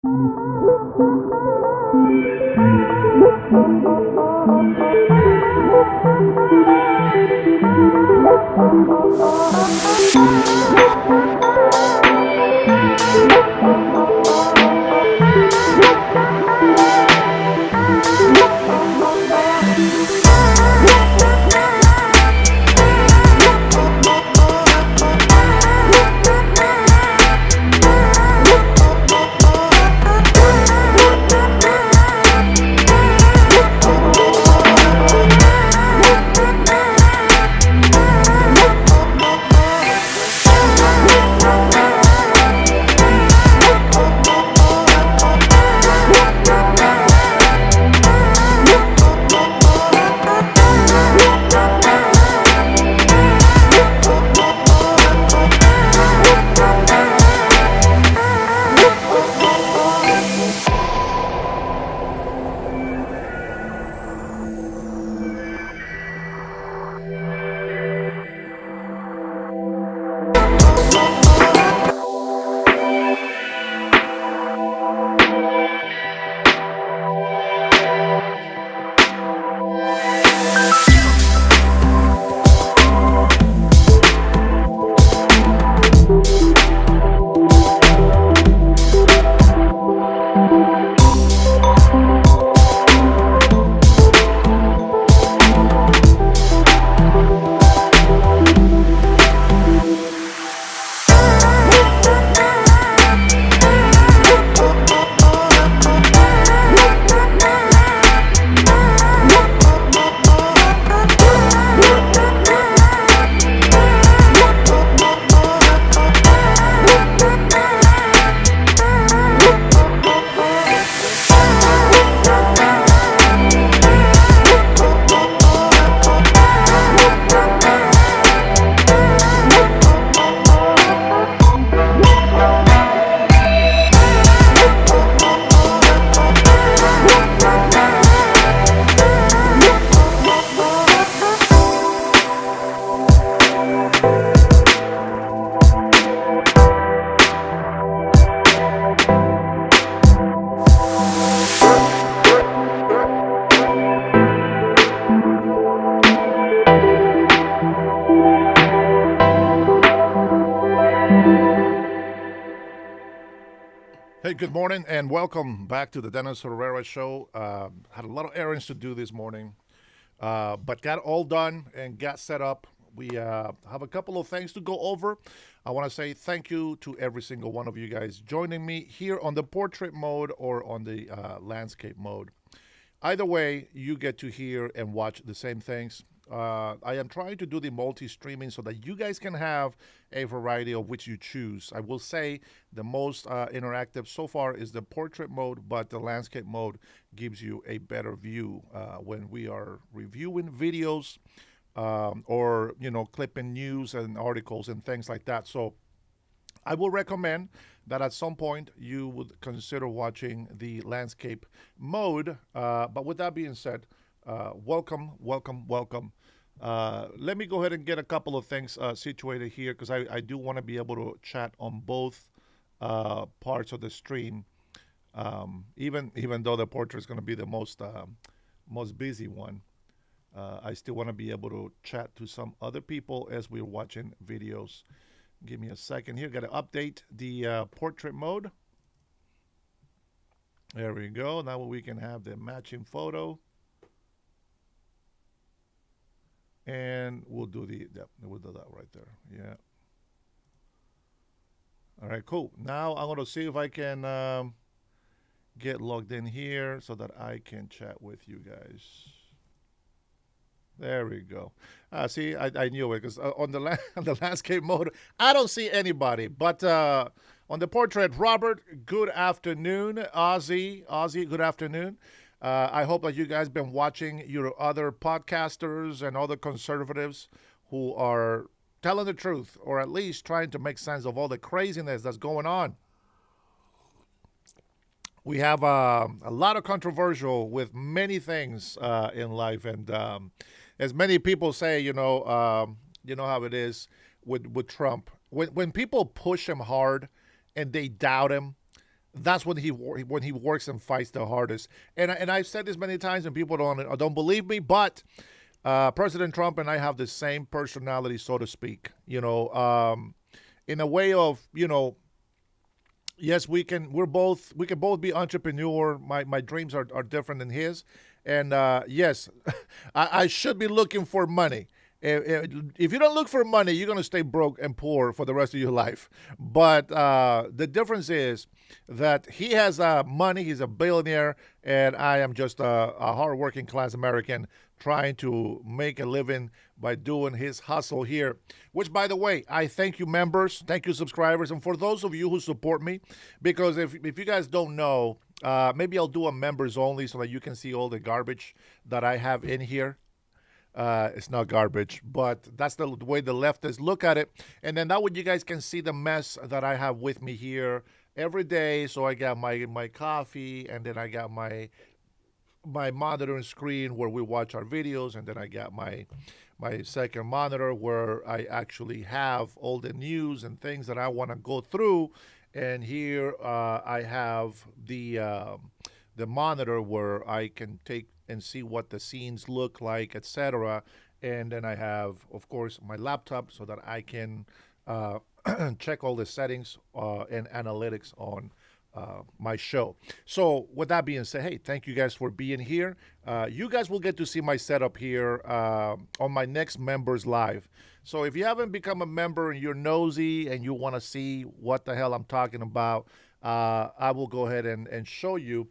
Hey, good morning and welcome back to the Dennis Herrera Show. Had a lot of errands to do this morning, but got all done and got set up. We have a couple of things to go over. I want to say thank you to every single one of you guys joining me here on the portrait mode or on the landscape mode. Either way, you get to hear and watch the same things. I am trying to do the multi-streaming so that you guys can have a variety of which you choose. I will say the most interactive so far is the portrait mode, but the landscape mode gives you a better view when we are reviewing videos or clipping news and articles and things like that. So I will recommend that at some point you would consider watching the landscape mode. But with that being said, welcome, welcome, welcome. Let me go ahead and get a couple of things situated here because I do want to be able to chat on both parts of the stream. Even though the portrait is going to be the most busy one, I still want to be able to chat to some other people as we're watching videos. Give me a second here. Got to update the portrait mode. There we go. Now we can have the matching photo. And we'll do we'll do that right there. Yeah. All right, cool. Now I'm going to see if I can get logged in here so that I can chat with you guys. There we go. See, I knew it because on the on the landscape mode, I don't see anybody. But on the portrait, Robert, good afternoon. Ozzy, good afternoon. I hope that you guys been watching your other podcasters and other conservatives who are telling the truth, or at least trying to make sense of all the craziness that's going on. We have a lot of controversial with many things in life, and as many people say, you know how it is with Trump. When people push him hard and they doubt him, that's when he works and fights the hardest. And I've said this many times, and people don't believe me, but President Trump and I have the same personality, so to speak. In a way of yes, we can both be entrepreneur. My dreams are different than his, and yes, I should be looking for money. If you don't look for money, you're going to stay broke and poor for the rest of your life. But the difference is that he has money, he's a billionaire, and I am just a hardworking class American trying to make a living by doing his hustle here. Which, by the way, I thank you, members, thank you, subscribers, and for those of you who support me, because if you guys don't know, maybe I'll do a members only so that you can see all the garbage that I have in here. It's not garbage, but that's the way the leftists look at it. And then that way you guys can see the mess that I have with me here every day. So I got my coffee, and then I got my monitor and screen where we watch our videos, and then I got my second monitor where I actually have all the news and things that I want to go through. And here I have the monitor where I can take and see what the scenes look like, etc. And then I have, of course, my laptop so that I can check all the settings and analytics on my show. So with that being said, hey, thank you guys for being here. You guys will get to see my setup here on my next Members Live. So if you haven't become a member and you're nosy and you want to see what the hell I'm talking about, I will go ahead and show you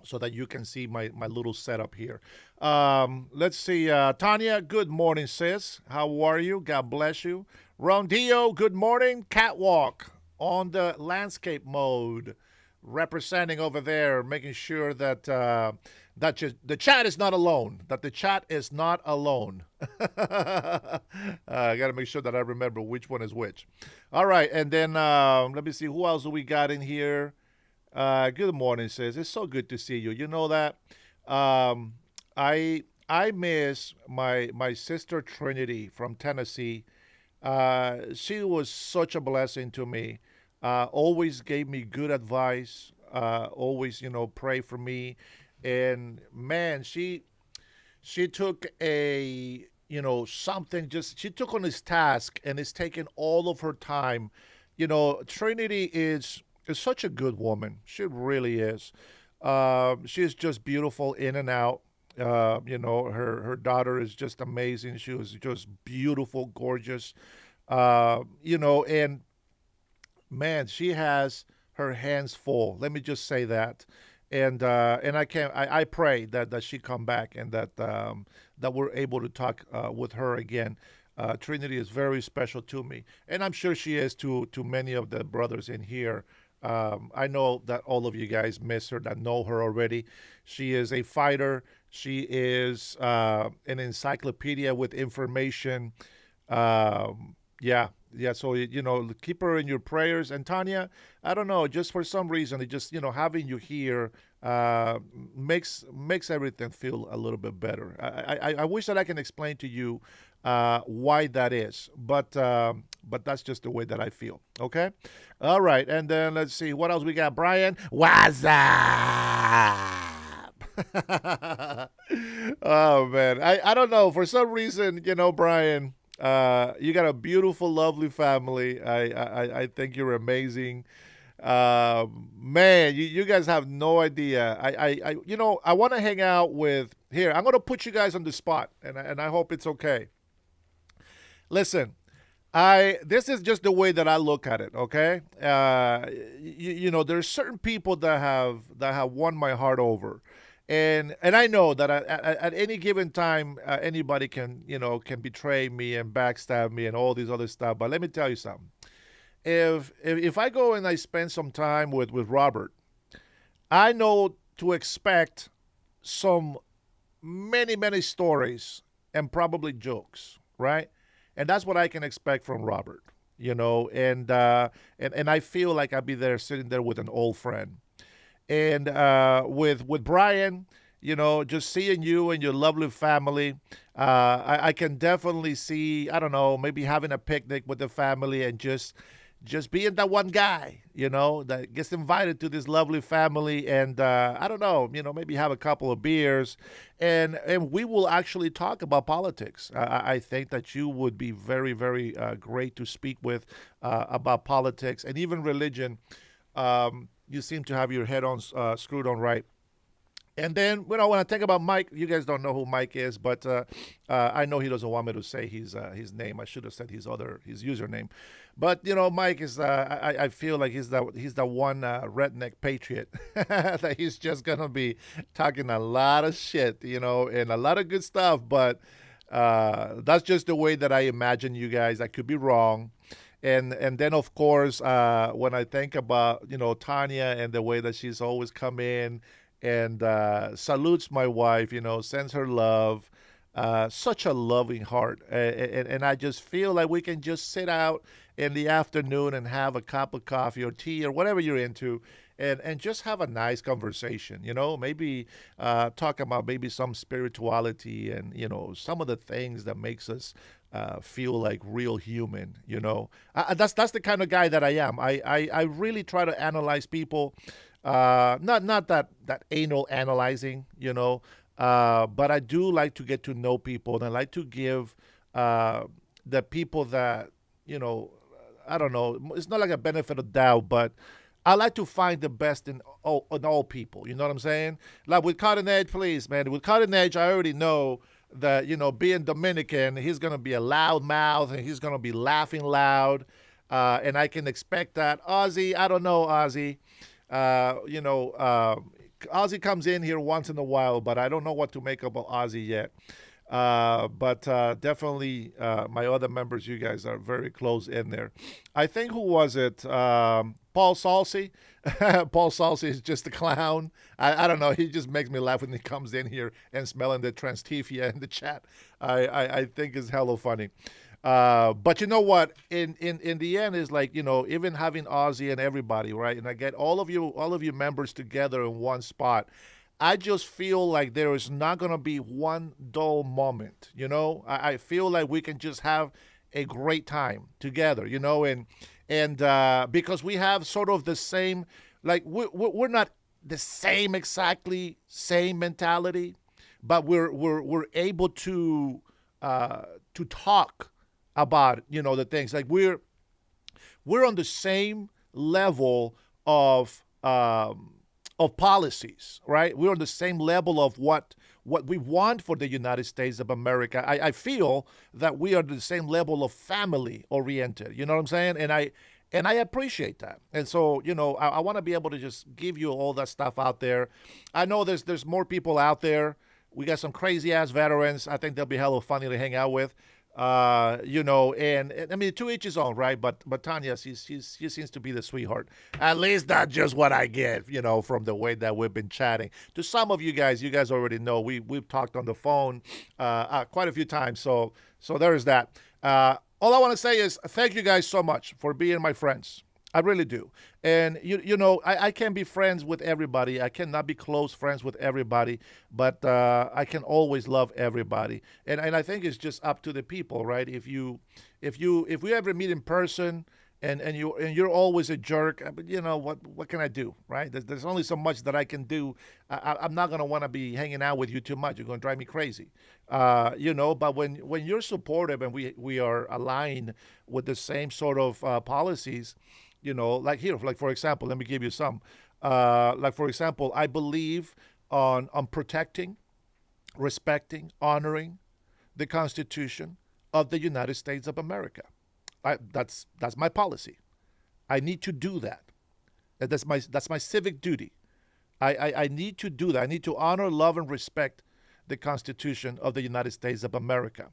so that you can see my little setup here. Let's see. Tanya, good morning, sis. How are you? God bless you. Rondio, good morning. Catwalk on the landscape mode, representing over there, making sure that the chat is not alone. That the chat is not alone. I got to make sure that I remember which one is which. All right, and then let me see who else do we got in here. Good morning, sis. It's so good to see you. You know that I miss my sister Trinity from Tennessee. She was such a blessing to me. Always gave me good advice. Always, pray for me. And man, she took something. Just she took on this task, and it's taken all of her time. Trinity is such a good woman. She really is. She's just beautiful in and out. Her daughter is just amazing. She was just beautiful, gorgeous. And man, she has her hands full. Let me just say that. And I pray that she come back and that we're able to talk with her again. Trinity is very special to me, and I'm sure she is to many of the brothers in here. I know that all of you guys miss her, that know her already. She is a fighter. She is an encyclopedia with information. Yeah. So, keep her in your prayers. And Tanya, I don't know, just for some reason, it just, having you here makes everything feel a little bit better. I wish that I can explain to you why that is, but that's just the way that I feel. Okay, all right, and then let's see what else we got. Brian, what's up? Oh man, I don't know, for some reason, Brian, you got a beautiful, lovely family. I think you're amazing. Man, you guys have no idea. I want to hang out with here. I'm going to put you guys on the spot, and I hope it's okay. Listen, this is just the way that I look at it. Okay, there's certain people that have won my heart over. And I know that at any given time, anybody can betray me and backstab me and all these other stuff. But let me tell you something. If I go and I spend some time with Robert, I know to expect some many stories and probably jokes, right? And that's what I can expect from Robert, and I feel like I'll be there sitting there with an old friend. And with Brian, just seeing you and your lovely family, I can definitely see, I don't know, maybe having a picnic with the family and just just being that one guy, that gets invited to this lovely family, and I don't know, maybe have a couple of beers, and we will actually talk about politics. I think that you would be very, very great to speak with about politics and even religion. You seem to have your head on screwed on right. And then, when I think about Mike, you guys don't know who Mike is, but I know he doesn't want me to say his name. I should have said his username. But Mike is. I feel like he's the one redneck patriot that he's just gonna be talking a lot of shit, and a lot of good stuff. But that's just the way that I imagine you guys. I could be wrong. And then of course when I think about Tanya and the way that she's always come in and salutes my wife, sends her love, such a loving heart, and I just feel like we can just sit out in the afternoon and have a cup of coffee or tea or whatever you're into. And just have a nice conversation, maybe talk about maybe some spirituality and, some of the things that makes us feel like real human, that's the kind of guy that I am. I really try to analyze people, not that anal analyzing, but I do like to get to know people, and I like to give the people that, I don't know, it's not like a benefit of doubt, but I like to find the best in all people. You know what I'm saying? Like with Cutting Edge, please, man. With Cutting Edge, I already know that, being Dominican, he's going to be a loud mouth and he's going to be laughing loud. And I can expect that. Ozzy, I don't know, Ozzy. Ozzy comes in here once in a while, but I don't know what to make of Ozzy yet. But definitely my other members, you guys are very close in there. I think, who was it? Paul Salsi. Paul Salsi is just a clown. I don't know. He just makes me laugh when he comes in here and smelling the transtifia in the chat. I think it's hella funny. But you know what? In the end, is like, even having Ozzy and everybody, right? And I get all of you members together in one spot. I just feel like there is not going to be one dull moment, I feel like we can just have a great time together, and because we have sort of the same, like we're not the same exactly same mentality, but we're able to talk about, the things, like we're on the same level of policies, right? We're on the same level of what we want for the United States of America. I feel that we are the same level of family oriented. You know what I'm saying? And I appreciate that. And so, I want to be able to just give you all that stuff out there. I know there's more people out there. We got some crazy ass veterans. I think they'll be hella funny to hang out with. And I mean, to each his own, right? But Tanya, she seems to be the sweetheart. At least that's just what I get, from the way that we've been chatting. To some of you guys already know we've talked on the phone quite a few times. So there is that. All I want to say is thank you guys so much for being my friends. I really do. And, I can't be friends with everybody. I cannot be close friends with everybody, but I can always love everybody. And I think it's just up to the people, right? If we ever meet in person and you're always a jerk, but what can I do, right? There's only so much that I can do. I'm not going to want to be hanging out with you too much. You're going to drive me crazy. But when you're supportive and we are aligned with the same sort of policies, like here, like for example, let me give you some. Like for example, I believe on protecting, respecting, honoring the Constitution of the United States of America. That's my policy. I need to do that. That's my civic duty. I need to do that. I need to honor, love, and respect the Constitution of the United States of America.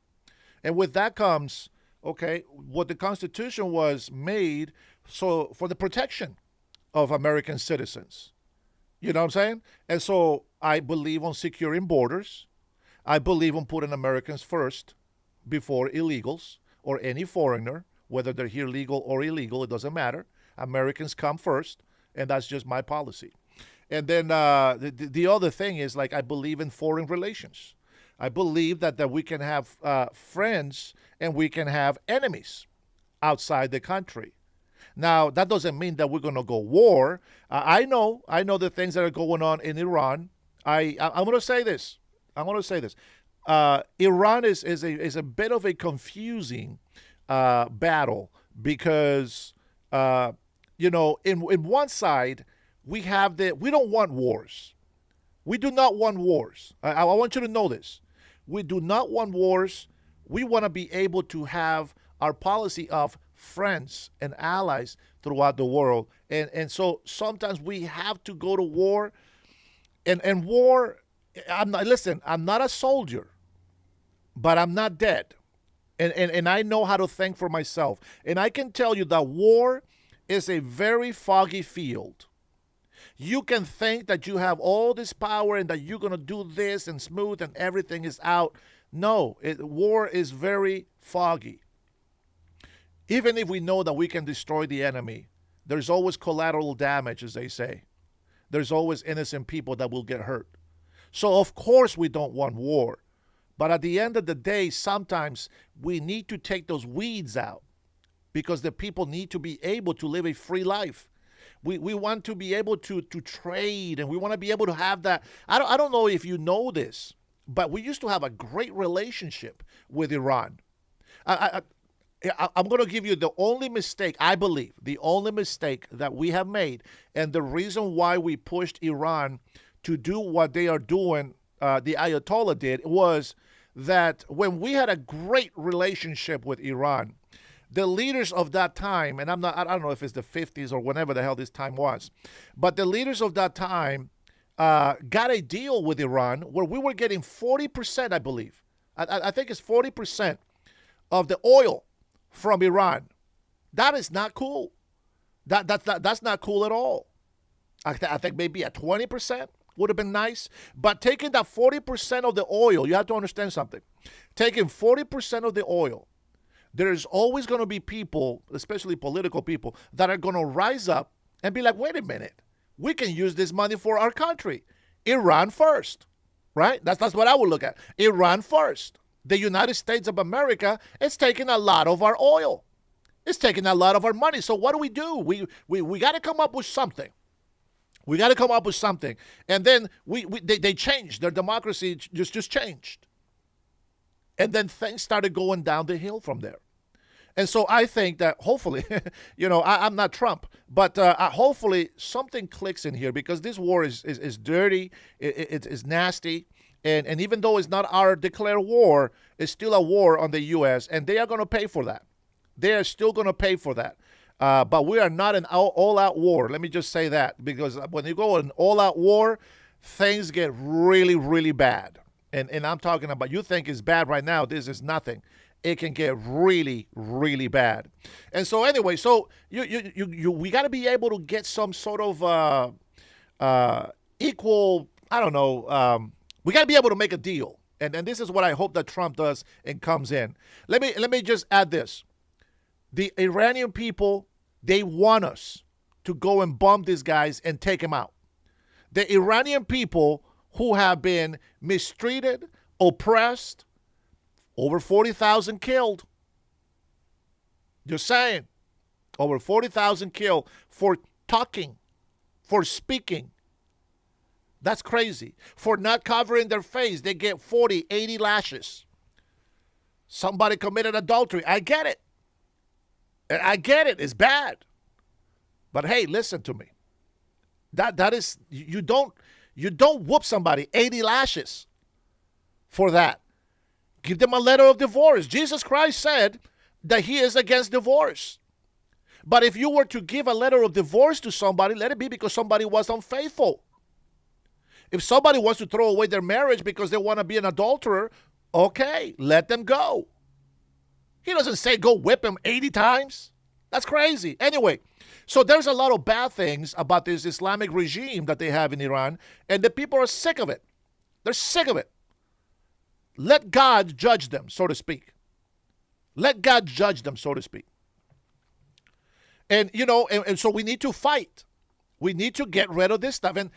And with that comes, okay, what the Constitution was made so for the protection of American citizens. You know what I'm saying? And so I believe on securing borders. I believe on putting Americans first before illegals or any foreigner, whether they're here legal or illegal, it doesn't matter. Americans come first, and that's just my policy. And then the other thing is, like, I believe in foreign relations. I believe that we can have friends and we can have enemies outside the country. Now, that doesn't mean that we're going to go war. I know the things that are going on in Iran. I'm going to say this. I'm going to say this. Iran is a bit of a confusing battle because in one side we have we don't want wars. We do not want wars. I want you to know this. We do not want wars. We want to be able to have our policy of friends and allies throughout the world. And so sometimes we have to go to war. And war, I'm not a soldier, but I'm not dead. And I know how to think for myself. And I can tell you that war is a very foggy field. You can think that you have all this power and that you're going to do this and smooth and everything is out. No, war is very foggy. Even if we know that we can destroy the enemy, there's always collateral damage, as they say. There's always innocent people that will get hurt. So, of course, we don't want war. But at the end of the day, sometimes we need to take those weeds out because the people need to be able to live a free life. We want to be able to trade, and we want to be able to have that. I don't know if you know this, but we used to have a great relationship with Iran. I'm going to give you the only mistake, I believe, the only mistake that we have made, and the reason why we pushed Iran to do what they are doing, the Ayatollah did, was that when we had a great relationship with Iran, the leaders of that time, and I don't know if it's the 50s or whenever the hell this time was, but the leaders of that time got a deal with Iran where we were getting 40%, I believe. I think it's 40% of the oil from Iran. That is not cool. That's not cool at all. I think maybe a 20% would have been nice. But taking that 40% of the oil, you have to understand something. Taking 40% of the oil, there's always going to be people, especially political people, that are going to rise up and be like, wait a minute, we can use this money for our country. Iran first, right? That's what I would look at. Iran first. The United States of America is taking a lot of our oil. It's taking a lot of our money. So what do? We got to come up with something. We got to come up with something. And then they changed. Their democracy just changed. And then things started going down the hill from there. And so I think that hopefully, I'm not Trump, but hopefully something clicks in here because this war is dirty, it's nasty, and even though it's not our declared war, it's still a war on the U.S., and they are going to pay for that. They are still going to pay for that. But we are not an all-out war. Let me just say that, because when you go an all-out war, things get really, really bad. And I'm talking about, you think it's bad right now, this is nothing. It can get really, really bad. And so anyway, so we got to be able to get some sort of equal, I don't know, we got to be able to make a deal. And this is what I hope that Trump does and comes in. Let me just add this. The Iranian people, they want us to go and bomb these guys and take them out. The Iranian people who have been mistreated, oppressed, over 40,000 killed. Just saying. Over 40,000 killed for talking, for speaking. That's crazy. For not covering their face, they get 40, 80 lashes. Somebody committed adultery. I get it. I get it. It's bad. But hey, listen to me. That is, you don't whoop somebody 80 lashes for that. Give them a letter of divorce. Jesus Christ said that he is against divorce. But if you were to give a letter of divorce to somebody, let it be because somebody was unfaithful. If somebody wants to throw away their marriage because they want to be an adulterer, okay, let them go. He doesn't say go whip him 80 times. That's crazy. Anyway, so there's a lot of bad things about this Islamic regime that they have in Iran, and the people are sick of it. They're sick of it. Let God judge them, so to speak. Let God judge them, so to speak. And, and so we need to fight. We need to get rid of this stuff. And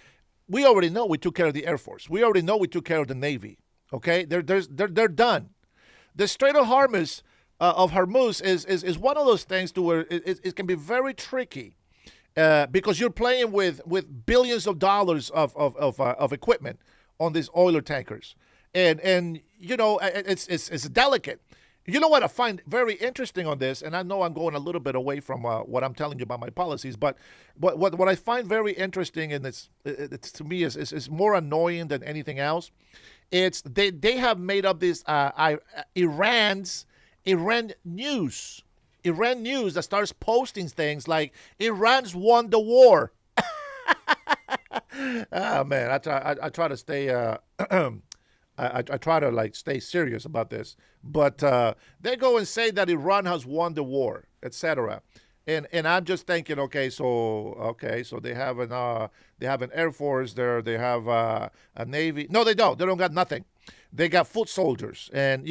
we already know we took care of the Air Force. We already know we took care of the Navy. Okay? They're done. The Strait of Hormuz, of Hormuz is one of those things to where it can be very tricky because you're playing with billions of dollars of equipment on these oiler tankers, and it's delicate. You know what I find very interesting on this, and I know I'm going a little bit away from what I'm telling you about my policies, but what I find very interesting, and it's to me is more annoying than anything else. It's they have made up this Iran news. Iran news that starts posting things like Iran's won the war. Oh man, I try to stay I try to like stay serious about this, but they go and say that Iran has won the war, etc. And I'm just thinking, so they have an air force there, they have a navy. No, they don't. They don't got nothing. They got foot soldiers, and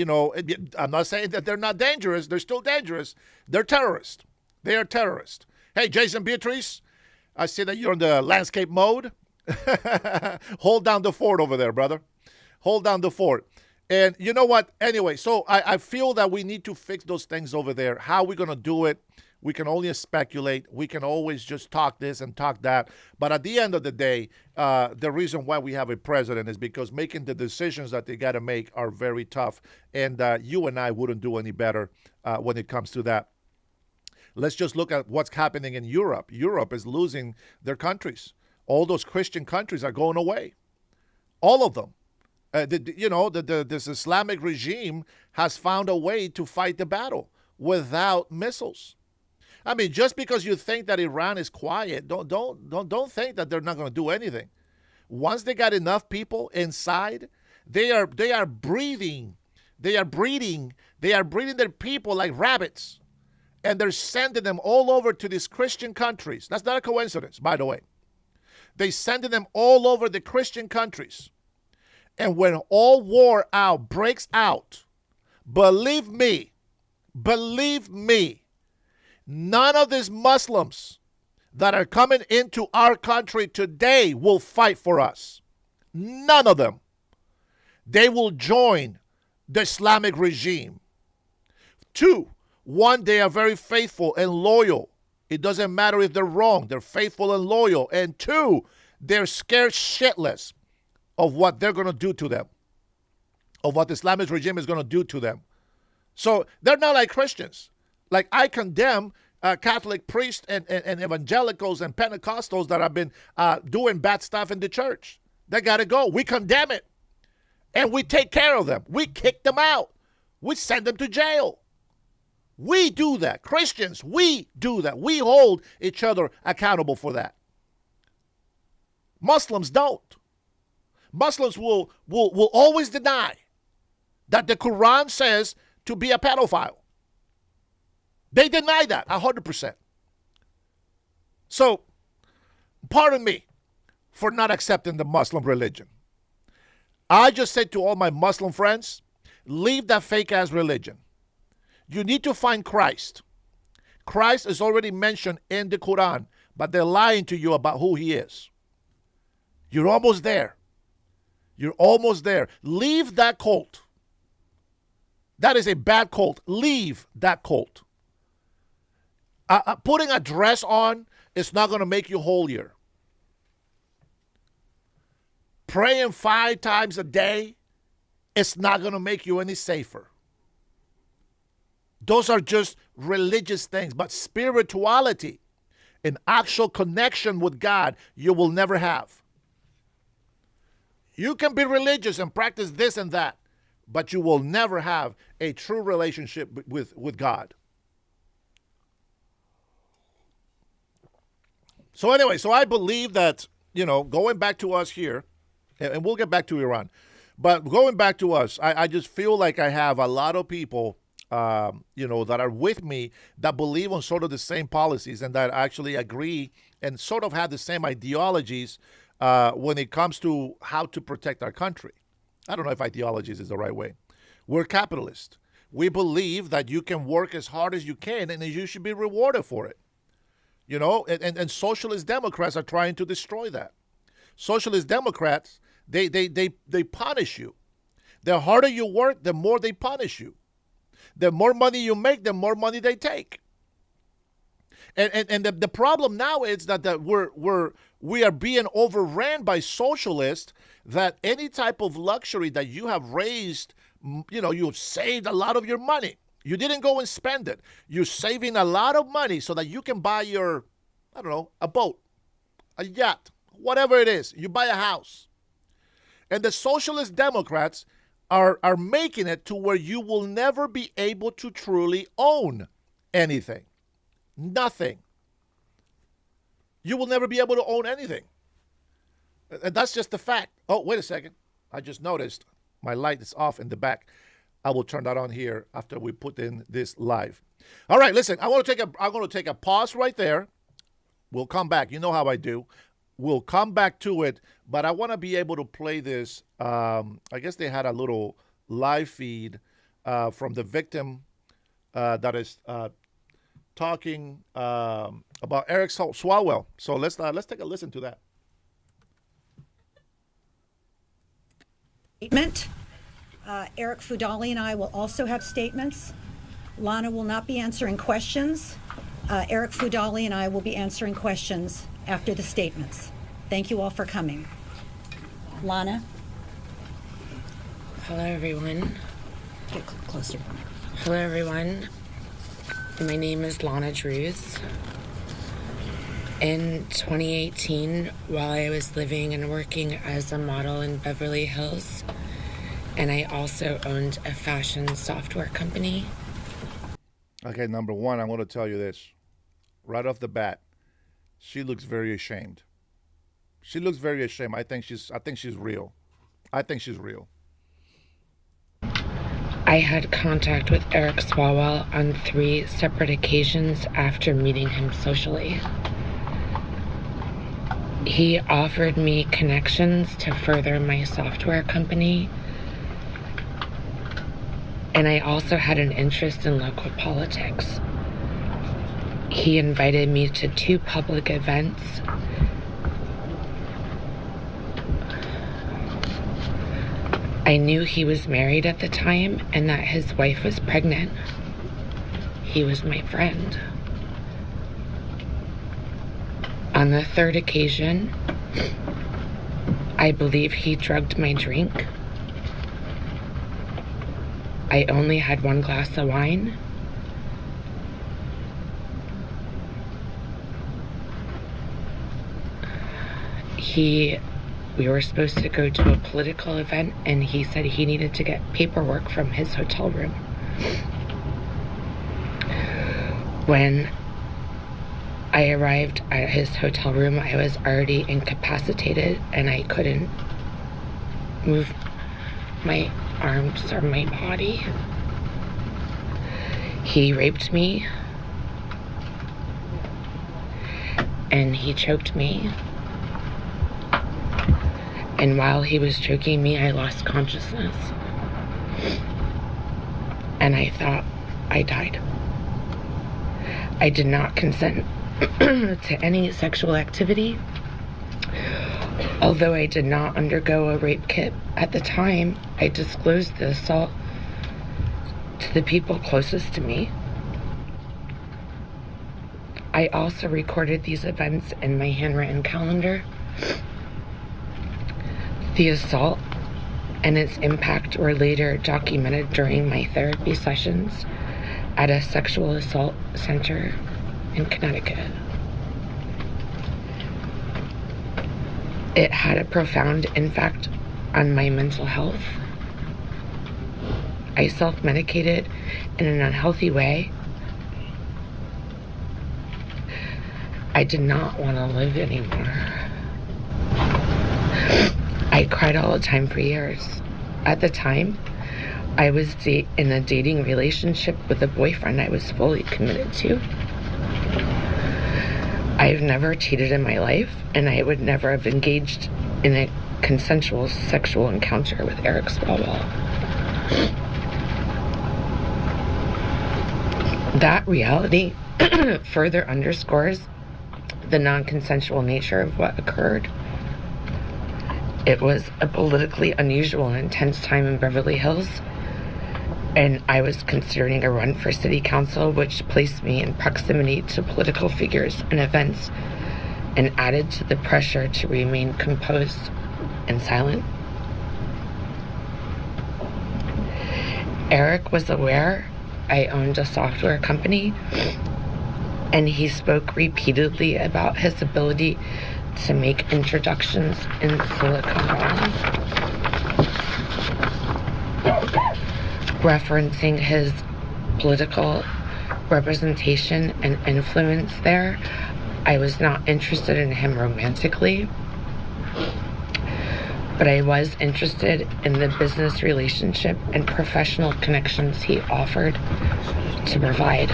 I'm not saying that they're not dangerous. They're still dangerous. They're terrorists. They are terrorists. Hey, Jason Beatrice, I see that you're in the landscape mode. Hold down the fort over there, brother. Hold down the fort. And you know what? Anyway, so I feel that we need to fix those things over there. How are we going to do it? We can only speculate. We can always just talk this and talk that. But at the end of the day, the reason why we have a president is because making the decisions that they got to make are very tough. And you and I wouldn't do any better when it comes to that. Let's just look at what's happening in Europe. Europe is losing their countries. All those Christian countries are going away. All of them. This Islamic regime has found a way to fight the battle without missiles. I mean, just because you think that Iran is quiet, don't think that they're not going to do anything. Once they got enough people inside, they are breeding their people like rabbits, and they're sending them all over to these Christian countries. That's not a coincidence, by the way. They sending them all over the Christian countries. And when all war breaks out, believe me, none of these Muslims that are coming into our country today will fight for us. None of them. They will join the Islamic regime. 2, 1, they are very faithful and loyal. It doesn't matter if they're wrong. They're faithful and loyal. And 2, they're scared shitless of what they're going to do to them, of what the Islamic regime is going to do to them. So they're not like Christians. Like I condemn Catholic priests and evangelicals and Pentecostals that have been doing bad stuff in the church. They got to go. We condemn it. And we take care of them. We kick them out. We send them to jail. We do that. Christians, we do that. We hold each other accountable for that. Muslims don't. Muslims will always deny that the Quran says to be a pedophile. They deny that 100%. So, pardon me for not accepting the Muslim religion. I just said to all my Muslim friends, leave that fake-ass religion. You need to find Christ. Christ is already mentioned in the Quran, but they're lying to you about who he is. You're almost there. You're almost there. Leave that cult. That is a bad cult. Leave that cult. Putting a dress on is not going to make you holier. Praying 5 times a day, it's not going to make you any safer. Those are just religious things. But spirituality, an actual connection with God, you will never have. You can be religious and practice this and that, but you will never have a true relationship with God. So anyway, I believe that, going back to us here, and we'll get back to Iran, but going back to us, I just feel like I have a lot of people, that are with me that believe on sort of the same policies and that actually agree and sort of have the same ideologies when it comes to how to protect our country. I don't know if ideologies is the right way. We're capitalists. We believe that you can work as hard as you can and you should be rewarded for it. And socialist Democrats are trying to destroy that. Socialist Democrats, they punish you. The harder you work, the more they punish you. The more money you make, the more money they take. And the problem now is that we are being overran by socialists, that any type of luxury that you have raised, you've saved a lot of your money. You didn't go and spend it. You're saving a lot of money so that you can buy your, a boat, a yacht, whatever it is. You buy a house. And the socialist Democrats are making it to where you will never be able to truly own anything. Nothing. You will never be able to own anything. And that's just the fact. Oh, wait a second. I just noticed my light is off in the back. I will turn that on here after we put in this live. All right, listen, I'm going to take a pause right there. We'll come back. You know how I do. We'll come back to it, but I want to be able to play this. I guess they had a little live feed from the victim that is talking about Eric Swalwell. So let's take a listen to that. Statement. Eric Fudali and I will also have statements. Lana will not be answering questions. Eric Fudali and I will be answering questions after the statements. Thank you all for coming. Lana? Hello, everyone. Get closer. Hello, everyone. My name is Lana Drews. In 2018, while I was living and working as a model in Beverly Hills, and I also owned a fashion software company. Okay, number one, I'm going to tell you this. Right off the bat, she looks very ashamed. She looks very ashamed. I think she's real. I think she's real. I had contact with Eric Swalwell on 3 separate occasions after meeting him socially. He offered me connections to further my software company, and I also had an interest in local politics. He invited me to 2 public events. I knew he was married at the time and that his wife was pregnant. He was my friend. On the 3rd occasion, I believe he drugged my drink. I only had 1 glass of wine. We were supposed to go to a political event, and he said he needed to get paperwork from his hotel room. When I arrived at his hotel room, I was already incapacitated, and I couldn't move my arms or my body. He raped me, and he choked me. And while he was choking me, I lost consciousness. And I thought I died. I did not consent to any sexual activity. Although I did not undergo a rape kit at the time, I disclosed the assault to the people closest to me. I also recorded these events in my handwritten calendar. The assault and its impact were later documented during my therapy sessions at a sexual assault center in Connecticut. It had a profound impact on my mental health. I self-medicated in an unhealthy way. I did not want to live anymore. I cried all the time for years. At the time, I was in a dating relationship with a boyfriend I was fully committed to. I've never cheated in my life, and I would never have engaged in a consensual sexual encounter with Eric Swalwell. That reality further underscores the non-consensual nature of what occurred. It was a politically unusual and intense time in Beverly Hills, and I was considering a run for city council, which placed me in proximity to political figures and events and added to the pressure to remain composed and silent. Eric was aware I owned a software company, and he spoke repeatedly about his ability to make introductions in Silicon Valley, referencing his political representation and influence there. I was not interested in him romantically, but I was interested in the business relationship and professional connections he offered to provide.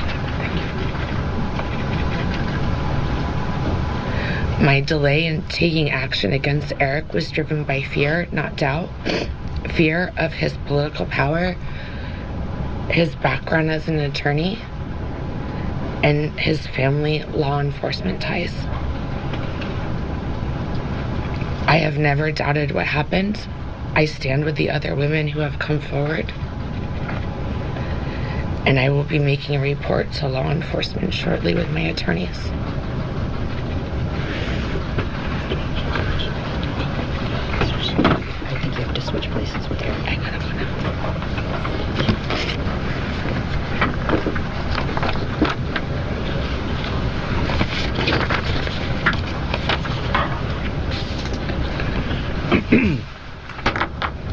My delay in taking action against Eric was driven by fear, not doubt. Fear of his political power, his background as an attorney, and his family law enforcement ties. I have never doubted what happened. I stand with the other women who have come forward, and I will be making a report to law enforcement shortly with my attorneys. I think you have to switch places with her. I gotta go now.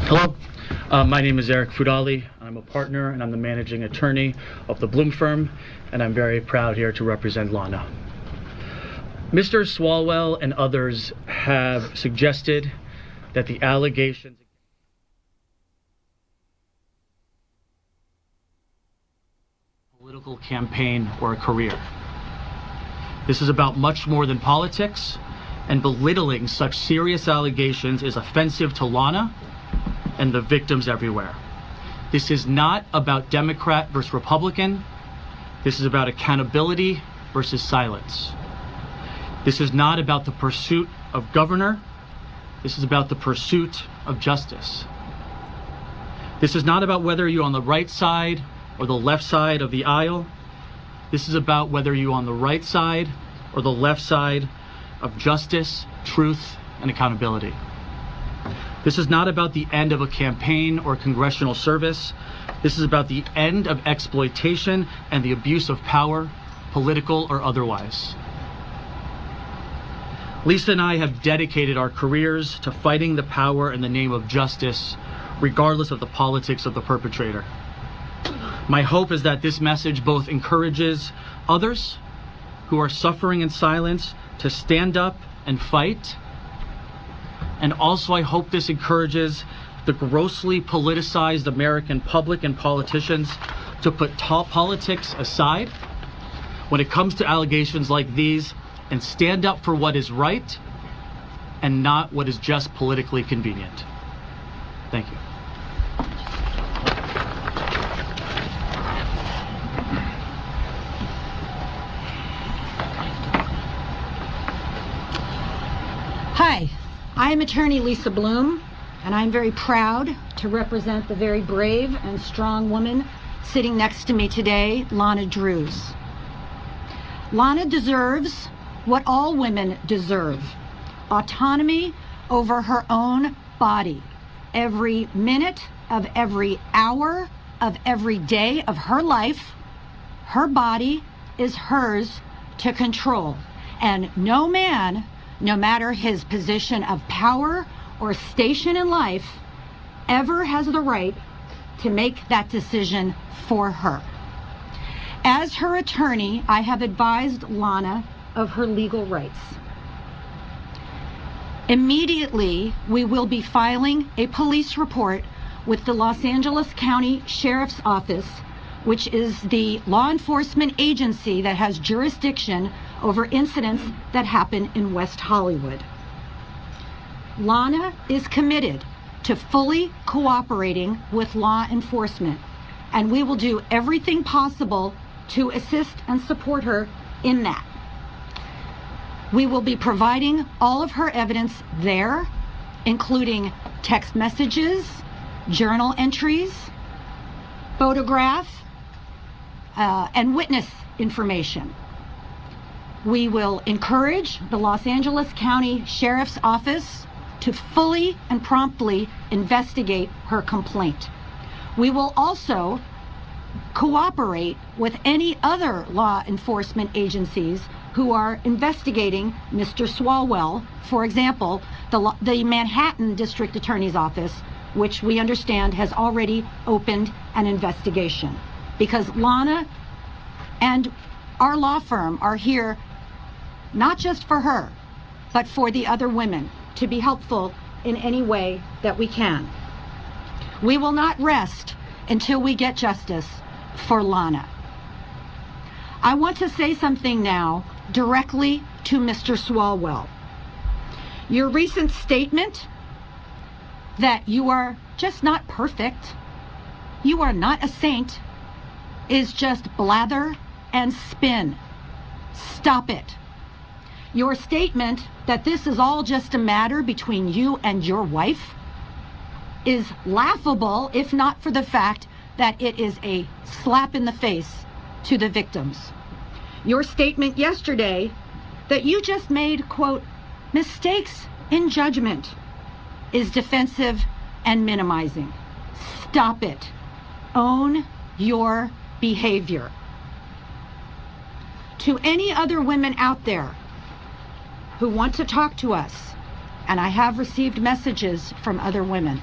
Hello, my name is Eric Fudali. I'm a partner and I'm the managing attorney of the Bloom firm, and I'm very proud here to represent Lana. Mr. Swalwell and others have suggested that the allegations political campaign or a career. This is about much more than politics, and belittling such serious allegations is offensive to Lana and the victims everywhere. This is not about Democrat versus Republican. This is about accountability versus silence. This is not about the pursuit of governor. This is about the pursuit of justice. This is not about whether you're on the right side or the left side of the aisle. This is about whether you're on the right side or the left side of justice, truth, and accountability. This is not about the end of a campaign or congressional service. This is about the end of exploitation and the abuse of power, political or otherwise. Lisa and I have dedicated our careers to fighting the power in the name of justice, regardless of the politics of the perpetrator. My hope is that this message both encourages others who are suffering in silence to stand up and fight, and also I hope this encourages the grossly politicized American public and politicians to put politics aside when it comes to allegations like these and stand up for what is right and not what is just politically convenient. Thank you. Hi, I am attorney Lisa Bloom, and I'm very proud to represent the very brave and strong woman sitting next to me today, Lana Drews. Lana deserves what all women deserve: autonomy over her own body. Every minute of every hour of every day of her life, her body is hers to control. And no man, no matter his position of power or station in life, ever has the right to make that decision for her. As her attorney, I have advised Lana of her legal rights. Immediately, we will be filing a police report with the Los Angeles County Sheriff's Office, which is the law enforcement agency that has jurisdiction over incidents that happen in West Hollywood. Lana is committed to fully cooperating with law enforcement, and we will do everything possible to assist and support her in that. We will be providing all of her evidence there, including text messages, journal entries, photograph, and witness information. We will encourage the Los Angeles County Sheriff's Office to fully and promptly investigate her complaint. We will also cooperate with any other law enforcement agencies who are investigating Mr. Swalwell. For example, the Manhattan District Attorney's Office, which we understand has already opened an investigation. Because Lana and our law firm are here not just for her, but for the other women, to be helpful in any way that we can. We will not rest until we get justice for Lana. I want to say something now directly to Mr. Swalwell. Your recent statement that you are just not perfect, you are not a saint, is just blather and spin. Stop it. Your statement that this is all just a matter between you and your wife is laughable, if not for the fact that it is a slap in the face to the victims. Your statement yesterday that you just made, quote, mistakes in judgment is defensive and minimizing. Stop it. Own your behavior. To any other women out there who want to talk to us, and I have received messages from other women,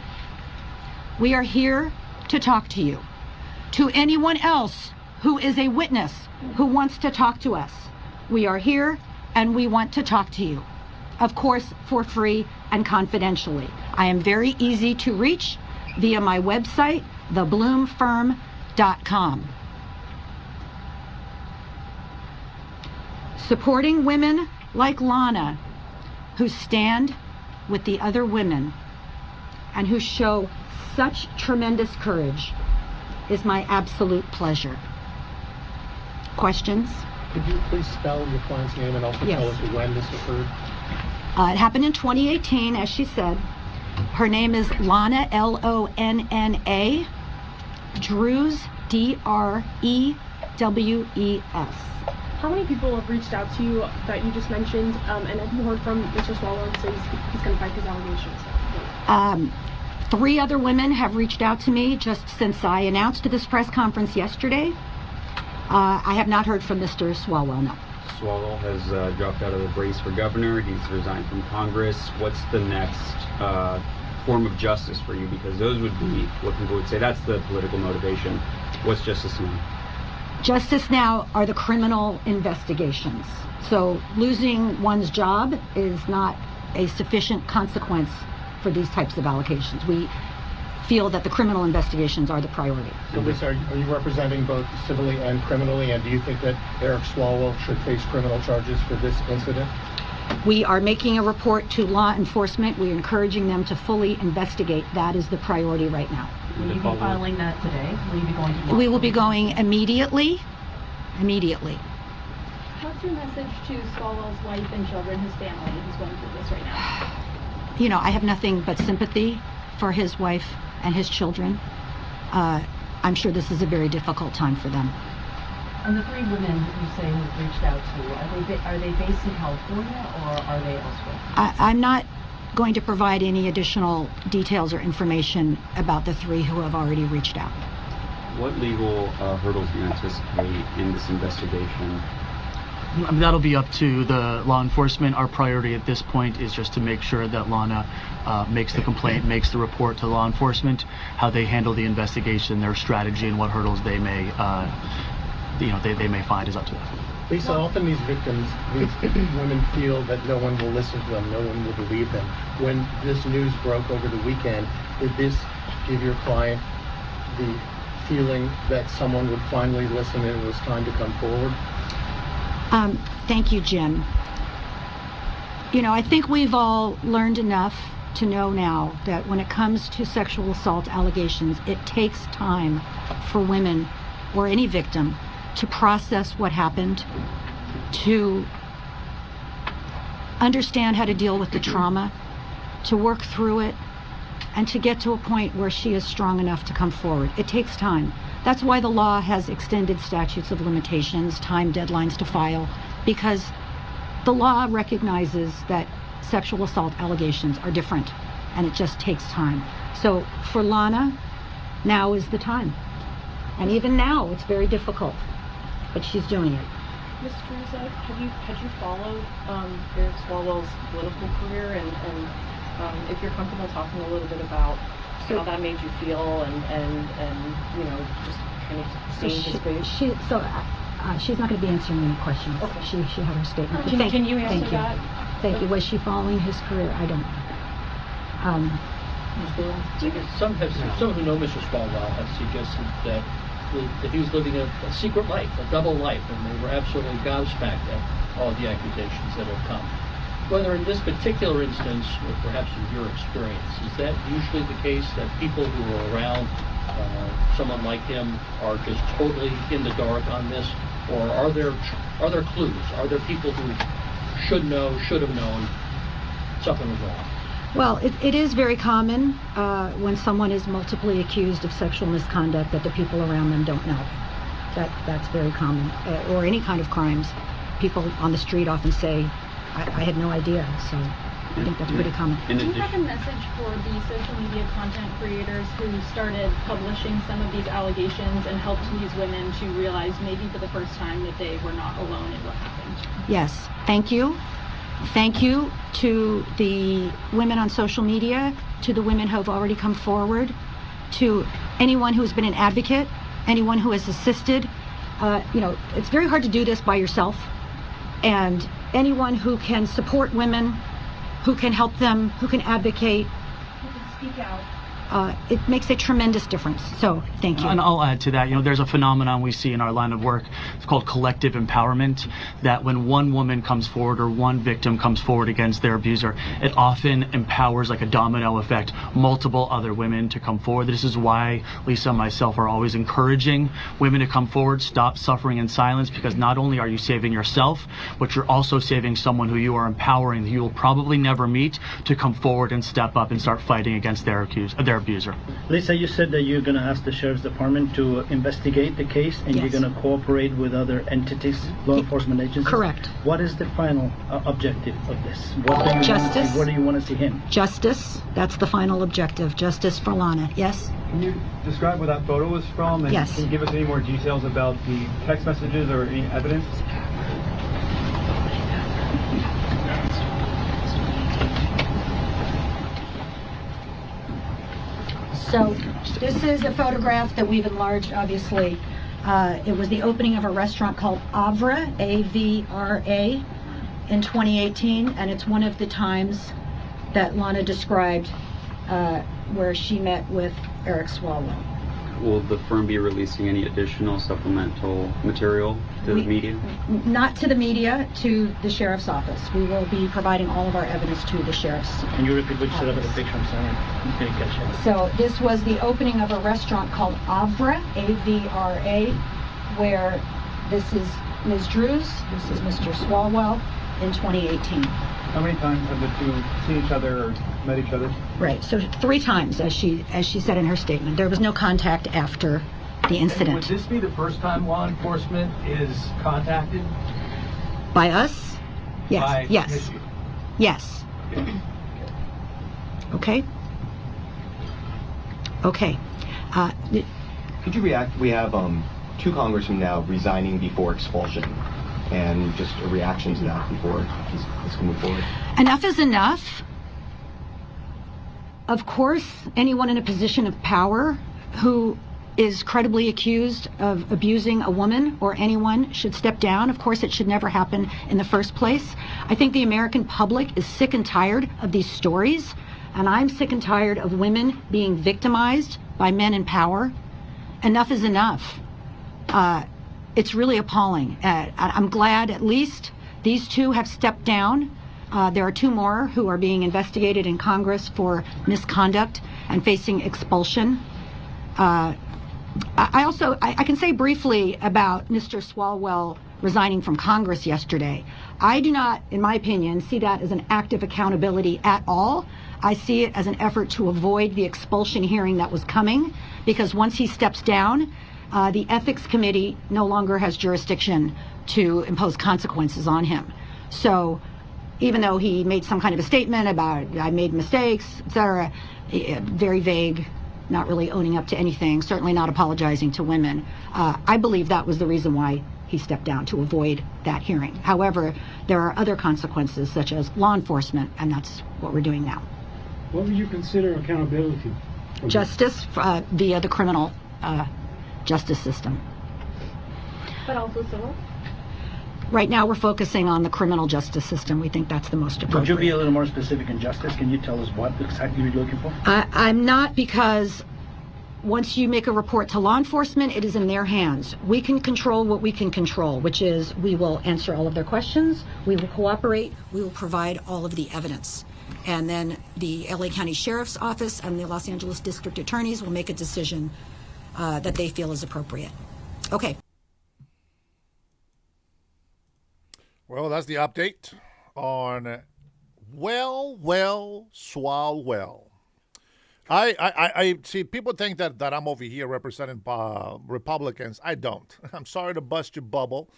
we are here to talk to you. To anyone else who is a witness who wants to talk to us, we are here and we want to talk to you. Of course, for free and confidentially. I am very easy to reach via my website, thebloomfirm.com. Supporting women like Lana, who stand with the other women and who show such tremendous courage, is my absolute pleasure. Questions? Could you please spell your client's name and also Yes. tell us when this occurred? It happened in 2018, as she said. Her name is Lana, Lonna, Drews, Drewews. How many people have reached out to you that you just mentioned, and have you heard from Mr. Swalwell and says he's going to fight his allegations? 3 other women have reached out to me just since I announced this press conference yesterday. I have not heard from Mr. Swalwell, no. Swalwell has dropped out of the race for governor. He's resigned from Congress. What's the next form of justice for you? Because those would be what people would say that's the political motivation. What's justice now? Justice now are the criminal investigations. So losing one's job is not a sufficient consequence for these types of allegations. We feel that the criminal investigations are the priority. So Lisa, are you representing both civilly and criminally, and do you think that Eric Swalwell should face criminal charges for this incident? We are making a report to law enforcement. We're encouraging them to fully investigate. That is the priority right now. Will you be filing that today? Will you be going to? We will be going immediately. Immediately. What's your message to Swalwell's wife and children, his family, who's going through this right now? You know, I have nothing but sympathy for his wife and his children. I'm sure this is a very difficult time for them. And the 3 women you say who've reached out to you, are they based in California or are they elsewhere? I'm not going to provide any additional details or information about the 3 who have already reached out. What legal hurdles do you anticipate in this investigation? I mean, that'll be up to the law enforcement. Our priority at this point is just to make sure that Lana makes the complaint, makes the report to law enforcement. How they handle the investigation, their strategy, and what hurdles they may, they may find is up to them. Lisa, often these victims, these women feel that no one will listen to them, no one will believe them. When this news broke over the weekend, did this give your client the feeling that someone would finally listen and it was time to come forward? Thank you, Jim. You know, I think we've all learned enough to know now that when it comes to sexual assault allegations, it takes time for women or any victim to process what happened, to understand how to deal with the trauma, to work through it, and to get to a point where she is strong enough to come forward. It takes time. That's why the law has extended statutes of limitations, time deadlines to file, because the law recognizes that sexual assault allegations are different, and it just takes time. So for Lana, now is the time. And even now, it's very difficult, but she's doing it. Ms. Teresa, had you followed Eric Swalwell's political career, and if you're comfortable talking a little bit about how that made you feel, and you know, just kind of seeing his face? She's not going to be answering any questions. Okay. She had her statement. Can you answer that? Thank you. Was she following his career? I don't know. Some who know Mr. Swalwell have suggested that he was living a secret life, a double life, and they were absolutely gobsmacked at all the accusations that have come. Whether in this particular instance, or perhaps in your experience, is that usually the case, that people who are around someone like him are just totally in the dark on this, or are there clues? Are there people who should have known something was wrong? Well, it is very common when someone is multiply accused of sexual misconduct that the people around them don't know. That's very common. Or any kind of crimes. People on the street often say, I had no idea. So I think that's pretty common. Do you have a message for the social media content creators who started publishing some of these allegations and helped these women to realize maybe for the first time that they were not alone in what happened? Yes. Thank you. Thank you to the women on social media, to the women who have already come forward, to anyone who has been an advocate, anyone who has assisted. You know, it's very hard to do this by yourself. And anyone who can support women, who can help them, who can advocate, who can speak out. It makes a tremendous difference. So thank you. And I'll add to that, you know, there's a phenomenon we see in our line of work. It's called collective empowerment, that when one woman comes forward or one victim comes forward against their abuser, it often empowers, like a domino effect, multiple other women to come forward. This is why Lisa and myself are always encouraging women to come forward, stop suffering in silence, because not only are you saving yourself, but you're also saving someone who you are empowering, that you will probably never meet, to come forward and step up and start fighting against their abuser. Lisa, you said that you're going to ask the Sheriff's Department to investigate the case, and Yes. you're going to cooperate with other entities, law enforcement agencies? Correct. What is the final objective of this? What do you Justice. Want to see? Where do you want to see him? Justice. That's the final objective. Justice for Lana. Yes? Can you describe where that photo was from? And Yes. Can you give us any more details about the text messages or any evidence? So this is a photograph that we've enlarged, obviously. It was the opening of a restaurant called Avra, A-V-R-A, in 2018, and it's one of the times that Lana described where she met with Eric Swalwell. Will the firm be releasing any additional supplemental material to the media? Not to the media, to the Sheriff's Office. We will be providing all of our evidence to the Sheriff's Can you repeat what you said about the picture? I'm sorry. I didn't catch it. So this was the opening of a restaurant called Avra, A-V-R-A, where this is Ms. Drews, this is Mr. Swalwell, in 2018. How many times have the two seen each other or met each other? Right, so 3 times, as she said in her statement. There was no contact after the incident. Would this be the first time law enforcement is contacted? By us? Yes, By yes, Michigan? yes. Okay? Okay. Could you react? We have 2 congressmen now resigning before expulsion, and just a reaction to that before let's move forward. Enough is enough. Of course, anyone in a position of power who is credibly accused of abusing a woman or anyone should step down. Of course, it should never happen in the first place. I think the American public is sick and tired of these stories, and I'm sick and tired of women being victimized by men in power. Enough is enough. It's really appalling. I'm glad at least these 2 have stepped down. There are 2 more who are being investigated in Congress for misconduct and facing expulsion. I can say briefly about Mr. Swalwell resigning from Congress yesterday. I do not, in my opinion, see that as an act of accountability at all. I see it as an effort to avoid the expulsion hearing that was coming, because once he steps down, the Ethics Committee no longer has jurisdiction to impose consequences on him. So even though he made some kind of a statement about I made mistakes, etc., very vague, not really owning up to anything, certainly not apologizing to women, I believe that was the reason why he stepped down, to avoid that hearing. However, there are other consequences such as law enforcement, and that's what we're doing now. What would you consider accountability? Justice via the criminal justice system. But also civil? Right now we're focusing on the criminal justice system. We think that's the most appropriate. Could you be a little more specific in justice? Can you tell us what exactly you're looking for? I'm not, because once you make a report to law enforcement, it is in their hands. We can control what we can control, which is we will answer all of their questions, we will cooperate, we will provide all of the evidence. And then the LA County Sheriff's Office and the Los Angeles District Attorneys will make a decision that they feel is appropriate. Okay. Well, that's the update on Swalwell. I see people think that I'm over here representing Republicans. I don't. I'm sorry to bust your bubble.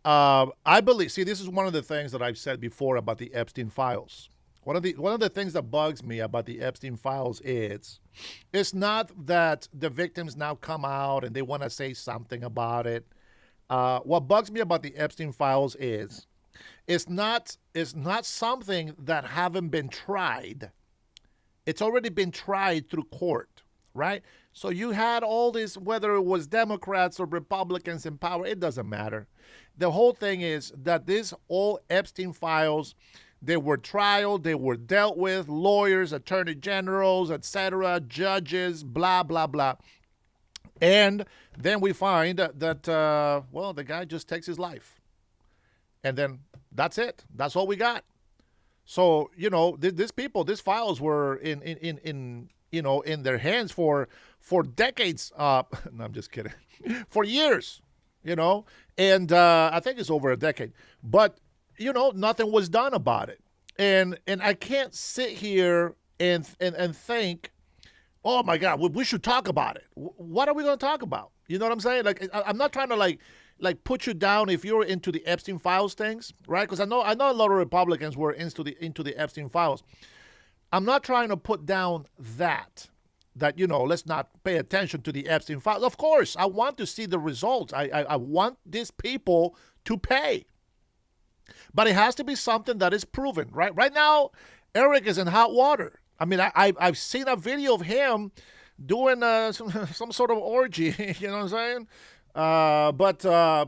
I believe, see, this is one of the things that I've said before about the Epstein files. One of the things that bugs me about the Epstein files is it's not that the victims now come out and they want to say something about it. What bugs me about the Epstein files is it's not something that haven't been tried. It's already been tried through court, right? So you had all this, whether it was Democrats or Republicans in power, it doesn't matter. The whole thing is that these all Epstein files, they were trialed, they were dealt with, lawyers, attorney generals, etc., judges, blah, blah, blah. And then we find that, the guy just takes his life. And then that's it. That's all we got. So, these files were in their hands for decades. No, I'm just kidding. For years, and I think it's over a decade. But, nothing was done about it. And I can't sit here and think, oh my God, we should talk about it. What are we going to talk about? You know what I'm saying? Like, I'm not trying to like put you down if you're into the Epstein files things, right? Because I know a lot of Republicans were into the Epstein files. I'm not trying to put down that let's not pay attention to the Epstein files. Of course, I want to see the results. I want these people to pay. But it has to be something that is proven, right? Right now, Eric is in hot water. I mean, I've seen a video of him doing some sort of orgy, you know what I'm saying? But I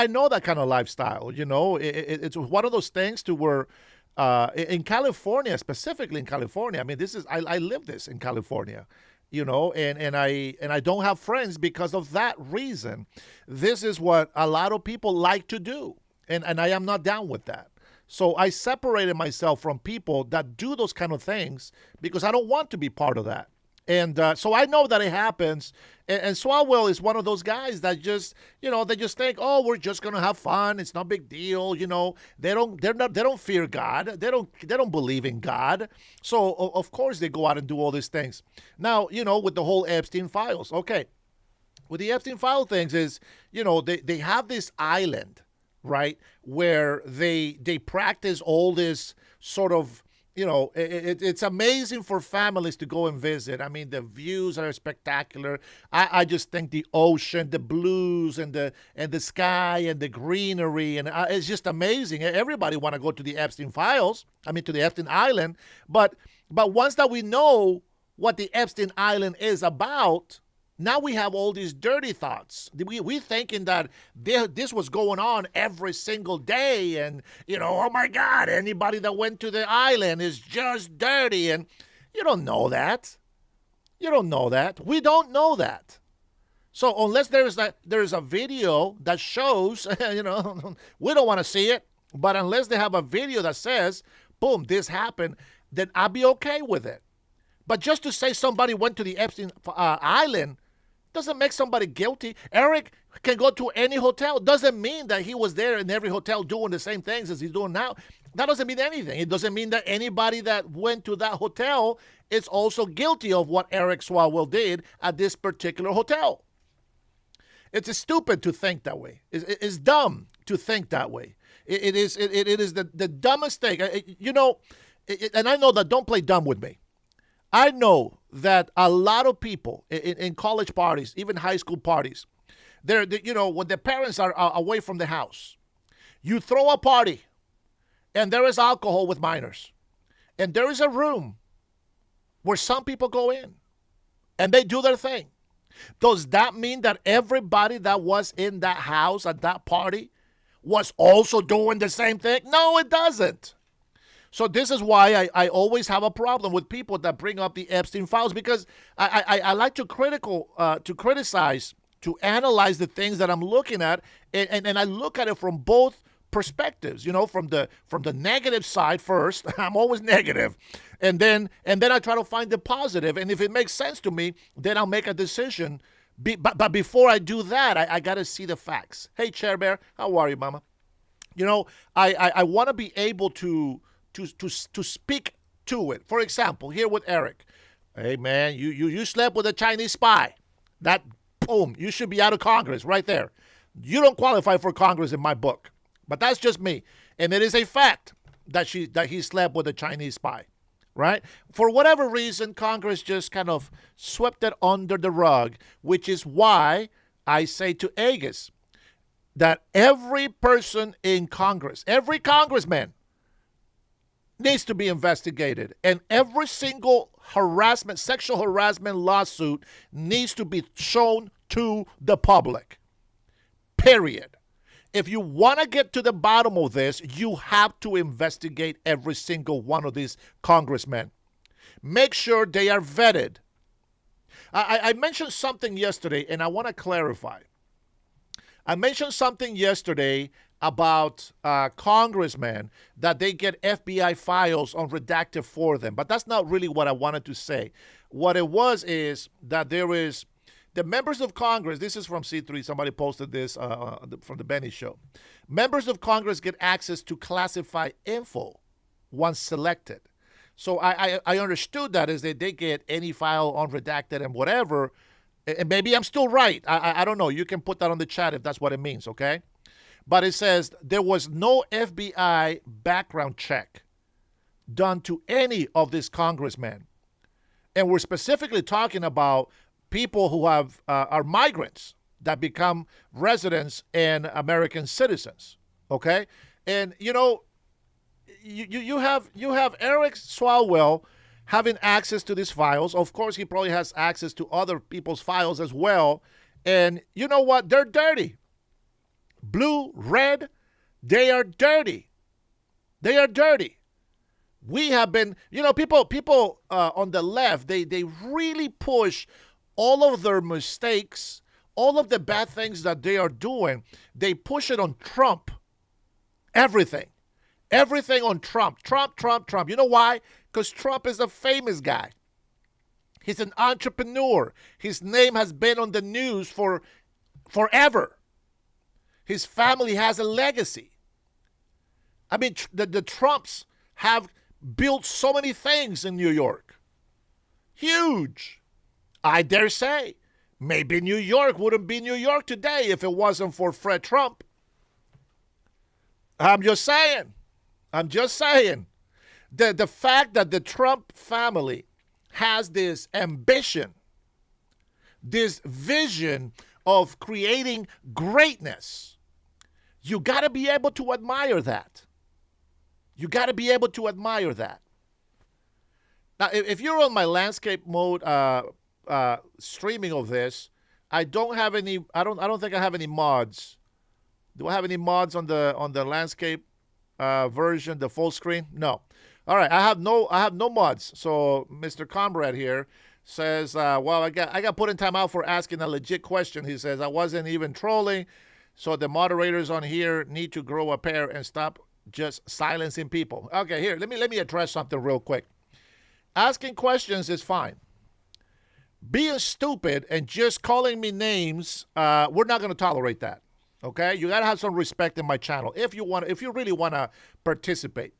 know that kind of lifestyle, it's one of those things to where in California, specifically in California, I mean, I live this in California, and I don't have friends because of that reason. This is what a lot of people like to do. And I am not down with that. So I separated myself from people that do those kind of things because I don't want to be part of that. And so I know that it happens. And Swalwell is one of those guys that just, they just think, oh, we're just gonna have fun. It's no big deal. They don't fear God. They don't believe in God. So of course they go out and do all these things. Now, with the whole Epstein files. Okay, with the Epstein file things is, they have this island, right, where they practice all this sort of, it's amazing for families to go and visit. I mean, the views are spectacular. I just think the ocean, the blues, and the sky and the greenery, and it's just amazing. Everybody want to go to the Epstein files. I mean, to the Epstein Island. But once that we know what the Epstein Island is about, now we have all these dirty thoughts. We thinking that this was going on every single day, and oh my God, anybody that went to the island is just dirty, and you don't know that. You don't know that. We don't know that. So unless there's a video that shows, we don't want to see it. But unless they have a video that says, boom, this happened, then I'll be okay with it. But just to say somebody went to the Epstein Island, Doesn't make somebody guilty. Eric can go to any hotel. Doesn't mean that he was there in every hotel doing the same things as he's doing now. That doesn't mean anything. It doesn't mean that anybody that went to that hotel is also guilty of what Eric Swalwell did at this particular hotel. It's stupid to think that way. It's dumb to think that way. It is the dumbest thing. And I know that, don't play dumb with me. I know that a lot of people in college parties, even high school parties, when the parents are away from the house, you throw a party and there is alcohol with minors. And there is a room where some people go in and they do their thing. Does that mean that everybody that was in that house at that party was also doing the same thing? No, it doesn't. So this is why I always have a problem with people that bring up the Epstein files, because I like to criticize, to analyze the things that I'm looking at, and I look at it from both perspectives. From the negative side first. I'm always negative, and then I try to find the positive. And if it makes sense to me, then I'll make a decision. But before I do that, I got to see the facts. Hey, Chair Bear, how are you, Mama? I want to be able to speak to it. For example, here with Eric. Hey, man, you slept with a Chinese spy. That, boom, you should be out of Congress right there. You don't qualify for Congress in my book. But that's just me. And it is a fact that he slept with a Chinese spy, right? For whatever reason, Congress just kind of swept it under the rug, which is why I say to Agus that every person in Congress, every congressman, needs to be investigated. And every single sexual harassment lawsuit needs to be shown to the public. Period. If you want to get to the bottom of this, you have to investigate every single one of these congressmen. Make sure they are vetted. I mentioned something yesterday, and I want to clarify. I mentioned something yesterday about congressmen that they get FBI files unredacted for them. But that's not really what I wanted to say. What it was is that there is the members of Congress, this is from C3, somebody posted this from the Benny Show. Members of Congress get access to classified info once selected. So I understood that as they get any file unredacted and whatever. And maybe I'm still right. I don't know. You can put that on the chat if that's what it means, okay? But it says there was no FBI background check done to any of these congressmen. And we're specifically talking about people who are migrants that become residents and American citizens, okay? And, you have Eric Swalwell having access to these files. Of course, he probably has access to other people's files as well. And you know what? They're dirty. Blue, red, they are dirty. They are dirty. We have been, people on the left, they really push all of their mistakes, all of the bad things that they are doing. They push it on Trump. Everything on Trump. Trump. You know why? Because Trump is a famous guy. He's an entrepreneur. His name has been on the news for forever. His family has a legacy. I mean, the Trumps have built so many things in New York. Huge. I dare say, maybe New York wouldn't be New York today if it wasn't for Fred Trump. I'm just saying. The fact that the Trump family has this ambition, this vision of creating greatness, you got to be able to admire that. Now, if you're on my landscape mode streaming of this, I don't think I have any mods. Do I have any mods on the landscape version, the full screen? No. All right, I have no mods. So Mr. Comrade here says, well, I got put in timeout for asking a legit question. He says I wasn't even trolling, so the moderators on here need to grow a pair and stop just silencing people. Okay, here, let me address something real quick. Asking questions is fine. being stupid and just calling me names, we're not going to tolerate that. Okay, you gotta have some respect in my channel if you really want to participate.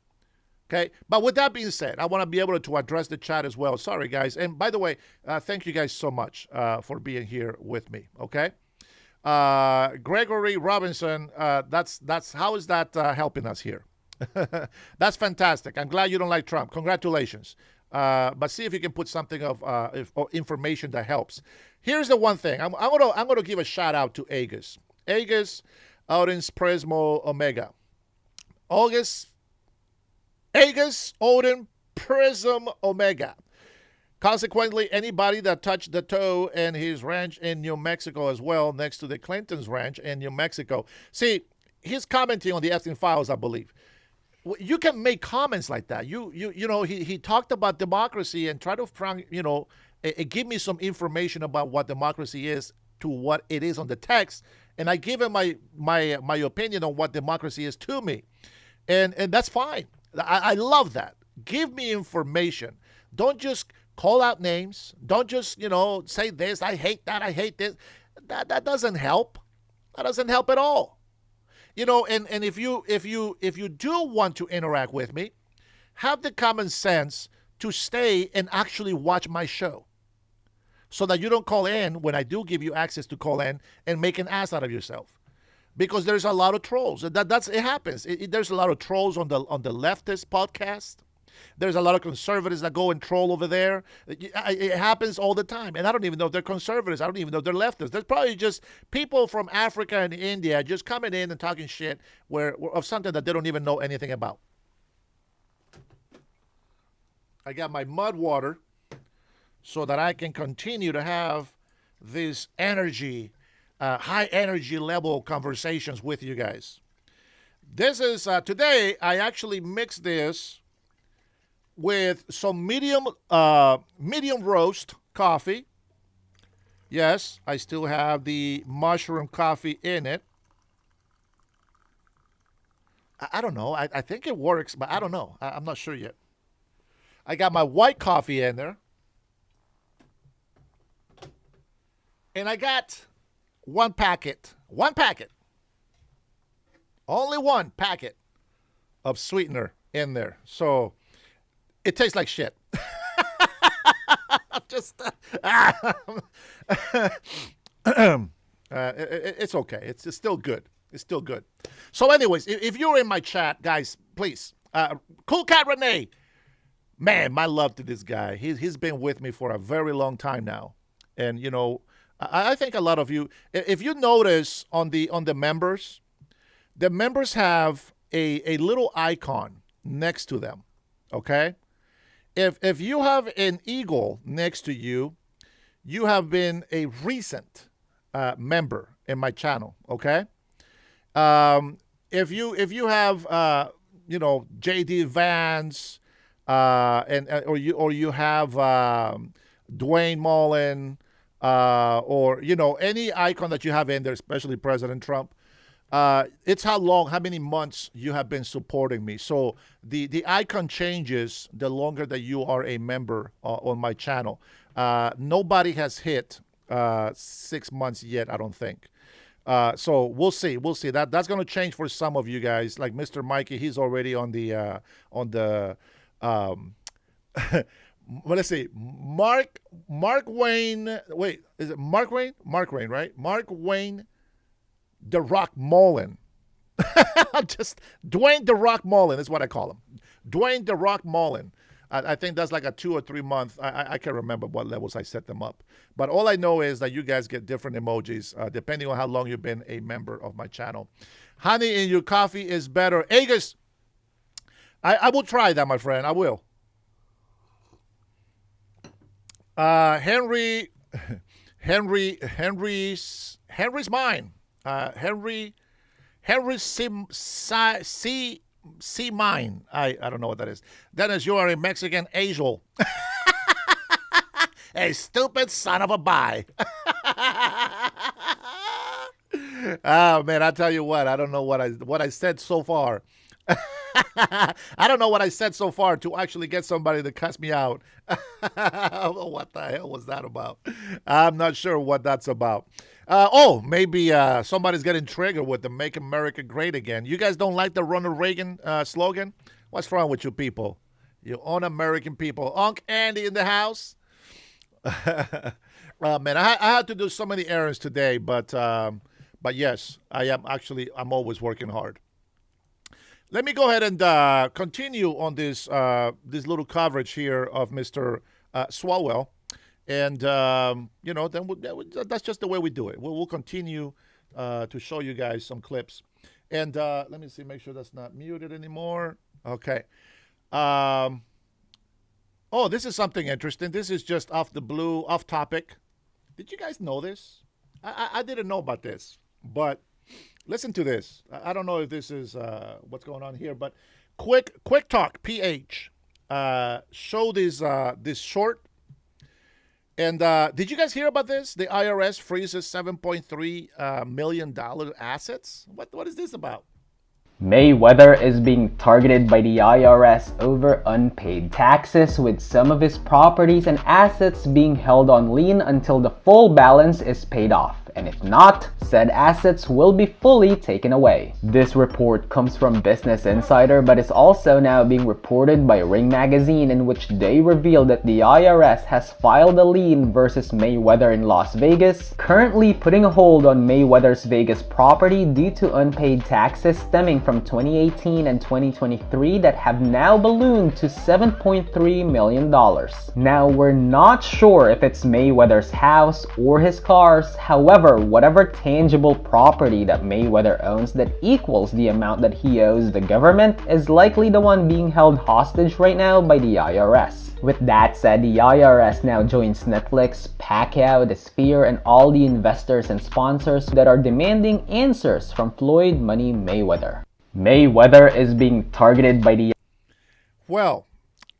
Okay, but with that being said, I want to be able to address the chat as well. Sorry, guys, and by the way, thank you guys so much for being here with me. Okay, Gregory Robinson, that's how is that helping us here? That's fantastic. I'm glad you don't like Trump. Congratulations. But see if you can put something of information that helps. Here's the one thing. I'm gonna give a shout out to Agus. Agus Odin's Prismo Omega. Agus Odin Prism Omega. Consequently, anybody that touched the toe in his ranch in New Mexico as well, next to the Clintons' ranch in New Mexico. See, he's commenting on the Epstein files, I believe. You can make comments like that. You know, he talked about democracy and try to give me some information about what democracy is to what it is on the text, and I give him my opinion on what democracy is to me, and that's fine. I love that. Give me information. Don't just call out names. Don't just say this. I hate that. I hate this. That doesn't help. That doesn't help at all. And if you do want to interact with me, have the common sense to stay and actually watch my show, so that you don't call in when I do give you access to call in and make an ass out of yourself, because there's a lot of trolls. It happens. There's a lot of trolls on the leftist podcast. There's a lot of conservatives that go and troll over there. It happens all the time. And I don't even know if they're conservatives. I don't even know if they're leftists. There's probably just people from Africa and India just coming in and talking shit of something that they don't even know anything about. I got my mud water so that I can continue to have this energy, high energy level conversations with you guys. This is, today, I actually mixed this with some medium roast coffee. Yes, I still have the mushroom coffee in it. I don't know. I think it works, but I don't know. I'm not sure yet. I got my white coffee in there. And I got one packet. Only one packet of sweetener in there. So it tastes like shit. It's okay. It's still good. It's still good. So anyways, if you're in my chat, guys, please. Cool Cat Renee. Man, my love to this guy. He's been with me for a very long time now. And, I think a lot of you, if you notice on the members, the members have a little icon next to them, okay? If you have an eagle next to you, you have been a recent member in my channel, okay? If you have JD Vance, or you have Dwayne Mullen, or any icon that you have in there, especially President Trump, it's how many months you have been supporting me. So the icon changes the longer that you are a member on my channel. Nobody has hit 6 months yet, I don't think. So we'll see. That's going to change for some of you guys. Like Mr. Mikey, he's already on the well, let's see. Mark Wayne. Wait, is it Mark Wayne? Mark Wayne, right? Mark Wayne, The Rock Mullen. Just Dwayne The Rock Mullen is what I call him. Dwayne The Rock Mullen. I think that's like a 2 or 3 month. I can't remember what levels I set them up. But all I know is that you guys get different emojis depending on how long you've been a member of my channel. Honey in your coffee is better. Agus, I will try that, my friend. I will. Henry's mine. Henry's C mine. I don't know what that is. Dennis, you are a Mexican angel. A stupid son of a bye. Oh man, I tell you what, I don't know what I said so far. I don't know what I said so far to actually get somebody to cuss me out. What the hell was that about? I'm not sure what that's about. Maybe somebody's getting triggered with the Make America Great Again. You guys don't like the Ronald Reagan slogan? What's wrong with you people? You un-American people. Unc Andy in the house. Man, I had to do so many errands today, but yes, I'm always working hard. Let me go ahead and continue on this little coverage here of Mr. Swalwell, and that's just the way we do it. We'll continue to show you guys some clips, and let me see, make sure that's not muted anymore. Okay. This is something interesting. This is just off the blue, off topic. Did you guys know this? I didn't know about this, but listen to this. I don't know if this is what's going on here, but Quick Talk PH showed this short. And did you guys hear about this? The IRS freezes $7.3 million assets. What is this about? Mayweather is being targeted by the IRS over unpaid taxes, with some of his properties and assets being held on lien until the full balance is paid off. And if not, said assets will be fully taken away. This report comes from Business Insider, but is also now being reported by Ring Magazine, in which they reveal that the IRS has filed a lien versus Mayweather in Las Vegas, currently putting a hold on Mayweather's Vegas property due to unpaid taxes stemming from 2018 and 2023 that have now ballooned to $7.3 million. Now, we're not sure if it's Mayweather's house or his cars. However, whatever tangible property that Mayweather owns that equals the amount that he owes the government is likely the one being held hostage right now by the IRS. With that said, the IRS now joins Netflix, Pacquiao, The Sphere, and all the investors and sponsors that are demanding answers from Floyd Money Mayweather. Mayweather is being targeted by the... Well,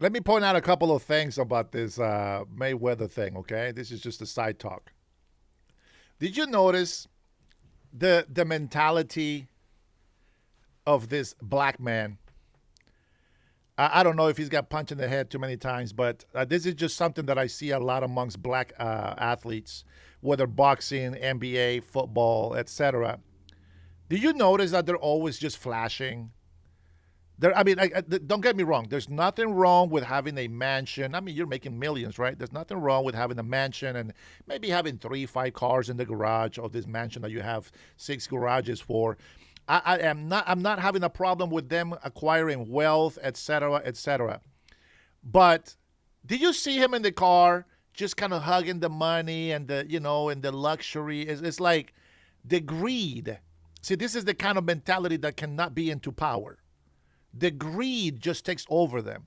let me point out a couple of things about this Mayweather thing, okay? This is just a side talk. Did you notice the mentality of this black man? I don't know if he's got punched in the head too many times, but this is just something that I see a lot amongst black athletes, whether boxing, NBA, football, etc. Do you notice that they're always just flashing? Don't get me wrong. There's nothing wrong with having a mansion. I mean, you're making millions, right? There's nothing wrong with having a mansion and maybe having 3-5 cars in the garage of this mansion that you have 6 garages for. I'm not having a problem with them acquiring wealth, etc., etc. But did you see him in the car just kind of hugging the money and the luxury? It's like the greed. See, this is the kind of mentality that cannot be into power. The greed just takes over them.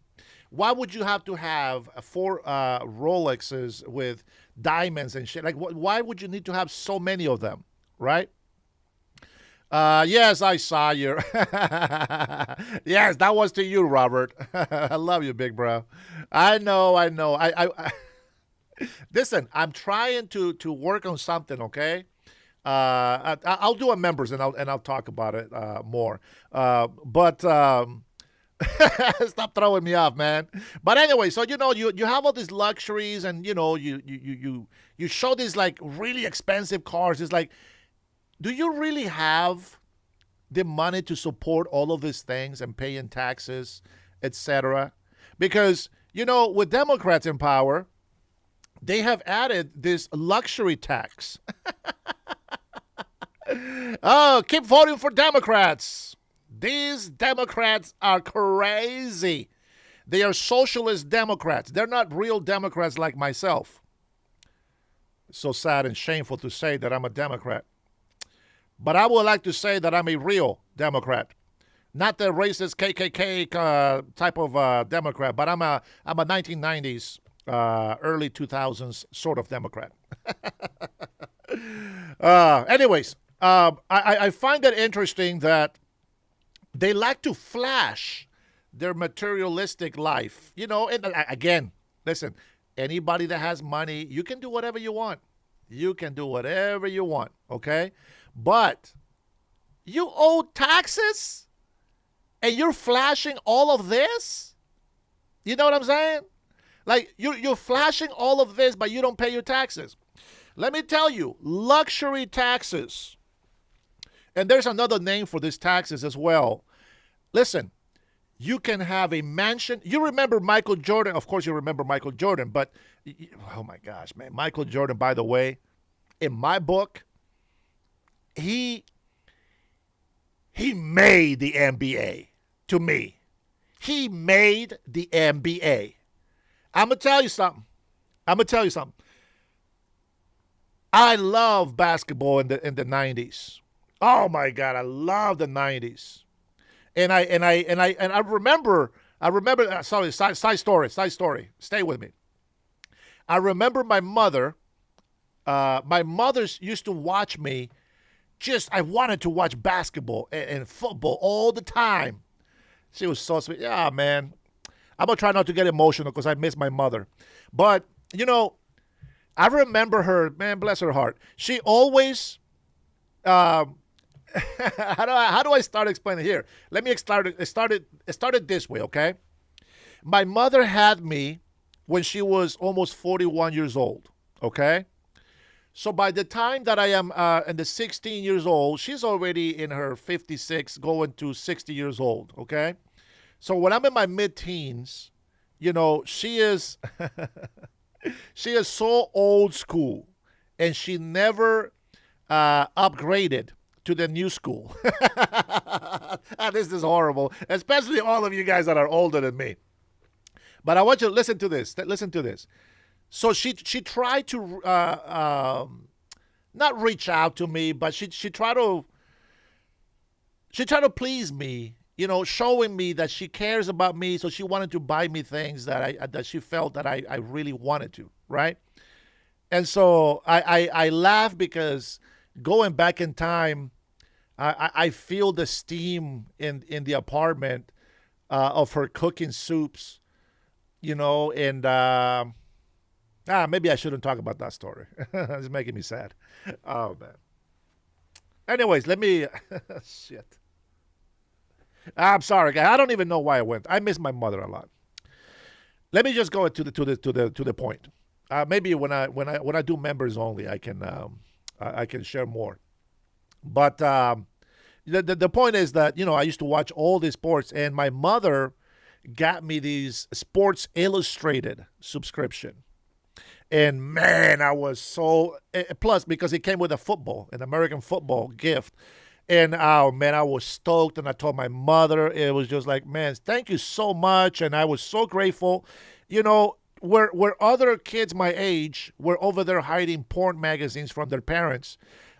Why would you have to have 4 Rolexes with diamonds and shit? Like, why would you need to have so many of them, right? Yes, I saw you. Yes, that was to you, Robert. I love you, big bro. I know. I Listen, I'm trying to work on something, okay? I'll do a members and I'll talk about it more. But stop throwing me off, man. But anyway, so you have all these luxuries, and you show these like really expensive cars. It's like, do you really have the money to support all of these things and paying taxes, etc.? Because with Democrats in power, they have added this luxury tax. Oh, keep voting for Democrats. These Democrats are crazy. They are socialist Democrats. They're not real Democrats like myself. It's so sad and shameful to say that I'm a Democrat. But I would like to say that I'm a real Democrat. Not the racist KKK type of Democrat, but I'm a 1990s, early 2000s sort of Democrat. Anyways, I find it interesting that they like to flash their materialistic life. And again, listen, anybody that has money, you can do whatever you want. You can do whatever you want, okay? But you owe taxes and you're flashing all of this? You know what I'm saying? Like, you're flashing all of this, but you don't pay your taxes. Let me tell you, luxury taxes. And there's another name for these taxes as well. Listen, you can have a mansion. You remember Michael Jordan. Of course, you remember Michael Jordan. But, oh my gosh, man. Michael Jordan, by the way, in my book, he made the NBA to me. He made the NBA. I'm going to tell you something. I love basketball in the 90s. Oh my God, I love the 90s. And I remember sorry, side story. Stay with me. I remember my mother used to watch me. I wanted to watch basketball and football all the time. She was so sweet. Yeah, man. I'm going to try not to get emotional because I miss my mother. But, I remember her, man, bless her heart. She always, how do I start explaining here? Let me start it started this way, okay? My mother had me when she was almost 41 years old, okay? So by the time that I am in the 16 years old, she's already in her 56, going to 60 years old, okay? So when I'm in my mid-teens, she is she is so old school, and she never upgraded to the new school. This is horrible, especially all of you guys that are older than me. But I want you to listen to this. Listen to this. So she tried to not reach out to me, but she tried to please me, showing me that she cares about me. So she wanted to buy me things that she felt that I really wanted to, right? And so I laugh because going back in time, I feel the steam in the apartment of her cooking soups, and maybe I shouldn't talk about that story. It's making me sad. Oh, man. Anyways, let me shit. I'm sorry, guys. I don't even know why I went. I miss my mother a lot. Let me just go to the point. Maybe when I do members only, I can share more. But the point is that I used to watch all these sports, and my mother got me these Sports Illustrated subscription. And man, I was so plus because it came with an American football gift. And oh man, I was stoked, and I told my mother. It was just like, man, thank you so much, and I was so grateful. Where other kids my age were over there hiding porn magazines from their parents,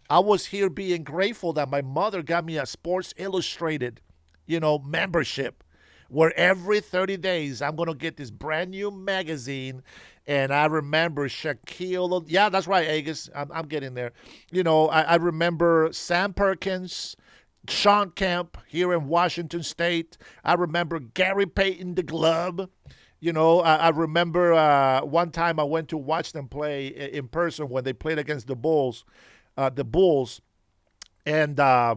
I was here being grateful that my mother got me a Sports Illustrated, membership, where every 30 days I'm gonna get this brand new magazine. And I remember Shaquille. Yeah, that's right, Agus. I'm getting there. I remember Sam Perkins, Sean Kemp here in Washington State. I remember Gary Payton, the glove. I remember one time I went to watch them play in person when they played against the Bulls. And I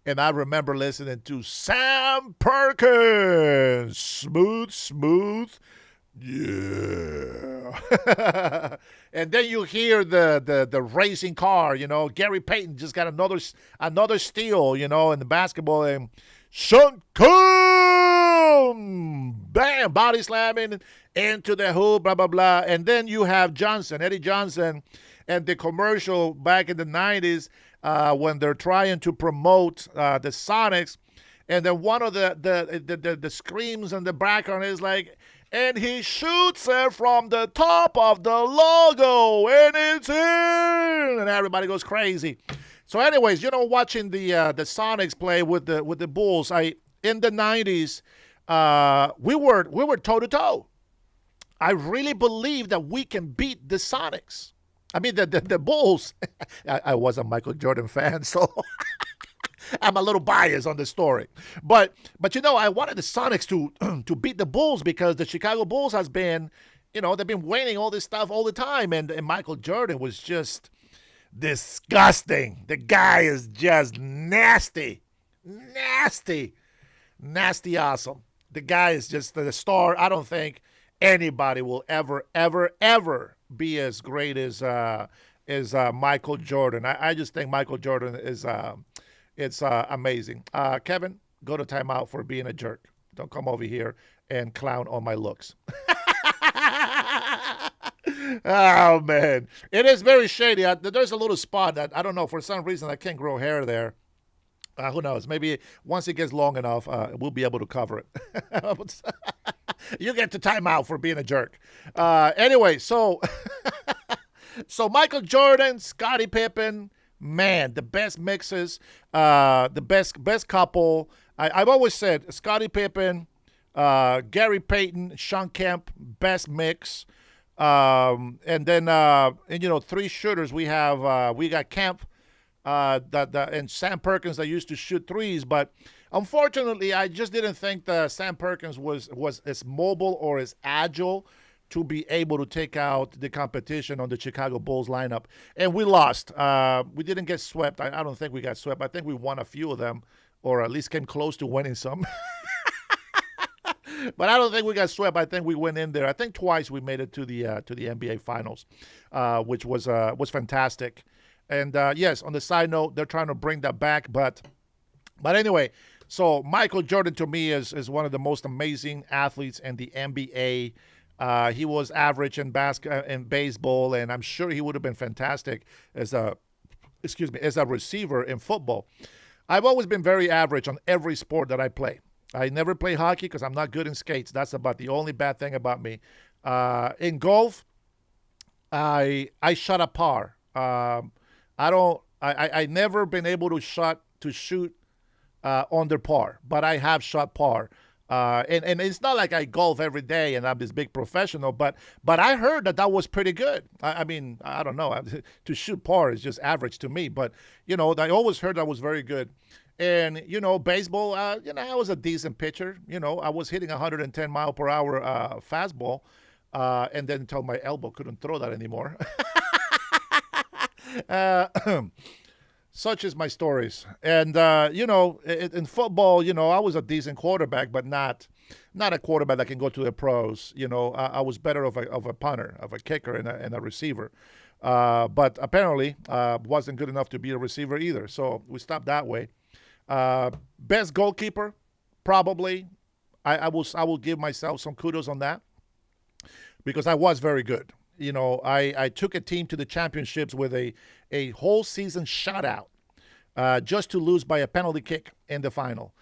remember listening to Sam Perkins, smooth. Yeah. And then you hear the racing car, Gary Payton just got another steal, in the basketball, and Sean bam, body slamming into the hoop, blah, blah, blah. And then you have Eddie Johnson, and the commercial back in the 90s when they're trying to promote the Sonics. And then one of the screams in the background is like, and he shoots it from the top of the logo, and it's in, and everybody goes crazy. So, anyways, watching the Sonics play with the Bulls, in the 90s, we were toe to toe. I really believe that we can beat the Sonics. I mean, the Bulls. I was a Michael Jordan fan, so I'm a little biased on the story. But I wanted the Sonics to beat the Bulls because the Chicago Bulls has been, they've been winning all this stuff all the time. And Michael Jordan was just disgusting. The guy is just nasty. Nasty awesome. The guy is just the star. I don't think anybody will ever be as great as Michael Jordan. I just think Michael Jordan is it's amazing. Kevin, go to timeout for being a jerk. Don't come over here and clown on my looks. Oh, man. It is very shady. There's a little spot that, I don't know, for some reason I can't grow hair there. Who knows? Maybe once it gets long enough, we'll be able to cover it. You get to time out for being a jerk. Anyway, so Michael Jordan, Scottie Pippen, man, the best mixes, the best couple. I've always said Scottie Pippen, Gary Payton, Sean Kemp, best mix. And then three shooters. We got Kemp, and Sam Perkins that used to shoot threes, but unfortunately, I just didn't think that Sam Perkins was as mobile or as agile to be able to take out the competition on the Chicago Bulls lineup. And we lost. We didn't get swept. I don't think we got swept. I think we won a few of them, or at least came close to winning some. But I don't think we got swept. I think we went in there. I think twice we made it to the NBA Finals, which was fantastic. And yes, on the side note, they're trying to bring that back. But anyway, so Michael Jordan to me is one of the most amazing athletes in the NBA. He was average in baseball, and I'm sure he would have been fantastic as a receiver in football. I've always been very average on every sport that I play. I never play hockey because I'm not good in skates. That's about the only bad thing about me. In golf, I shot a par. I never been able to shoot under par, but I have shot par. And it's not like I golf every day and I'm this big professional, but I heard that was pretty good. I mean, I don't know. To shoot par is just average to me, but, I always heard that was very good. And, baseball, I was a decent pitcher. I was hitting 110 mile per hour fastball, and then until my elbow couldn't throw that anymore. Such is my stories. And, in football, I was a decent quarterback, but not a quarterback that can go to the pros. I was better of a punter, of a kicker, and a receiver. But apparently wasn't good enough to be a receiver either. So we stopped that way. Best goalkeeper, probably. I will give myself some kudos on that because I was very good. I took a team to the championships with a whole season shutout just to lose by a penalty kick in the final.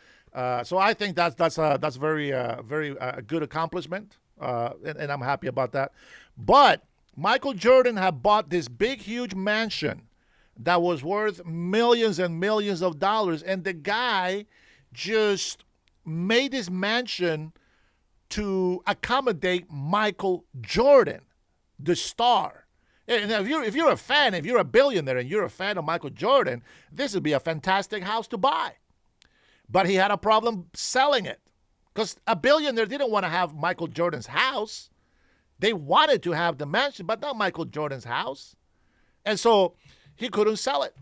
So I think that's very good accomplishment, and I'm happy about that. But Michael Jordan had bought this big, huge mansion that was worth millions and millions of dollars, and the guy just made this mansion to accommodate Michael Jordan, the star. And if you're a fan, if you're a billionaire and you're a fan of Michael Jordan, this would be a fantastic house to buy. But he had a problem selling it because a billionaire didn't want to have Michael Jordan's house. They wanted to have the mansion, but not Michael Jordan's house. And so he couldn't sell it.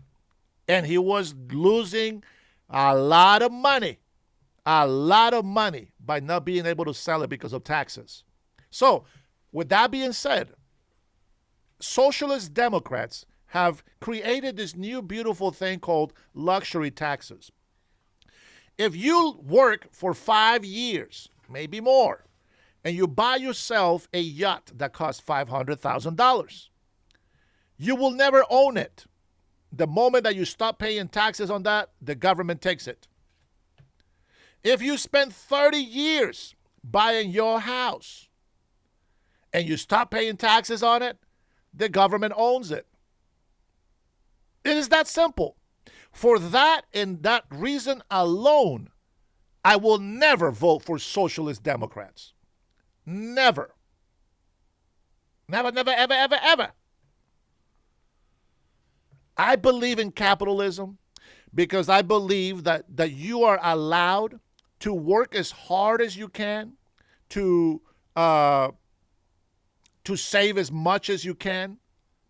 And he was losing a lot of money by not being able to sell it because of taxes. So with that being said, socialist Democrats have created this new beautiful thing called luxury taxes. If you work for 5 years, maybe more, and you buy yourself a yacht that costs $500,000, you will never own it. The moment that you stop paying taxes on that, the government takes it. If you spend 30 years buying your house and you stop paying taxes on it, the government owns it. It is that simple. For that and that reason alone, I will never vote for socialist Democrats. Never. Never, never, ever, ever, ever. I believe in capitalism because I believe that you are allowed to work as hard as you can to save as much as you can,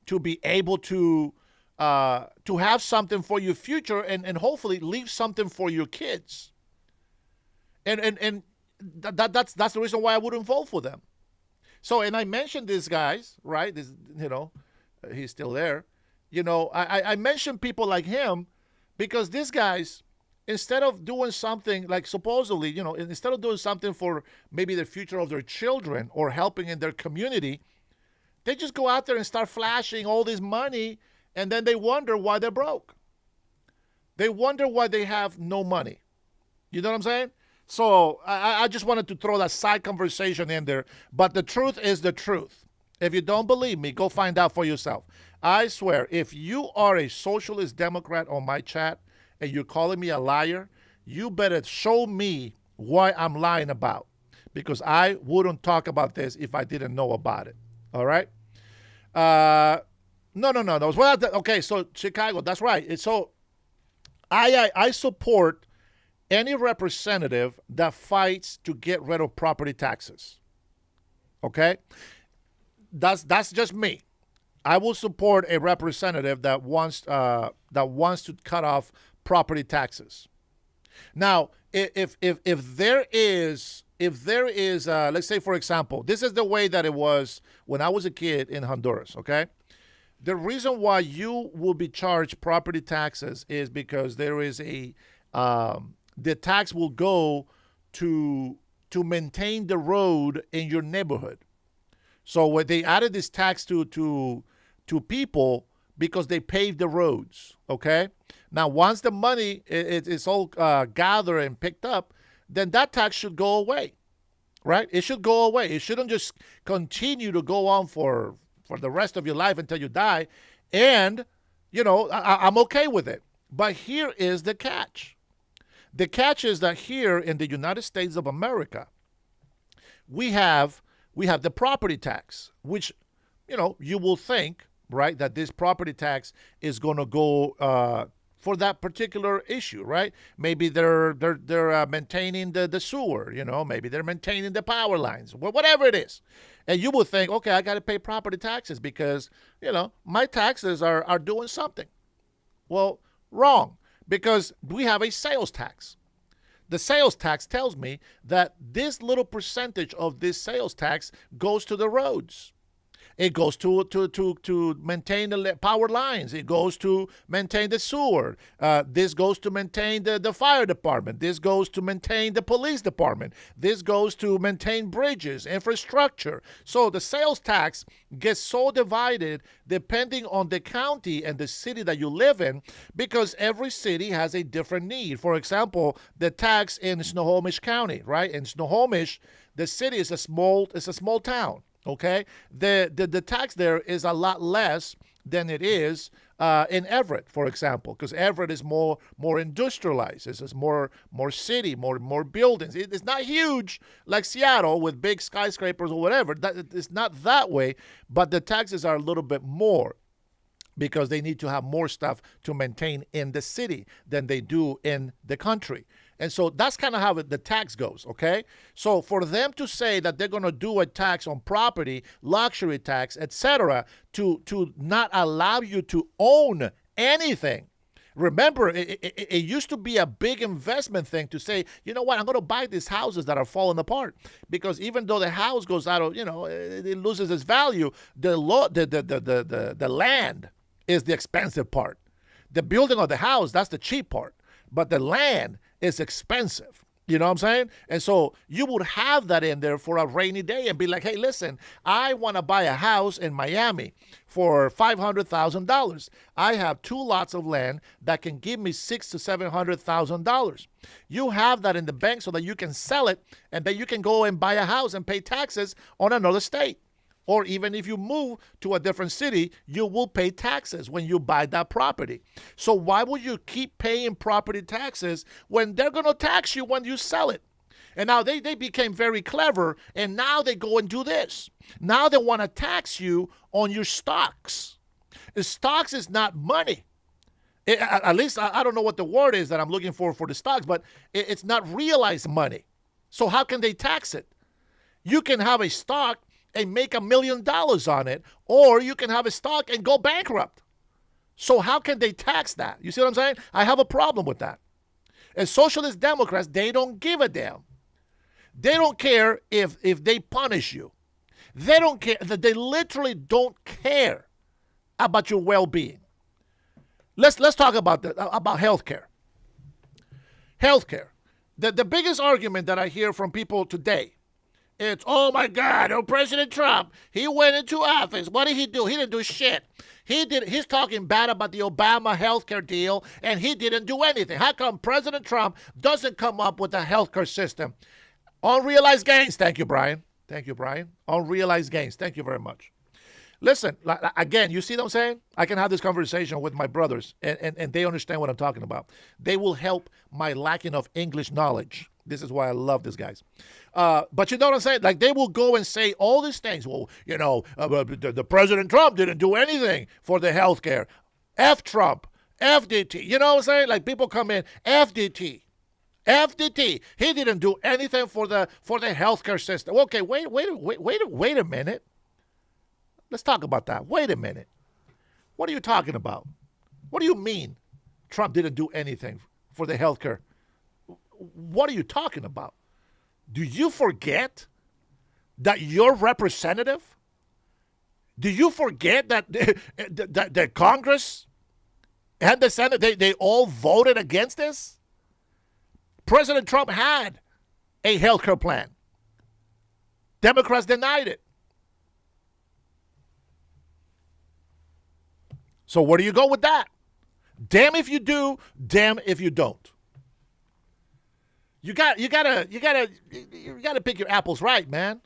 to be able to have something for your future and hopefully leave something for your kids. And that's the reason why I wouldn't vote for them. So, and I mentioned these guys, right? This, he's still there. I mentioned people like him because these guys, instead of doing something like supposedly, instead of doing something for maybe the future of their children or helping in their community, they just go out there and start flashing all this money, and then they wonder why they're broke. They wonder why they have no money. You know what I'm saying? So I just wanted to throw that side conversation in there. But the truth is the truth. If you don't believe me, go find out for yourself. I swear, if you are a socialist Democrat on my chat and you're calling me a liar, you better show me what I'm lying about. Because I wouldn't talk about this if I didn't know about it. All right? No. Okay, so Chicago, that's right. So I support any representative that fights to get rid of property taxes. Okay? That's just me. I will support a representative that wants to cut off property taxes. Now, if there is let's say, for example, this is the way that it was when I was a kid in Honduras, okay? The reason why you will be charged property taxes is because there is the tax will go to maintain the road in your neighborhood. So when they added this tax to people because they paved the roads, okay? Now, once the money is all gathered and picked up, then that tax should go away, right? It should go away. It shouldn't just continue to go on for the rest of your life until you die. And, I'm okay with it. But here is the catch. The catch is that here in the United States of America, we have the property tax, which, you will think, right, that this property tax is going to go for that particular issue, right? Maybe they're maintaining the sewer, maybe they're maintaining the power lines, whatever it is. And you will think, okay, I got to pay property taxes because, my taxes are doing something. Well, wrong. Because we have a sales tax. The sales tax tells me that this little percentage of this sales tax goes to the roads. It goes to maintain the power lines. It goes to maintain the sewer. This goes to maintain the fire department. This goes to maintain the police department. This goes to maintain bridges, infrastructure. So the sales tax gets so divided depending on the county and the city that you live in, because every city has a different need. For example, the tax in Snohomish County, right? In Snohomish, the city is a small town. Okay, the tax there is a lot less than it is in Everett, for example, because Everett is more industrialized. It's more city, more buildings. It's not huge like Seattle with big skyscrapers or whatever. It's not that way, but the taxes are a little bit more because they need to have more stuff to maintain in the city than they do in the country. And so that's kind of how the tax goes, okay? So for them to say that they're going to do a tax on property, luxury tax, etc., to not allow you to own anything. Remember, it used to be a big investment thing to say, you know what, I'm going to buy these houses that are falling apart. Because even though the house goes out of, it loses its value, the land is the expensive part. The building of the house, that's the cheap part. But the land is expensive. You know what I'm saying? And so you would have that in there for a rainy day and be like, hey, listen, I want to buy a house in Miami for $500,000. I have 2 lots of land that can give me $600,000 to $700,000. You have that in the bank so that you can sell it and then you can go and buy a house and pay taxes on another state. Or even if you move to a different city, you will pay taxes when you buy that property. So why would you keep paying property taxes when they're going to tax you when you sell it? And now they became very clever, and now they go and do this. Now they want to tax you on your stocks. Stocks is not money. At least I don't know what the word is that I'm looking for the stocks, but it's not realized money. So how can they tax it? You can have a stock and make $1 million on it, or you can have a stock and go bankrupt. So how can they tax that? You see what I'm saying? I have a problem with that. And socialist Democrats, they don't give a damn. They don't care if they punish you. They don't care. They literally don't care about your well-being. Let's talk about healthcare. Healthcare. The biggest argument that I hear from people today, it's, oh my God, President Trump, he went into office. What did he do? He didn't do shit. He's talking bad about the Obama healthcare deal, and he didn't do anything. How come President Trump doesn't come up with a healthcare system? Unrealized gains. Thank you, Brian. Thank you, Brian. Unrealized gains. Thank you very much. Listen, again, you see what I'm saying? I can have this conversation with my brothers, and they understand what I'm talking about. They will help my lacking of English knowledge. This is why I love these guys. But you know what I'm saying? Like, they will go and say all these things. Well, the President Trump didn't do anything for the health care. F Trump. FDT. You know what I'm saying? Like, people come in, FDT. He didn't do anything for the healthcare system. Okay, wait a minute. Let's talk about that. Wait a minute. What are you talking about? What do you mean Trump didn't do anything for the healthcare? What are you talking about? Do you forget that your representative? Do you forget that the Congress and the Senate, they all voted against this? President Trump had a healthcare plan. Democrats denied it. So where do you go with that? Damn if you do, damn if you don't. You gotta pick your apples right, man.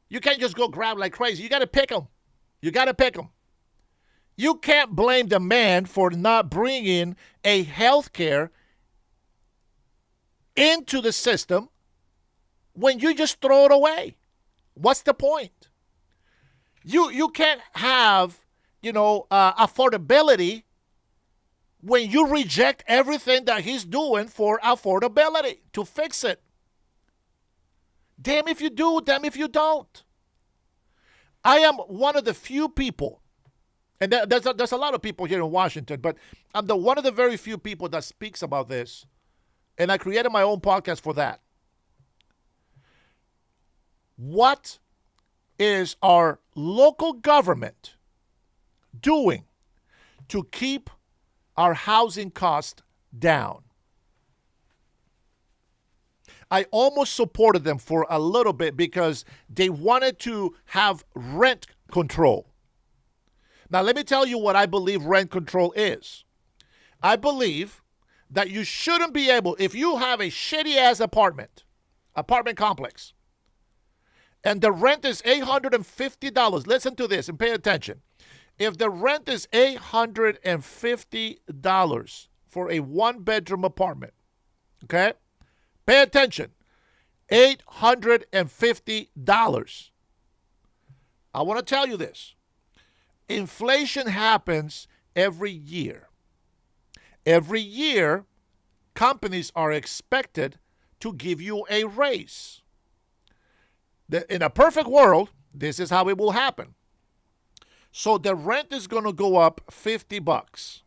You can't just go grab like crazy. You gotta pick them. You can't blame the man for not bringing a health care into the system when you just throw it away. What's the point? You can't have affordability when you reject everything that he's doing for affordability to fix it. Damn if you do, damn if you don't. I am one of the few people, and there's a lot of people here in Washington, but I'm one of the very few people that speaks about this, and I created my own podcast for that. What is our local government doing to keep our housing costs down? I almost supported them for a little bit because they wanted to have rent control. Now, let me tell you what I believe rent control is. I believe that you shouldn't be able, if you have a shitty-ass apartment complex, and the rent is $850, listen to this and pay attention. If the rent is $850 for a one-bedroom apartment, okay? Pay attention. $850. I want to tell you this. Inflation happens every year. Every year, companies are expected to give you a raise. In a perfect world, this is how it will happen. So the rent is going to go up $50,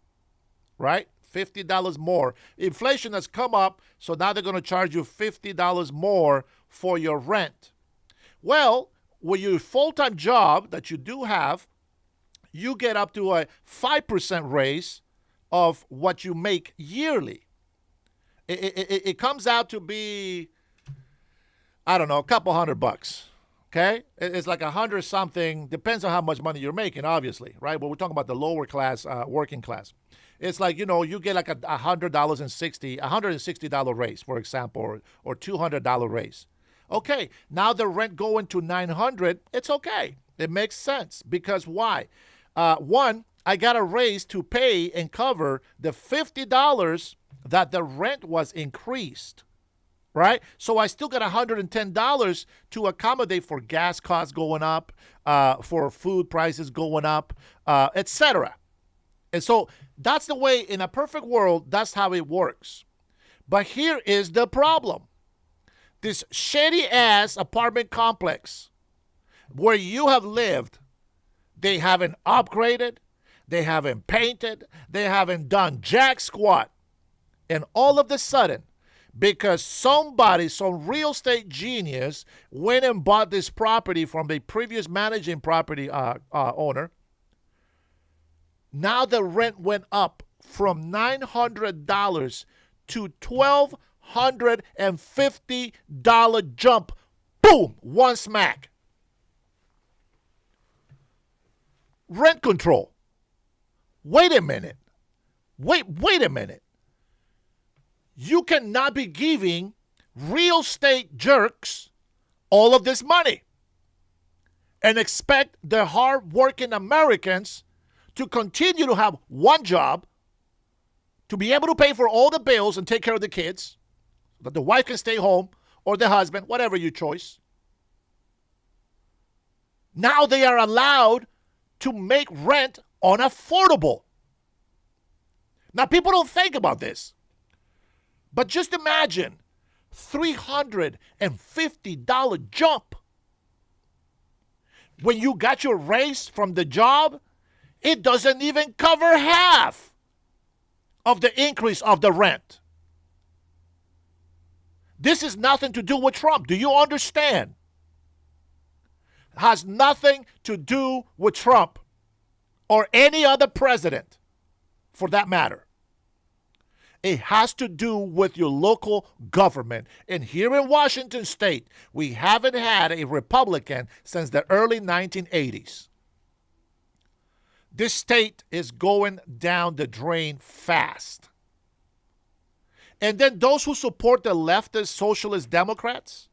right? $50 more. Inflation has come up, so now they're going to charge you $50 more for your rent. Well, with your full-time job that you do have, you get up to a 5% raise of what you make yearly. It comes out to be, I don't know, a couple $100. Okay? It's like 100 something, depends on how much money you're making, obviously, right? But we're talking about the lower class, working class. It's like, you get like $160 raise, for example, or $200 raise. Okay, now the rent going to $900, it's okay. It makes sense because why? One, I got a raise to pay and cover the $50 that the rent was increased. Right? So I still got $110 to accommodate for gas costs going up, for food prices going up, etc. And so that's the way, in a perfect world, that's how it works. But here is the problem. This shady-ass apartment complex where you have lived, they haven't upgraded, they haven't painted, they haven't done jack squat. And all of a sudden, because somebody, some real estate genius, went and bought this property from the previous managing property owner. Now the rent went up from $900 to $1,250 jump. Boom, one smack. Rent control. Wait a minute. Wait a minute. You cannot be giving real estate jerks all of this money and expect the hard-working Americans to continue to have one job, to be able to pay for all the bills and take care of the kids, that the wife can stay home or the husband, whatever your choice. Now they are allowed to make rent unaffordable. Now, people don't think about this, but just imagine $350 jump. When you got your raise from the job, it doesn't even cover half of the increase of the rent. This is nothing to do with Trump. Do you understand? It has nothing to do with Trump or any other president for that matter. It has to do with your local government. And here in Washington State, we haven't had a Republican since the early 1980s. This state is going down the drain fast. And then those who support the leftist socialist Democrats,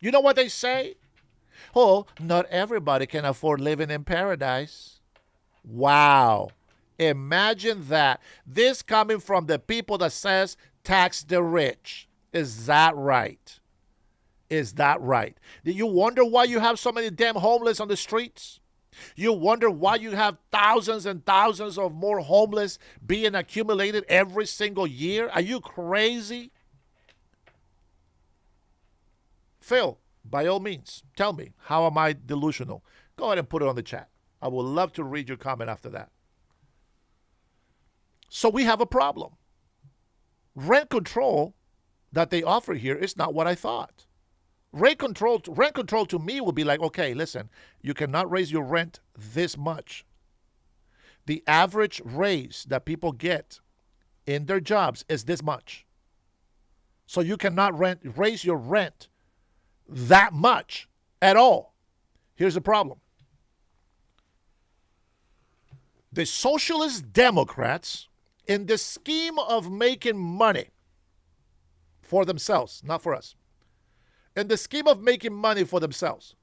you know what they say? Oh, not everybody can afford living in paradise. Wow. Imagine that. This coming from the people that says tax the rich. Is that right? Is that right? Do you wonder why you have so many damn homeless on the streets? You wonder why you have thousands and thousands of more homeless being accumulated every single year? Are you crazy? Phil, by all means, tell me, how am I delusional? Go ahead and put it on the chat. I would love to read your comment after that. So we have a problem. Rent control that they offer here is not what I thought. Rent control to me would be like, okay, listen, you cannot raise your rent this much. The average raise that people get in their jobs is this much. So you cannot raise your rent that much at all. Here's the problem. The socialist Democrats, in the scheme of making money for themselves, not for us, in the scheme of making money for themselves,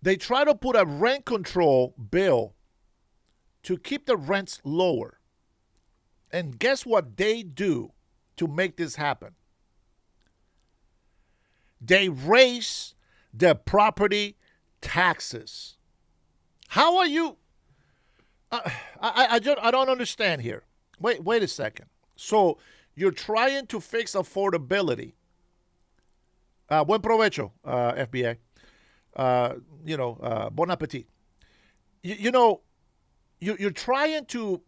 they try to put a rent control bill to keep the rents lower. And guess what they do to make this happen? They raise the property taxes. How are you? I don't understand here. Wait a second. So you're trying to fix affordability. Buen provecho, FBA. Bon appetit. You're trying to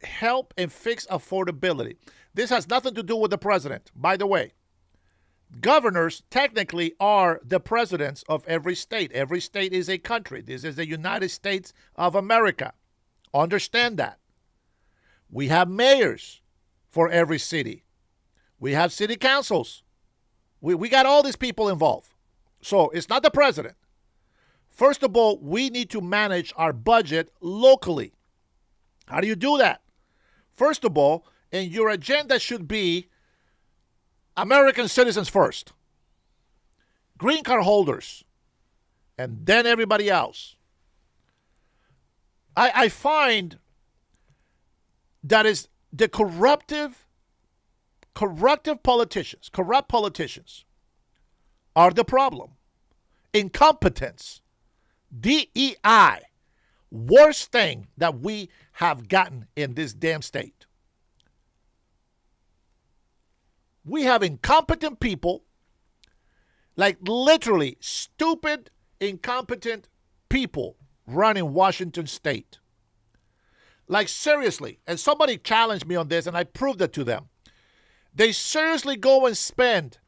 help and fix affordability. This has nothing to do with the president. By the way, governors technically are the presidents of every state. Every state is a country. This is the United States of America. Understand that. We have mayors for every city. We have city councils. We got all these people involved. So it's not the president. First of all, we need to manage our budget locally. How do you do that? First of all, and your agenda should be American citizens first, green card holders, and then everybody else. I find that is the corrupt politicians are the problem. Incompetence, DEI, worst thing that we have gotten in this damn state. We have incompetent people, like literally stupid, incompetent people running Washington State. Like seriously. And somebody challenged me on this and I proved it to them. They seriously go and spend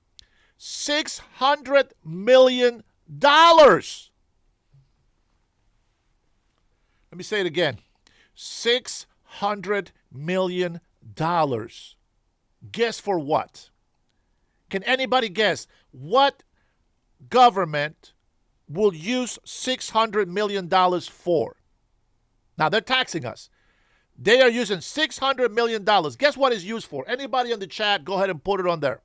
$600 million. Let me say it again. $600 million. Guess for what? Can anybody guess what government will use $600 million for? Now, they're taxing us. They are using $600 million. Guess what it's used for? Anybody in the chat, go ahead and put it on there.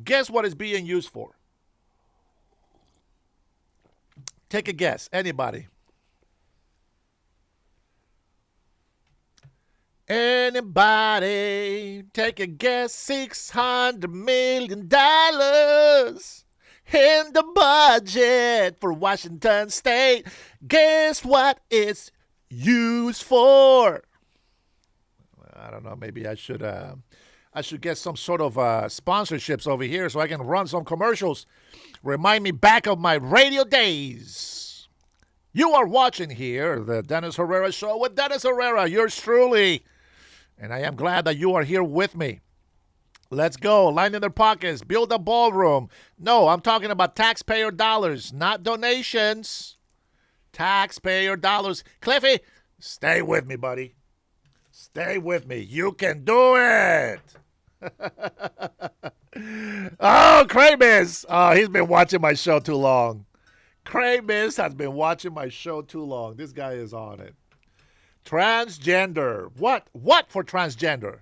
Guess what it's being used for? Take a guess. Anybody? Anybody? Take a guess. $600 million in the budget for Washington State. Guess what it's used for? I don't know. Maybe I should get some sort of sponsorships over here so I can run some commercials. Remind me back of my radio days. You are watching here the Dennis Herrera Show with Dennis Herrera, yours truly. And I am glad that you are here with me. Let's go. Line in their pockets. Build a ballroom. No, I'm talking about taxpayer dollars, not donations. Taxpayer dollars. Cliffy, stay with me, buddy. Stay with me. You can do it. Oh, Kramis. Oh, he's been watching my show too long. Kramis has been watching my show too long. This guy is on it. Transgender. What? What for transgender?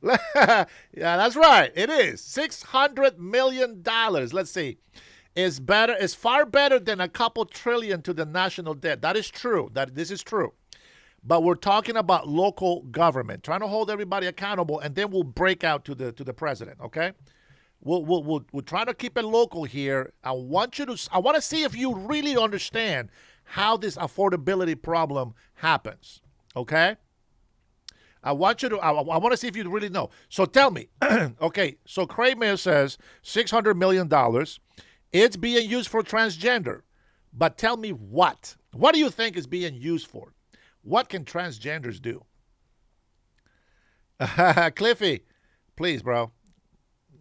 Yeah, that's right. It is $600 million. Let's see. Is far better than a couple trillion to the national debt. That is true. This is true. But we're talking about local government, trying to hold everybody accountable, and then we'll break out to the president. Okay, we'll try to keep it local here. I want to see if you really understand how this affordability problem happens. Okay. I want to see if you really know. So tell me, okay, so Kramer says $600 million. It's being used for transgender. But tell me what? What do you think is being used for? What can transgenders do? Cliffy, please, bro.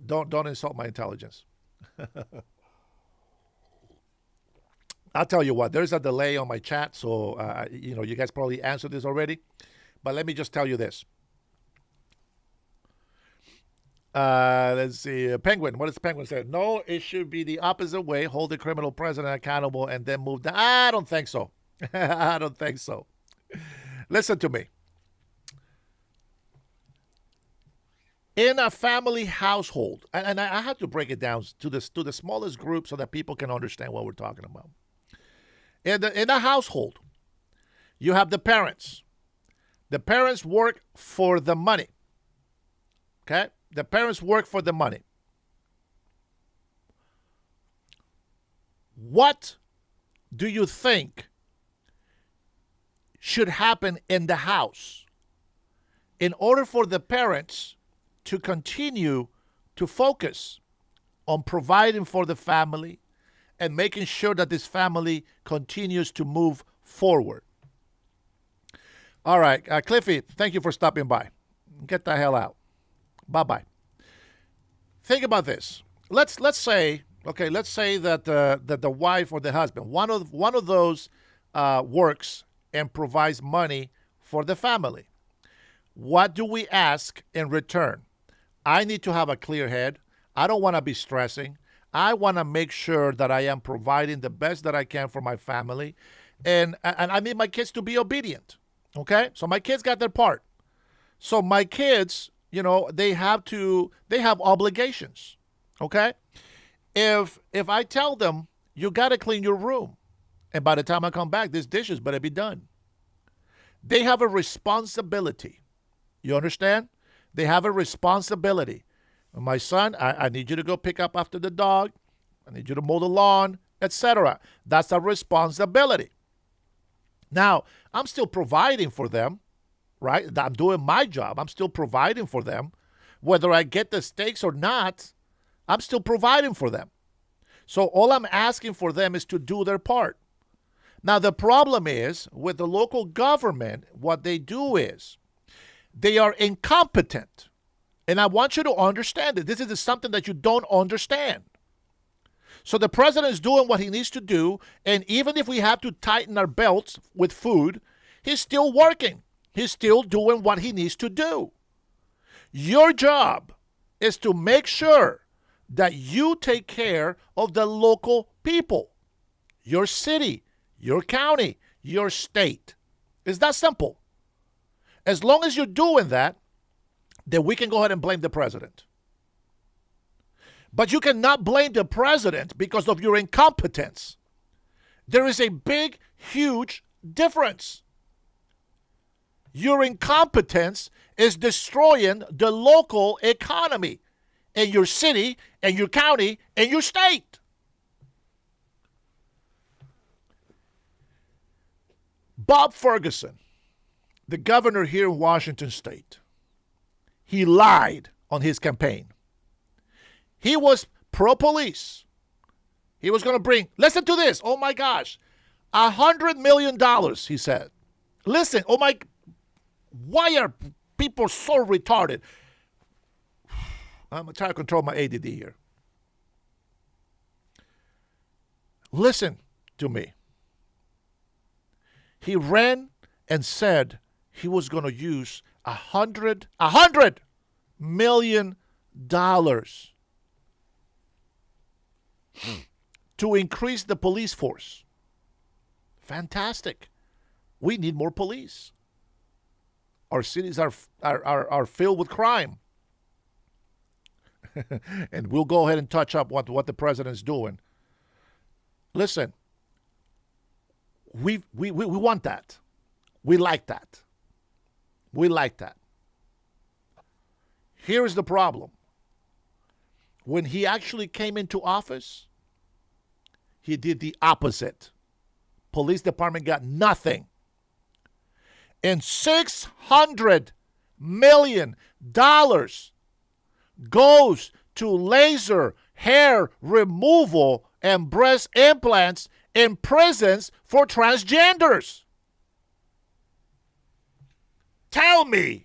Don't insult my intelligence. I'll tell you what, there's a delay on my chat, so you guys probably answered this already. But let me just tell you this. Let's see. Penguin. What does Penguin say? No, it should be the opposite way. Hold the criminal president accountable and then move down. I don't think so. I don't think so. Listen to me. In a family household, and I have to break it down to the smallest group so that people can understand what we're talking about. In a household, you have the parents. The parents work for the money. Okay? The parents work for the money. What do you think should happen in the house in order for the parents to continue to focus on providing for the family and making sure that this family continues to move forward? All right, Cliffy, thank you for stopping by. Get the hell out. Bye-bye. Think about this. Let's say that the wife or the husband, one of those works and provides money for the family. What do we ask in return? I need to have a clear head. I don't want to be stressing. I want to make sure that I am providing the best that I can for my family, and I need my kids to be obedient. Okay, so my kids got their part. So my kids, they have obligations. Okay, if I tell them you got to clean your room, and by the time I come back, these dishes better be done. They have a responsibility. You understand? They have a responsibility. My son, I need you to go pick up after the dog. I need you to mow the lawn, etc. That's a responsibility. Now, I'm still providing for them, right? I'm doing my job. I'm still providing for them. Whether I get the steaks or not, I'm still providing for them. So all I'm asking for them is to do their part. Now, the problem is with the local government, what they do is they are incompetent. And I want you to understand that this is something that you don't understand. So the president is doing what he needs to do, and even if we have to tighten our belts with food, he's still working. He's still doing what he needs to do. Your job is to make sure that you take care of the local people, your city, your county, your state. It's that simple. As long as you're doing that, then we can go ahead and blame the president. But you cannot blame the president because of your incompetence. There is a big, huge difference. Your incompetence is destroying the local economy in your city, and your county, and your state. Bob Ferguson, the governor here in Washington State, he lied on his campaign. He was pro-police. He was going to bring, listen to this, oh my gosh, $100 million, he said. Listen, oh my, why are people so retarded? I'm going to try to control my ADD here. Listen to me. He ran and said he was going to use $100 million to increase the police force. Fantastic. We need more police. Our cities are filled with crime. And we'll go ahead and touch up what the president's doing. Listen, we want that. We like that. We like that. Here is the problem. When he actually came into office, he did the opposite. Police department got nothing. And $600 million goes to laser hair removal and breast implants in prisons for transgenders. Tell me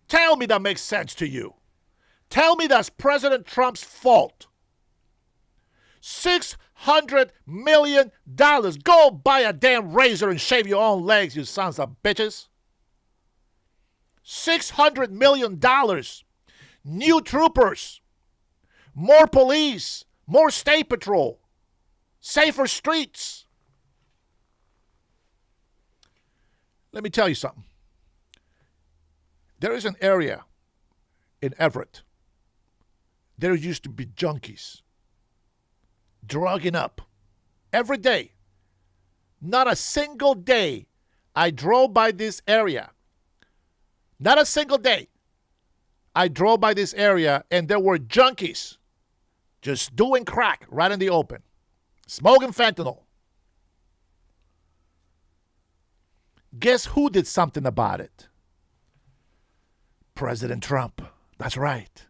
that makes sense to you. Tell me that's President Trump's fault. $600 million. Go buy a damn razor and shave your own legs, you sons of bitches. $600 million. New troopers. More police. More state patrol. Safer streets. Let me tell you something. There is an area in Everett. There used to be junkies drugging up every day. Not a single day I drove by this area. Not a single day I drove by this area and there were junkies just doing crack right in the open, smoking fentanyl. Guess who did something about it? President Trump. That's right.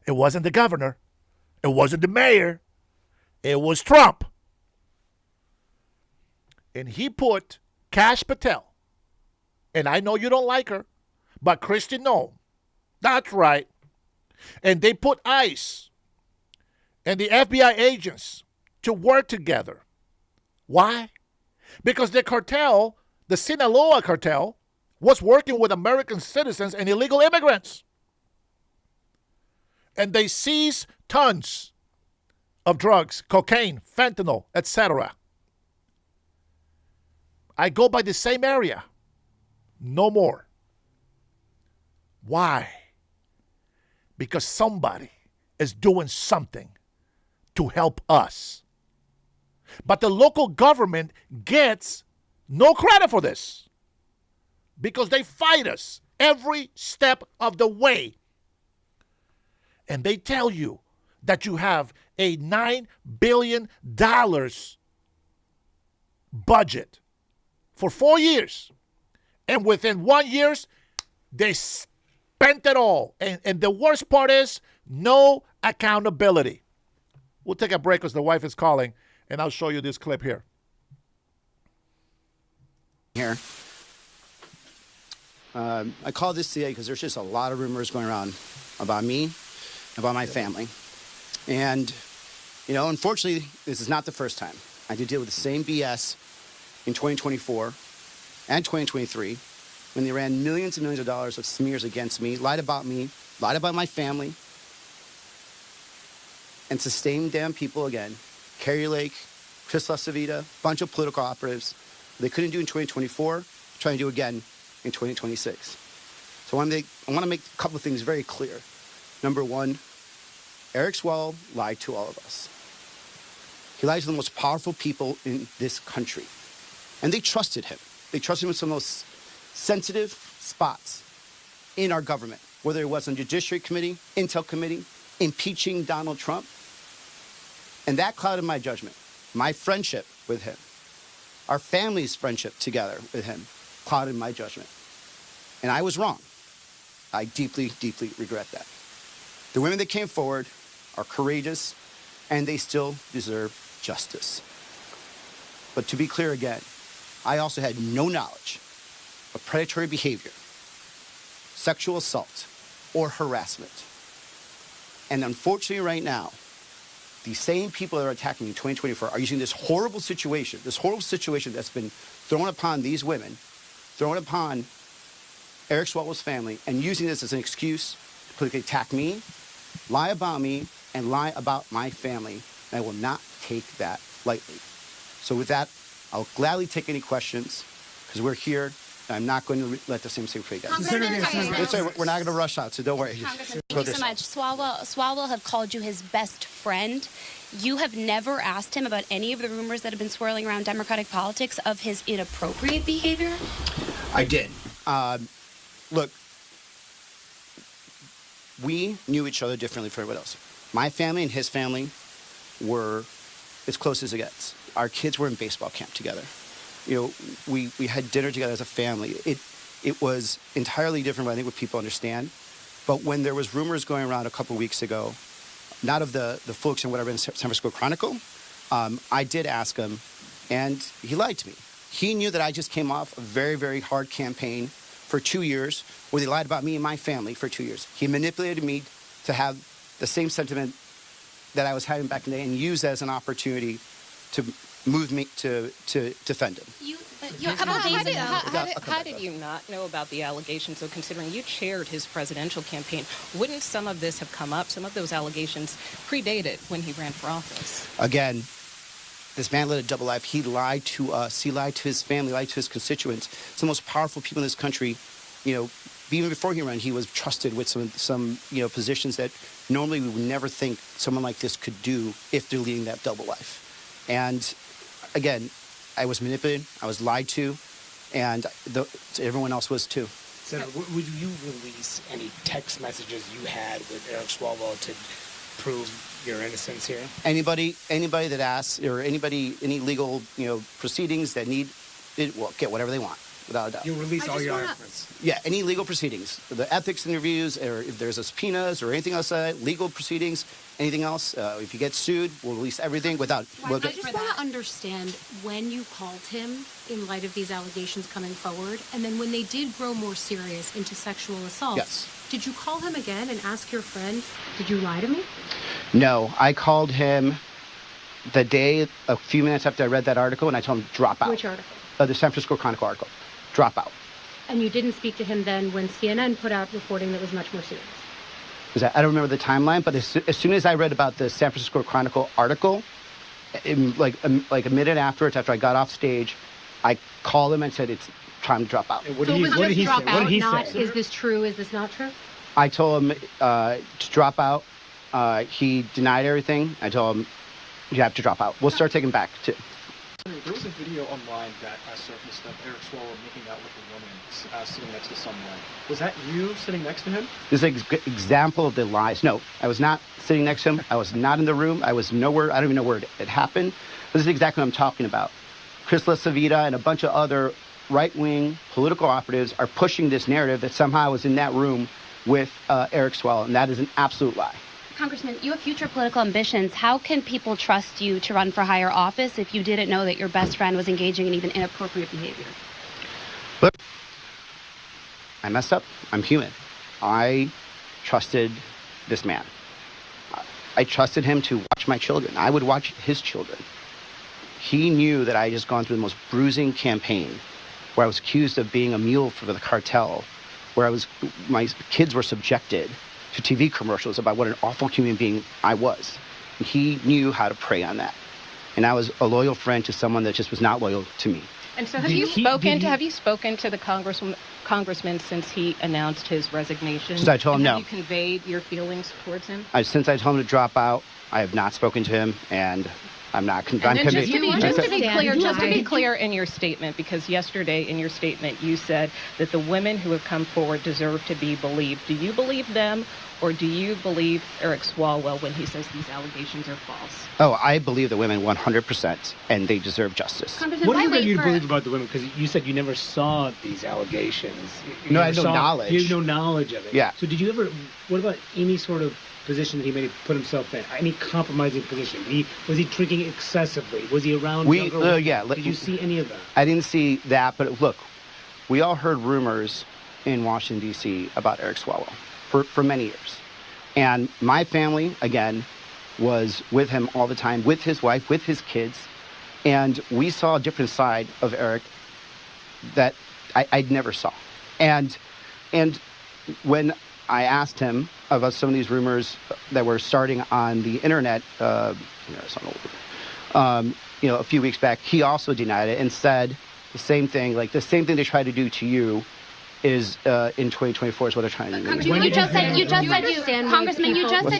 It wasn't the governor. It wasn't the mayor. It was Trump. And he put Kash Patel, and I know you don't like her, but Christy Noem. That's right. And they put ICE and the FBI agents to work together. Why? Because the cartel, the Sinaloa cartel, was working with American citizens and illegal immigrants. And they seized tons of drugs, cocaine, fentanyl, etc. I go by the same area. No more. Why? Because somebody is doing something to help us. But the local government gets no credit for this because they fight us every step of the way. And they tell you that you have a $9 billion budget for 4 years. And within 1 year, they spent it all. And the worst part is no accountability. We'll take a break because the wife is calling, and I'll show you this clip here. here. I called this today because there's just a lot of rumors going around about me, about my family. And, you know, unfortunately, this is not the first time. I had to deal with the same BS in 2024 and 2023 when they ran millions and millions of dollars of smears against me, lied about my family, and to same damn people again. Carrie Lake, Chris LaCivita, bunch of political operatives. They couldn't do in 2024, trying to do again in 2026. So I want to make a couple of things very clear. Number one, Eric Swalwell lied to all of us. He lied to the most powerful people in this country. And they trusted him. They trusted him with some of the most sensitive spots in our government, whether it was on the Judiciary Committee, Intel Committee, impeaching Donald Trump. And that clouded my judgment, my friendship with him, our family's friendship together with him clouded my judgment. And I was wrong. I deeply, deeply regret that. The women that came forward are courageous, and they still deserve justice. But to be clear again, I also had no knowledge of predatory behavior, sexual assault, or harassment. And unfortunately right now, the same people that are attacking me in 2024 are using this horrible situation that's been thrown upon these women, thrown upon Eric Swalwell's family, and using this as an excuse to politically attack me, lie about me, and lie about my family. And I will not take that lightly. So with that, I'll gladly take any questions, because we're here, and I'm not going to let the same thing repeat again. We're not going to rush out, so don't worry. Congressman, thank you so much. Swalwell have called you his best friend. You have never asked him about any of the rumors that have been swirling around Democratic politics of his inappropriate behavior? I did. Look, we knew each other differently from everyone else. My family and his family were as close as it gets. Our kids were in baseball camp together. You know, we had dinner together as a family. It was entirely different, I think, what people understand. But when there was rumors going around a couple weeks ago, not of the full extent what I read in San Francisco Chronicle, I did ask him, and he lied to me. He knew that I just came off a very, very hard campaign for 2 years, where they lied about me and my family for 2 years. He manipulated me to have the same sentiment that I was having back in the day and used that as an opportunity to move me to defend him. A couple of days ago. How did you not know about the allegations? So considering you chaired his presidential campaign, wouldn't some of this have come up? Some of those allegations predated when he ran for office. Again, this man led a double life. He lied to us. He lied to his family, lied to his constituents. Some of the most powerful people in this country, you know, even before he ran, he was trusted with some positions that normally we would never think someone like this could do if they're leading that double life. And again, I was manipulated, I was lied to, and everyone else was too. Senator, would you release any text messages you had with Eric Swalwell to prove your innocence here? Anybody that asks, or any legal proceedings that need it, will get whatever they want, without a doubt. You'll release all your documents? Yeah, any legal proceedings, the ethics interviews, or if there's a subpoenas or anything else, legal proceedings, anything else. If you get sued, we'll release everything without. I just want to understand when you called him in light of these allegations coming forward, and then when they did grow more serious into sexual assault. Yes. Did you call him again and ask your friend, did you lie to me? No, I called him the day, a few minutes after I read that article, and I told him drop out. Which article? The San Francisco Chronicle article. Drop out. And you didn't speak to him then when CNN put out reporting that was much more serious? I don't remember the timeline, but as soon as I read about the San Francisco Chronicle article, like a minute afterwards, after I got off stage, I called him and said it's time to drop out. What did he say? Is this true? Is this not true? I told him to drop out. He denied everything. I told him you have to drop out. We'll start taking back too. There was a video online that surfaced of Eric Swalwell making out with a woman sitting next to someone. Was that you sitting next to him? This is an example of the lies. No, I was not sitting next to him. I was not in the room. I was nowhere. I don't even know where it happened. This is exactly what I'm talking about. Chris LaCivita and a bunch of other right-wing political operatives are pushing this narrative that somehow I was in that room with Eric Swalwell, and that is an absolute lie. Congressman, you have future political ambitions. How can people trust you to run for higher office if you didn't know that your best friend was engaging in even inappropriate behavior? I messed up. I'm human. I trusted this man. I trusted him to watch my children. I would watch his children. He knew that I had just gone through the most bruising campaign where I was accused of being a mule for the cartel, where my kids were subjected to TV commercials about what an awful human being I was. And he knew how to prey on that. And I was a loyal friend to someone that just was not loyal to me. And so have you spoken to the congressman since he announced his resignation? Since I told him no. Have you conveyed your feelings towards him? Since I told him to drop out, I have not spoken to him, and I'm not Just to be clear in your statement, because yesterday in your statement you said that the women who have come forward deserve to be believed. Do you believe them, or do you believe Eric Swalwell when he says these allegations are false? Oh, I believe the women 100%, and they deserve justice. What is it that you believe about the women? Because you said you never saw these allegations. No, I had no knowledge. You had no knowledge of it. Yeah. So did you ever, what about any sort of position that he may have put himself in? Any compromising position? Was he drinking excessively? Was he around younger women? Did you see any of that? I didn't see that, but look, we all heard rumors in Washington, D.C. about Eric Swalwell for many years. And my family, again, was with him all the time, with his wife, with his kids. And we saw a different side of Eric that I never saw. And when I asked him about some of these rumors that were starting on the internet, a few weeks back, he also denied it and said the same thing, like the same thing they tried to do to you is in 2024 is what they're trying to do. Congressman, you just said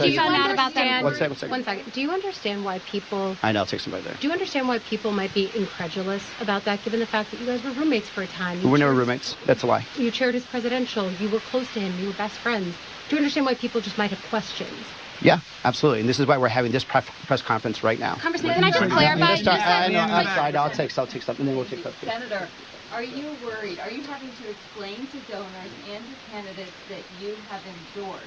you found out about them. One second. 1 second. Do you understand why people? I know, I'll take somebody there. Do you understand why people might be incredulous about that, given the fact that you guys were roommates for a time? We were never roommates. That's a lie. You chaired his presidential. You were close to him. You were best friends. Do you understand why people just might have questions? Yeah, absolutely. And this is why we're having this press conference right now. Congressman, can I just clarify? I'm sorry. I'll take something, and then we'll take something. Senator, are you worried? Are you having to explain to donors and to candidates that you have endorsed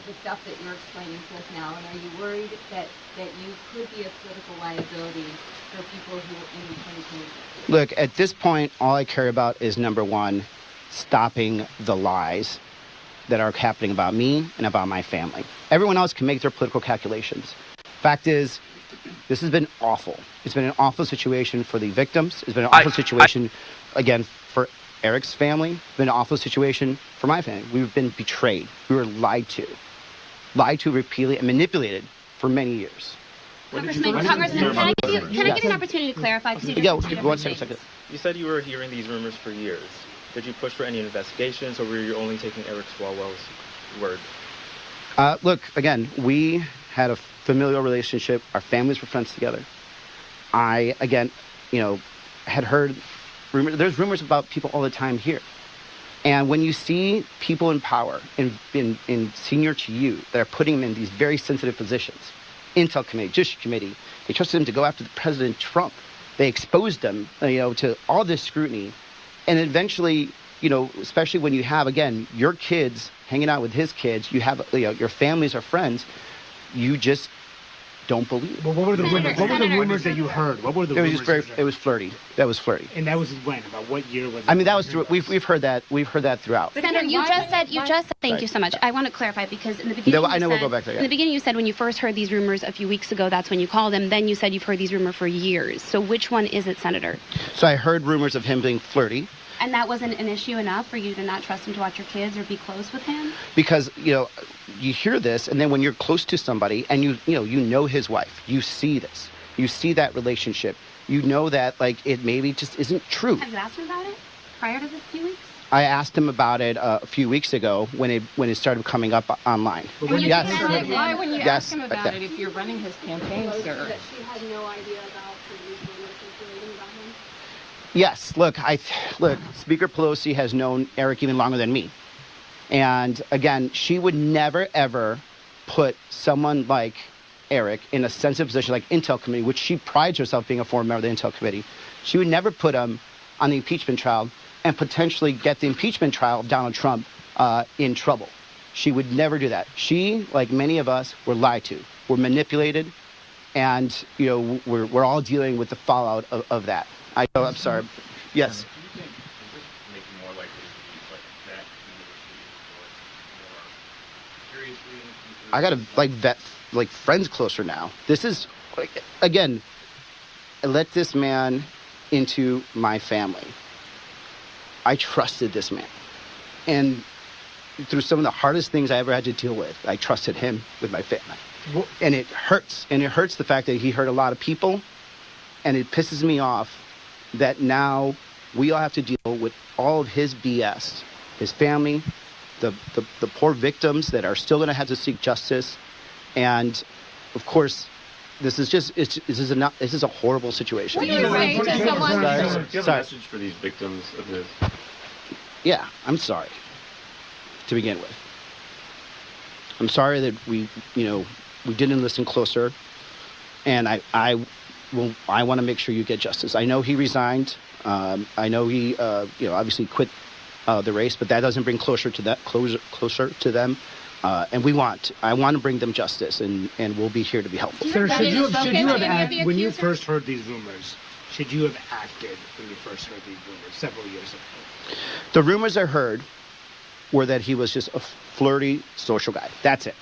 the stuff that you're explaining to us now? And are you worried that you could be a political liability for people who in 2026? Look, at this point, all I care about is, number one, stopping the lies that are happening about me and about my family. Everyone else can make their political calculations. Fact is, this has been awful. It's been an awful situation for the victims. It's been an awful situation, again, for Eric's family. It's been an awful situation for my family. We've been betrayed. We were lied to repeatedly and manipulated for many years. Congressman, can I give you an opportunity to clarify? One second. You said you were hearing these rumors for years. Did you push for any investigations, or were you only taking Eric Swalwell's word? Look, again, we had a familial relationship. Our families were friends together. I, again, had heard rumors. There's rumors about people all the time here. And when you see people in power, in senior to you, that are putting them in these very sensitive positions, Intel Committee, Judiciary Committee, they trusted them to go after the President Trump. They exposed them, to all this scrutiny. And eventually, especially when you have, again, your kids hanging out with his kids, you have, your families are friends, you just don't believe. Well, what were the rumors? What were the rumors that you heard? What were the rumors? It was flirty. That was flirty. And that was when? About what year was it? I mean, that was through. We've heard that. We've heard that throughout. Senator, you just said. Thank you so much. I want to clarify because in the beginning, we'll go back there. Yeah. In the beginning, you said when you first heard these rumors a few weeks ago, that's when you called him. Then you said you've heard these rumors for years. So which one is it, Senator? So I heard rumors of him being flirty. And that wasn't an issue enough for you to not trust him to watch your kids or be close with him? Because, you hear this, and then when you're close to somebody and you know his wife, you see this. You see that relationship. You know that, it maybe just isn't true. Have you asked him about it prior to this few weeks? I asked him about it a few weeks ago when it started coming up online. Yes. Why, when you ask him about it, if you're running his campaign, sir? That she had no idea about these rumors circulating about him? Yes, look, Speaker Pelosi has known Eric even longer than me. And again, she would never, ever put someone like Eric in a sensitive position like Intel Committee, which she prides herself being a former member of the Intel Committee. She would never put him on the impeachment trial and potentially get the impeachment trial of Donald Trump in trouble. She would never do that. She, like many of us, were lied to, were manipulated, and we're all dealing with the fallout of that. I'm sorry. Yes. Do you think, does this make you more likely to be I got to like vet like friends closer now. This is like, again, I let this man into my family. I trusted this man. And through some of the hardest things I ever had to deal with, I trusted him with my family. And it hurts. And it hurts the fact that he hurt a lot of people. And it pisses me off that now we all have to deal with all of his BS, his family, the poor victims that are still going to have to seek justice. And, of course, this is a horrible situation. What do you say to someone? Sorry. Do you have a message for these victims of this? Yeah, I'm sorry. To begin with, I'm sorry that we didn't listen closer, and I want to make sure you get justice. I know he resigned. I know he obviously quit the race, but that doesn't bring closer to them. And I want to bring them justice, and we'll be here to be helpful. Sir, should you have acted when you first heard these rumors? Should you have acted when you first heard these rumors several years ago? The rumors I heard were that he was just a flirty social guy. That's it.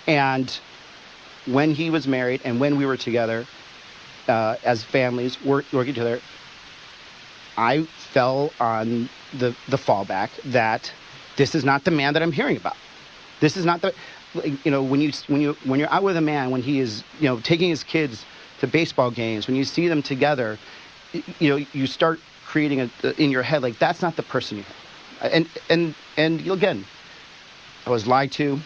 And when he was married and when we were together as families working together, I fell on the fallback that this is not the man that I'm hearing about. This is not the, when you're out with a man, when he is, taking his kids to baseball games, when you see them together, you start creating in your head, like, that's not the person you have. And again, I was lied to,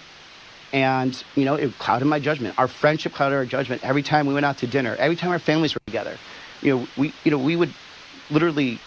and, it clouded my judgment. Our friendship clouded our judgment every time we went out to dinner, every time our families were together. We would literally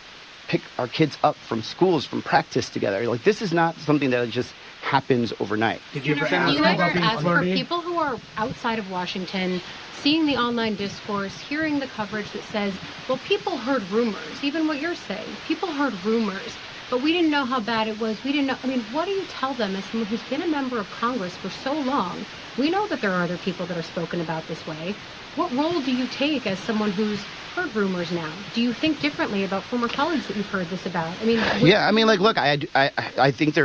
pick our kids up from schools, from practice together. Like, this is not something that just happens overnight. Did you ever ask for people who are outside of Washington, seeing the online discourse, hearing the coverage that says, well, people heard rumors, even what you're saying, people heard rumors, but we didn't know how bad it was. We didn't know. I mean, what do you tell them as someone who's been a member of Congress for so long? We know that there are other people that are spoken about this way. What role do you take as someone who's heard rumors now? Do you think differently about former colleagues that you've heard this about? I mean, look, I think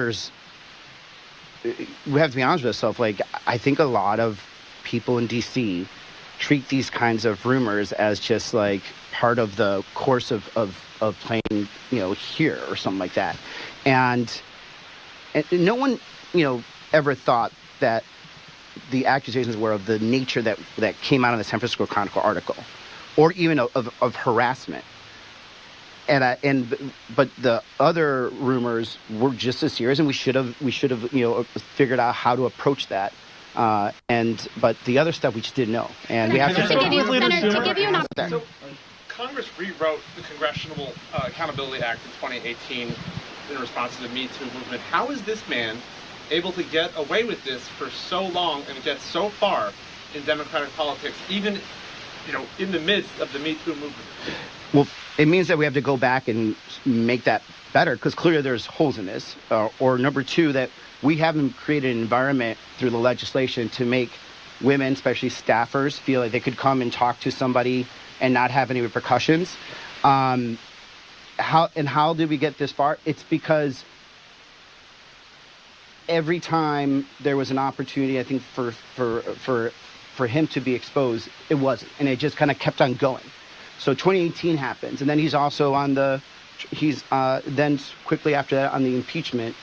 we have to be honest with ourselves. Like, I think a lot of people in D.C. treat these kinds of rumors as just like part of the course of playing, here or something like that. And no one, ever thought that the accusations were of the nature that came out in the San Francisco Chronicle article, or even of harassment. But the other rumors were just as serious, and we should have figured out how to approach that. But the other stuff we just didn't know, and we have to give you an opportunity. So, Congress rewrote the Congressional Accountability Act in 2018 in response to the Me Too movement. How is this man able to get away with this for so long and get so far in Democratic politics, even in the midst of the Me Too movement? Well, it means that we have to go back and make that better, because clearly there's holes in this. Or number two, that we haven't created an environment through the legislation to make women, especially staffers, feel like they could come and talk to somebody and not have any repercussions. How did we get this far? It's because every time there was an opportunity, I think, for him to be exposed, it wasn't, and it just kind of kept on going. So 2018 happens, and then he's also then quickly after that on the impeachment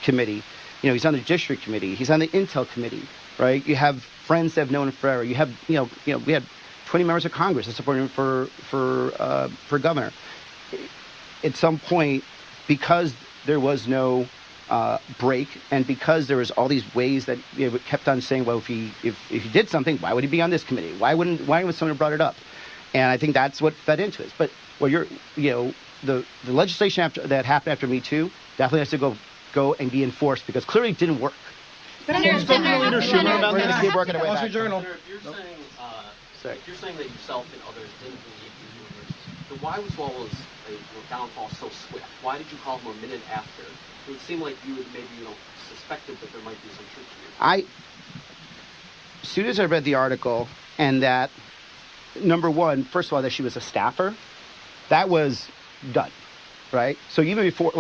committee. He's on the district committee. He's on the intel committee, right? You have friends that have known him forever. You have, we had 20 members of Congress that supported him for governor. At some point, because there was no break, and because there was all these ways that kept on saying, well, if he did something, why would he be on this committee? Why would someone brought it up? And I think that's what fed into it. But the legislation that happened after Me Too definitely has to go and be enforced, because clearly it didn't work. Senator, We're going to keep working our way back. If you're saying that yourself and others didn't believe these rumors, then why was Swallow's downfall so swift? Why did you call him a minute after? It would seem like you had maybe suspected that there might be some truth to it. As soon as I read the article, and that, number one, first of all, that she was a staffer, that was done, right? So even before,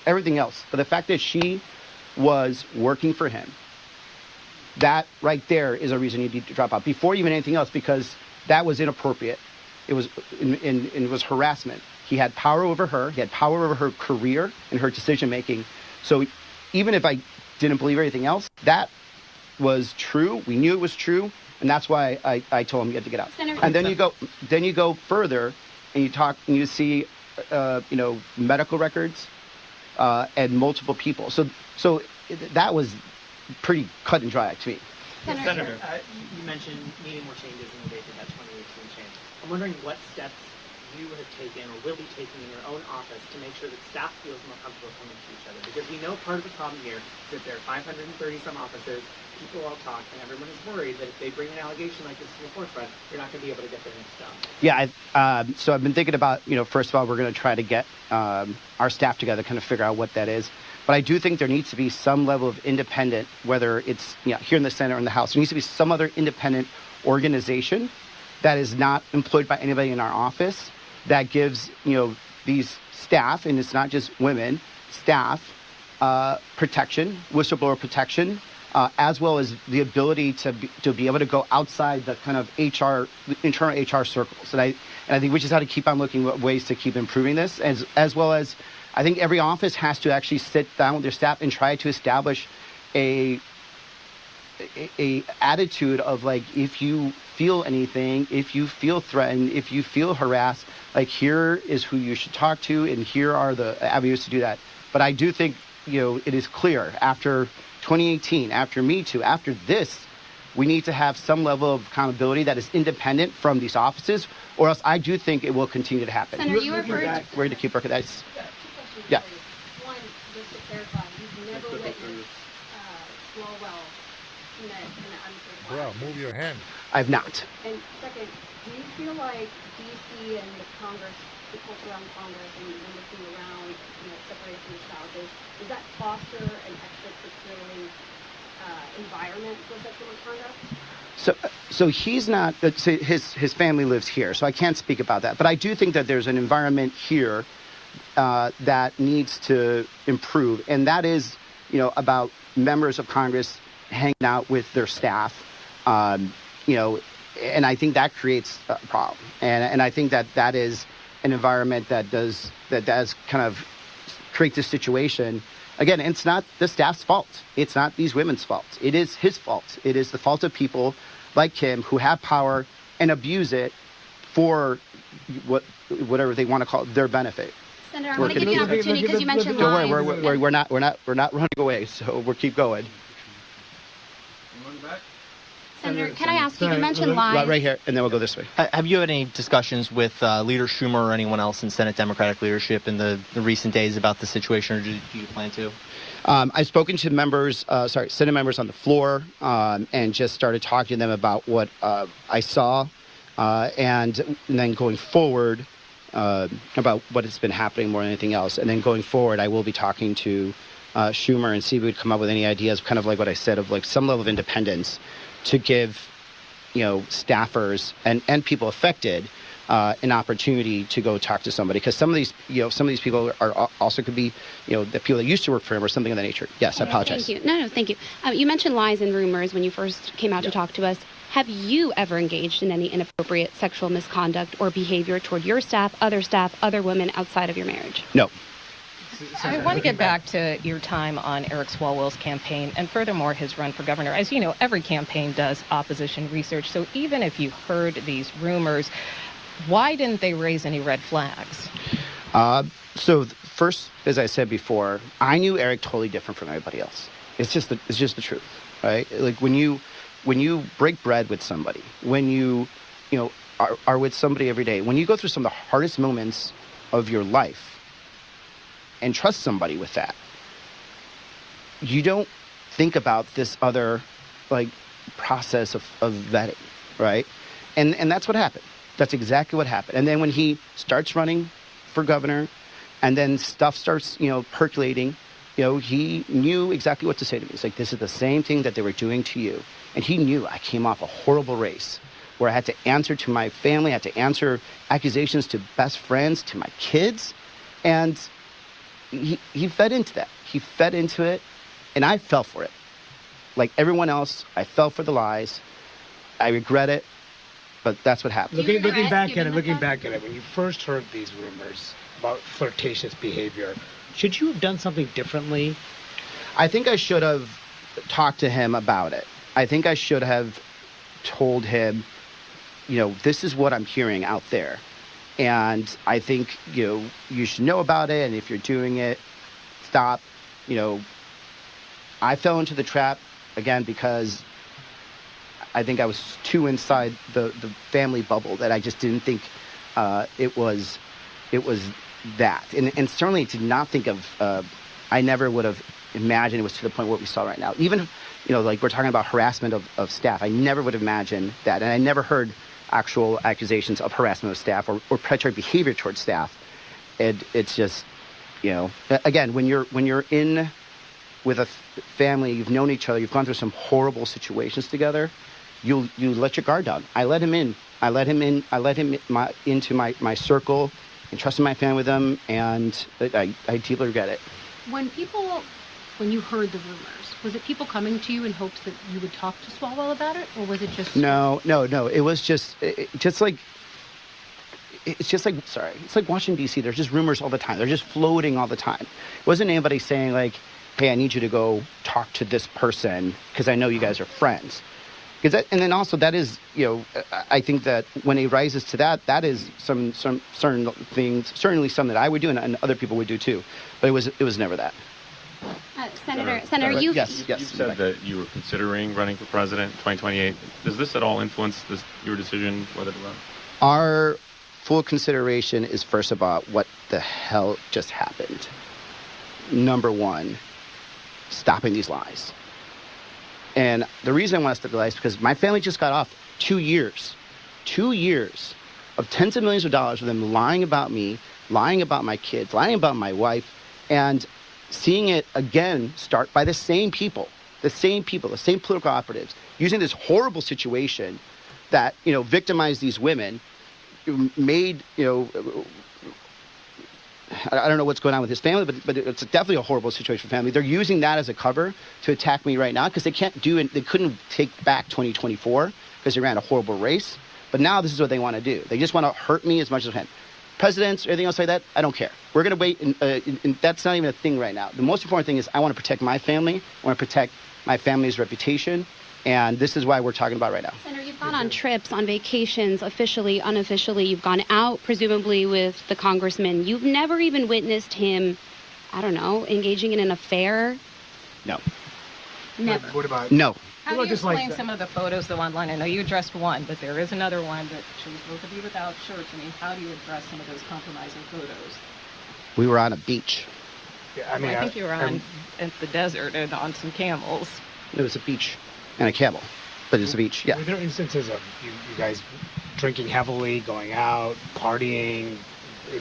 everything else, but the fact that she was working for him that right there is a reason you need to drop out before even anything else, because that was inappropriate. It was it was harassment. He had power over her. He had power over her career and her decision making. So even if I didn't believe everything else, that was true. We knew it was true, and that's why I told him you had to get out. Senator, and then you go further, and you talk, and you see, medical records, and multiple people. So that was pretty cut and dry to me. Senator, you mentioned needing more changes in the wake of that 2018 change. I'm wondering what steps you have taken or will be taking in your own office to make sure that staff feels more comfortable coming to each other. Because we know part of the problem here is that there are 530 some offices, people all talk, and everyone is worried that if they bring an allegation like this to the forefront, you're not going to be able to get their things done. Yeah, so I've been thinking about, first of all, we're going to try to get our staff together, kind of figure out what that is. But I do think there needs to be some level of independent, whether it's here in the Senate or in the House, there needs to be some other independent organization that is not employed by anybody in our office that gives, these staff, and it's not just women, staff, protection, whistleblower protection, as well as the ability to be able to go outside the kind of internal HR circles. And I think we just have to keep on looking at ways to keep improving this, as well as I think every office has to actually sit down with their staff and try to establish a attitude of, like, if you feel anything, if you feel threatened, if you feel harassed, like, here is who you should talk to, and here are the avenues to do that. But I do think, it is clear after 2018, after Me Too, after this, we need to have some level of accountability that is independent from these offices, or else I do think it will continue to happen. Senator, you referred to... We're going to keep working that. Yeah. One, just to clarify, you've never witnessed Swalwell commit an unsafe Bro, act. move your hand. I've not. And second, do you feel like D.C. and the Congress, the culture around Congress and looking around, separated from the spouses, does that foster an extra securely environment for sexual misconduct? So he's not. His family lives here, so I can't speak about that. But I do think that there's an environment here that needs to improve, and that is, about members of Congress hanging out with their staff, and I think that creates a problem, and I think that is an environment that does kind of create this situation. Again, it's not the staff's fault. It's not these women's fault. It is his fault. It is the fault of people like him who have power and abuse it for whatever they want to call it, their benefit. Senator, I want to give you an opportunity because you mentioned lies. Don't worry, we're not running away, so we'll keep going. Senator, can I ask you mentioned lies? Right here, and then we'll go this way. Have you had any discussions with Leader Schumer or anyone else in Senate Democratic leadership in the recent days about the situation, or do you plan to? I've spoken to Senate members on the floor, and just started talking to them about what I saw, and then going forward, about what has been happening more than anything else. And then going forward, I will be talking to Schumer and see if we would come up with any ideas, kind of like what I said, of like some level of independence to give, staffers and people affected an opportunity to go talk to somebody, because some of these people are also could be, the people that used to work for him or something of that nature. Yes, I apologize. Thank you. No, thank you. You mentioned lies and rumors when you first came out to talk to us. Have you ever engaged in any inappropriate sexual misconduct or behavior toward your staff, other women outside of your marriage? No. I want to get back to your time on Eric Swalwell's campaign and furthermore his run for governor. As you know, every campaign does opposition research. So even if you heard these rumors, why didn't they raise any red flags? So first, as I said before, I knew Eric totally different from everybody else. It's just the truth, right? Like when you break bread with somebody, when you are with somebody every day, when you go through some of the hardest moments of your life and trust somebody with that, you don't think about this other process of vetting, right? And that's what happened. That's exactly what happened. And then when he starts running for governor, and then stuff starts, percolating, he knew exactly what to say to me. It's like, this is the same thing that they were doing to you. And he knew I came off a horrible race where I had to answer to my family, I had to answer accusations to best friends, to my kids. And he fed into that. He fed into it, and I fell for it. like everyone else, I fell for the lies. I regret it, but that's what happened. Looking back at it, when you first heard these rumors about flirtatious behavior, should you have done something differently? I think I should have talked to him about it. I think I should have told him, this is what I'm hearing out there. And I think, you should know about it. And if you're doing it, stop. I fell into the trap, again, because I think I was too inside the family bubble that I just didn't think it was that. And certainly did not think of, I never would have imagined it was to the point where we saw right now. Even, like we're talking about harassment of staff. I never would have imagined that. And I never heard actual accusations of harassment of staff or predatory behavior towards staff. It's just, again, when you're in with a family, you've known each other, you've gone through some horrible situations together, you let your guard down. I let him in. I let him into my circle, and trusted my family with him, and I deeply regret it. When you heard the rumors, was it people coming to you in hopes that you would talk to Swalwell about it, or was it just... No. It was it's like Washington, D.C. There's just rumors all the time. They're just floating all the time. It wasn't anybody saying, like, hey, I need you to go talk to this person because I know you guys are friends. And then also that is, I think that when it rises to that is some certain things, certainly some that I would do and other people would do too. But it was never that. Senator, you said that you were considering running for president in 2028. Does this at all influence your decision whether to run? Our full consideration is first about what the hell just happened. Number one, stopping these lies. And the reason I want to stop the lies is because my family just got off 2 years of tens of millions of dollars of them lying about me, lying about my kids, lying about my wife, and seeing it again start by the same people, the same political operatives, using this horrible situation that, victimized these women, made, I don't know what's going on with his family, but it's definitely a horrible situation for family. They're using that as a cover to attack me right now because they can't do it. They couldn't take back 2024 because they ran a horrible race. But now this is what they want to do. They just want to hurt me as much as they can. Presidents, everything else like that, I don't care. We're going to wait, and that's not even a thing right now. The most important thing is I want to protect my family. I want to protect my family's reputation. And this is why we're talking about right now. Senator, you've gone on trips, on vacations, officially, unofficially. You've gone out, presumably, with the congressman. You've never even witnessed him, I don't know, engaging in an affair? No. Never. What about... No. How do you explain some of the photos, though, online? I know you addressed one, but there is another one that shows both of you without shirts. I mean, how do you address some of those compromising photos? We were on a beach. Yeah, I think you were in the desert and on some camels. It was a beach. And a camel, but it's a beach, yeah. Were there instances of you guys drinking heavily, going out, partying?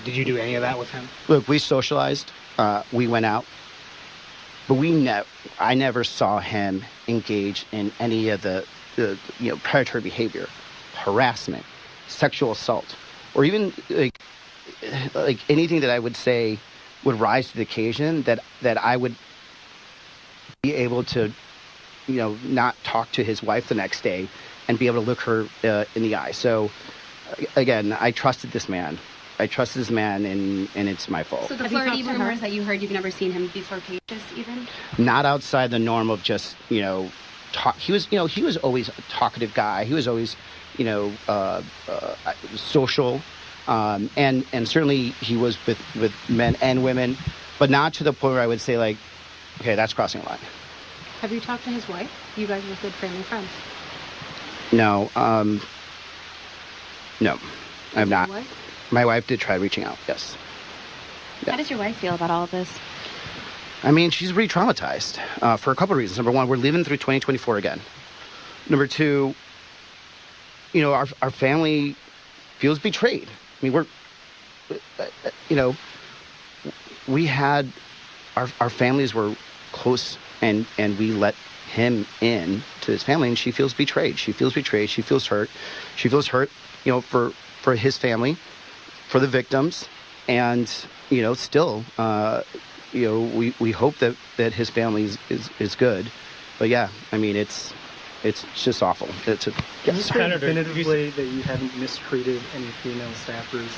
Did you do any of that with him? Look, we socialized, we went out, but I never saw him engage in any of the predatory behavior, harassment, sexual assault, or even like anything that I would say would rise to the occasion that I would be able to not talk to his wife the next day and be able to look her in the eye. So, again, I trusted this man. And it's my fault. So the flirty rumors that you heard, you've never seen him be flirtatious even? Not outside the norm of just, talk. He was always a talkative guy. He was always, social. And certainly he was with men and women, but not to the point where I would say, like, okay, that's crossing a line. Have you talked to his wife? You guys were good family friends. No, no, I have not. Wife? My wife did try reaching out, yes. Yeah. How does your wife feel about all of this? I mean, she's re-traumatized for a couple of reasons. Number one, we're living through 2024 again. Number two, our family feels betrayed. I mean, we had, our families were close and we let him in to his family, and she feels betrayed. She feels betrayed. She feels hurt. She feels hurt, for his family, for the victims, and still, we hope that his family is good, But yeah, I mean, it's just awful. It's a Can you say definitively that you haven't mistreated any female staffers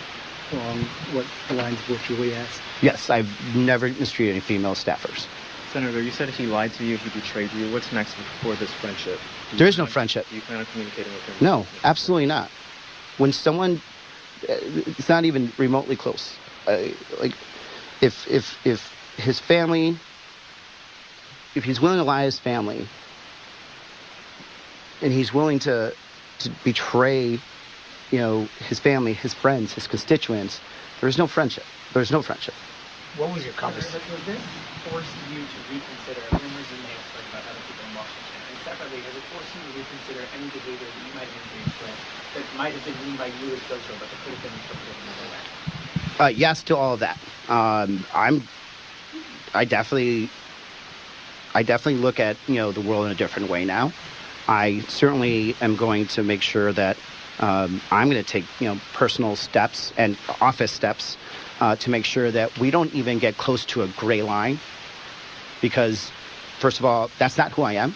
along what the lines of what Julie asked? Yes, I've never mistreated any female staffers. Senator, you said he lied to you, he betrayed you. What's next for this friendship? There is no friendship. Do you plan on communicating with him? No, absolutely not. When someone, it's not even remotely close. Like, if his family, if he's willing to lie to his family, and he's willing to betray, his family, his friends, his constituents, there is no friendship. There's no friendship. What was your conversation? Does this force you to reconsider rumors you may have heard about other people in Washington? And separately, does it force you to reconsider any behavior that you might have engaged with that might have been mean by you as social, but that could have been interpreted in another way? Yes to all of that. I definitely look at the world in a different way now. I certainly am going to make sure that I'm going to take personal steps and office steps to make sure that we don't even get close to a gray line, because first of all, that's not who I am.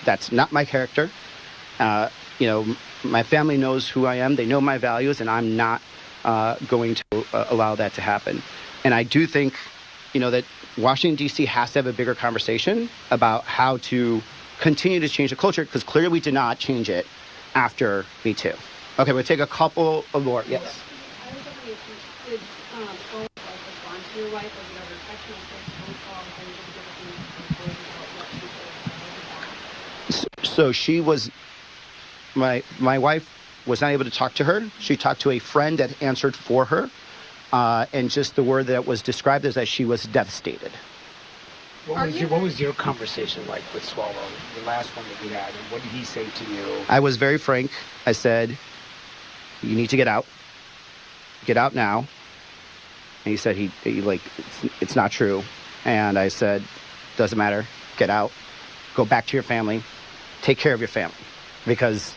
That's not my character. My family knows who I am. They know my values, and I'm not going to allow that to happen. And I do think, that Washington, D.C. has to have a bigger conversation about how to continue to change the culture, because clearly we did not change it after Me Too. Okay, we'll take a couple of more. Yes. I was wondering if you did phone calls respond to your wife, or did you ever text message, phone calls, and did you give us any about what she So she was, my wife was not able to talk to her. She talked to a friend that answered for her, and just the word that was described is that she was devastated. What was your conversation like with Swalwell, the last one that you had, and what did he say to you? I was very frank. I said, "You need to get out. Get out now." And he said, it's not true. And I said, "Doesn't matter. Get out. Go back to your family. Take care of your family." Because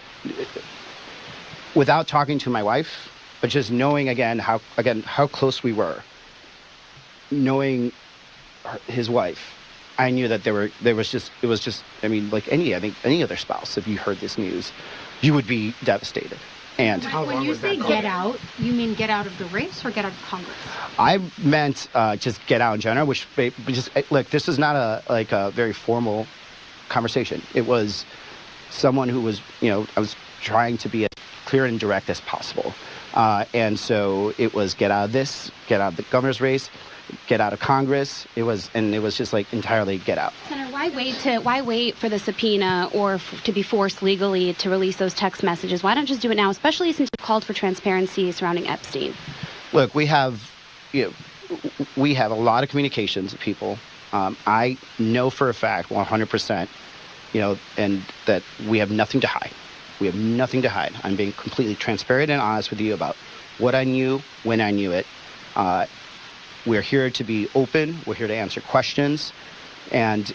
without talking to my wife, but just knowing how close we were, knowing his wife, I knew that it was just like any other spouse, if you heard this news, you would be devastated. And when you say get out, you mean get out of the race or get out of Congress? I meant just get out in general, which just look, this is not a very formal conversation. It was someone who was, I was trying to be as clear and direct as possible. And so it was get out of this, get out of the governor's race, get out of Congress. It was just like entirely get out. Senator, why wait for the subpoena or to be forced legally to release those text messages? Why don't you just do it now, especially since you've called for transparency surrounding Epstein? Look, we have a lot of communications with people. I know for a fact, 100%, and that we have nothing to hide. We have nothing to hide. I'm being completely transparent and honest with you about what I knew, when I knew it. We're here to be open. We're here to answer questions. And,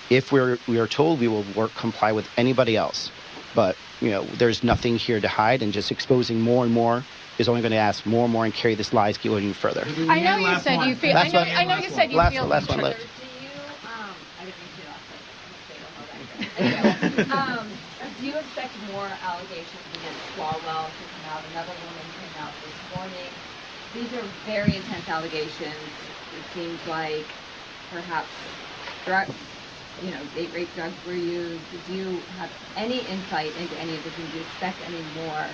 if we are told, we will comply with anybody else. But, there's nothing here to hide, and just exposing more and more is only going to ask more and more and carry this lies going further. I know you said you feel. I know you said you feel. Last one. Do you expect more allegations against Swalwell to come out? Another woman came out this morning. These are very intense allegations. It seems like perhaps date rape drugs were used. Do you have any insight into any of this? And do you expect any more?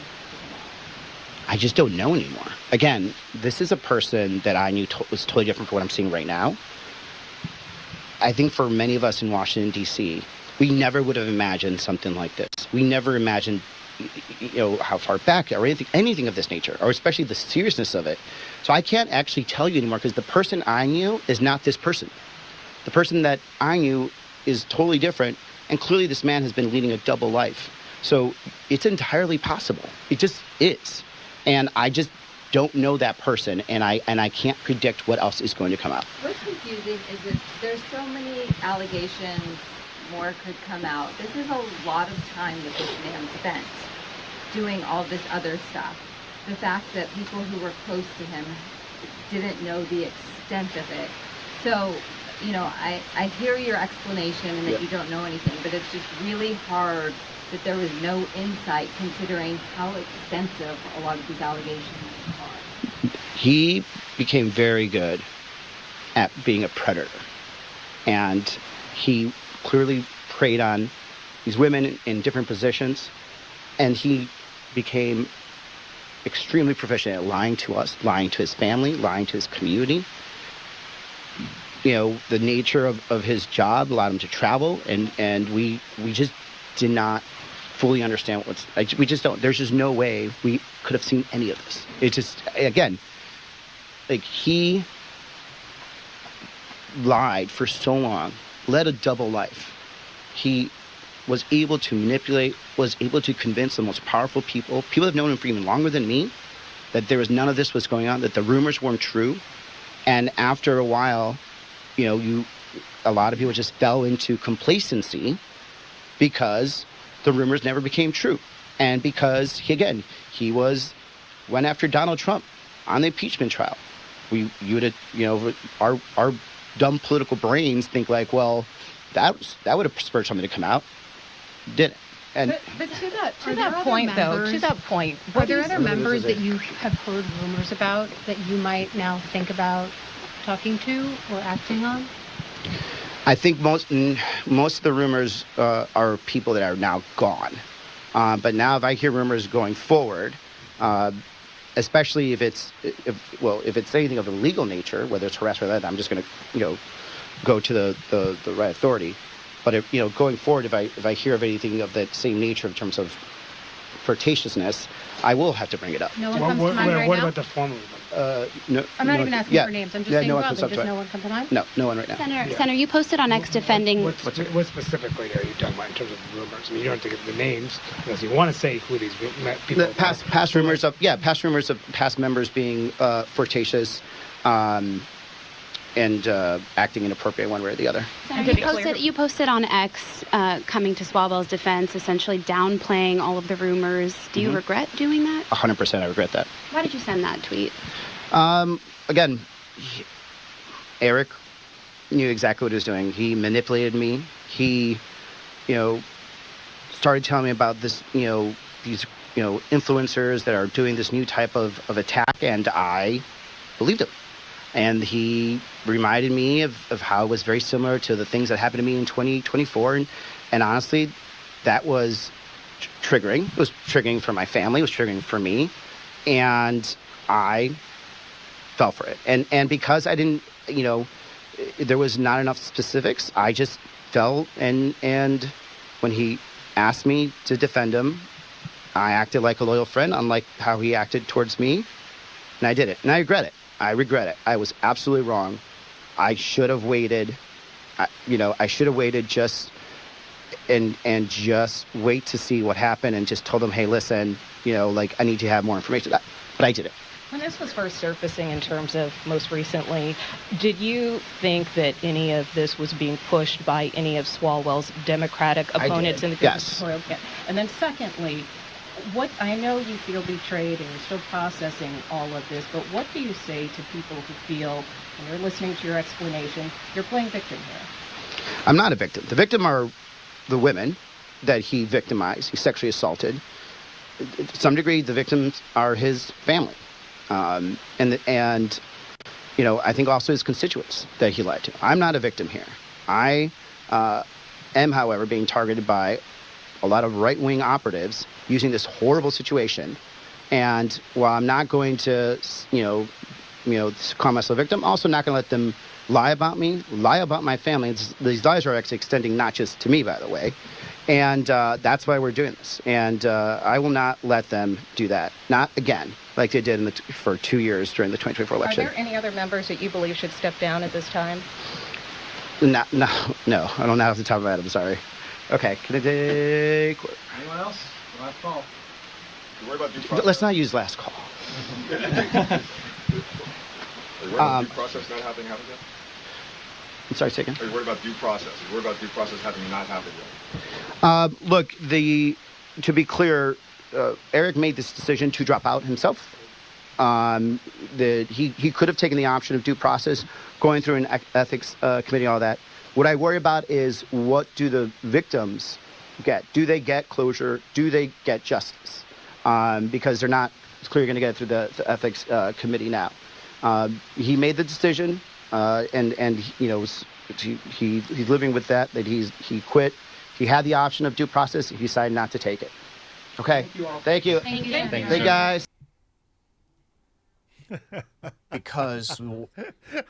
I just don't know anymore. Again, this is a person that I knew was totally different from what I'm seeing right now. I think for many of us in Washington, D.C., we never would have imagined something like this. We never imagined, how far back or anything of this nature, or especially the seriousness of it. So I can't actually tell you anymore, because the person I knew is not this person. The person that I knew is totally different, and clearly this man has been leading a double life. So it's entirely possible. It just is. And I just don't know that person, and I can't predict what else is going to come out. What's confusing is that there's so many allegations, more could come out. This is a lot of time that this man spent doing all this other stuff. The fact that people who were close to him didn't know the extent of it. So I hear your explanation and that you don't know anything, but it's just really hard that there was no insight considering how extensive a lot of these allegations are. He became very good at being a predator. And he clearly preyed on these women in different positions. And he became extremely proficient at lying to us, lying to his family, lying to his community. The nature of his job allowed him to travel, and we just did not fully understand we just don't. There's just no way we could have seen any of this. It just, again, he lied for so long, led a double life. He was able to manipulate, was able to convince the most powerful people that have known him for even longer than me, that there was none of this was going on, that the rumors weren't true. And after a while, a lot of people just fell into complacency because the rumors never became true. And because, he went after Donald Trump on the impeachment trial. Our dumb political brains think that would have spurred something to come out. Didn't. And but to that point, are there other members that you have heard rumors about that you might now think about talking to or acting on? I think most of the rumors are people that are now gone. But now, if I hear rumors going forward, especially if it's anything of a legal nature, whether it's harassment or that, I'm just going to go to the right authority. But going forward, if I hear of anything of that same nature in terms of flirtatiousness, I will have to bring it up. No one comes to mind right what now? about the formal? No, I'm not even asking for names. I'm just saying broadly. Does no one come to mind? No one right now. Senator, you posted on X defending. What specifically are you talking about in terms of rumors? I mean, you don't have to give the names unless you want to say who these people are. Past rumors of past members being flirtatious. And acting inappropriate one way or the other. Senator, you posted on X coming to Swalwell's defense, essentially downplaying all of the rumors. Do you regret doing that? 100% I regret that. Why did you send that tweet? Again, Eric knew exactly what he was doing. He manipulated me. He, started telling me about this, these, influencers that are doing this new type of attack, and I believed him. And he reminded me of how it was very similar to the things that happened to me in 2024. And honestly, that was triggering. It was triggering for my family. It was triggering for me. And I fell for it. And because I didn't, there was not enough specifics, I just fell. And when he asked me to defend him, I acted like a loyal friend, unlike how he acted towards me. And I did it. And I regret it. I was absolutely wrong. I should have waited. I should have waited just wait to see what happened and just told them, hey, listen, I need to have more information. But I did it. When this was first surfacing in terms of most recently, did you think that any of this was being pushed by any of Swalwell's Democratic opponents in the gubernatorial campaign? And then secondly, I know you feel betrayed and you're still processing all of this, but what do you say to people who feel, when you're listening to your explanation, you're playing victim here? I'm not a victim. The victim are the women that he victimized, he sexually assaulted. To some degree, the victims are his family. And I think also his constituents that he lied to. I'm not a victim here. I am, however, being targeted by a lot of right-wing operatives using this horrible situation. And while I'm not going to, call myself a victim, I'm also not going to let them lie about me, lie about my family. These lies are actually extending not just to me, by the way. And that's why we're doing this. And I will not let them do that. Not again, like they did for 2 years during the 2024 election. Are there any other members that you believe should step down at this time? No, I don't know off the top of my head. I'm sorry. Okay, can I take... Anyone else? Last call. Worry about due process. Let's not use last call. Are you worried about due process not having happened yet? I'm sorry, second. Are you worried about due process? Are you worried about due process having not happened yet? Look, to be clear, Eric made this decision to drop out himself. That he could have taken the option of due process, going through an ethics committee, all that. What I worry about is, what do the victims get? Do they get closure? Do they get justice? Because they're not clearly going to get it through the ethics committee now. He made the decision, and he's living with that he quit. He had the option of due process. He decided not to take it. Okay. Thank you all. Thank you. Thank you. Hey, guys. Because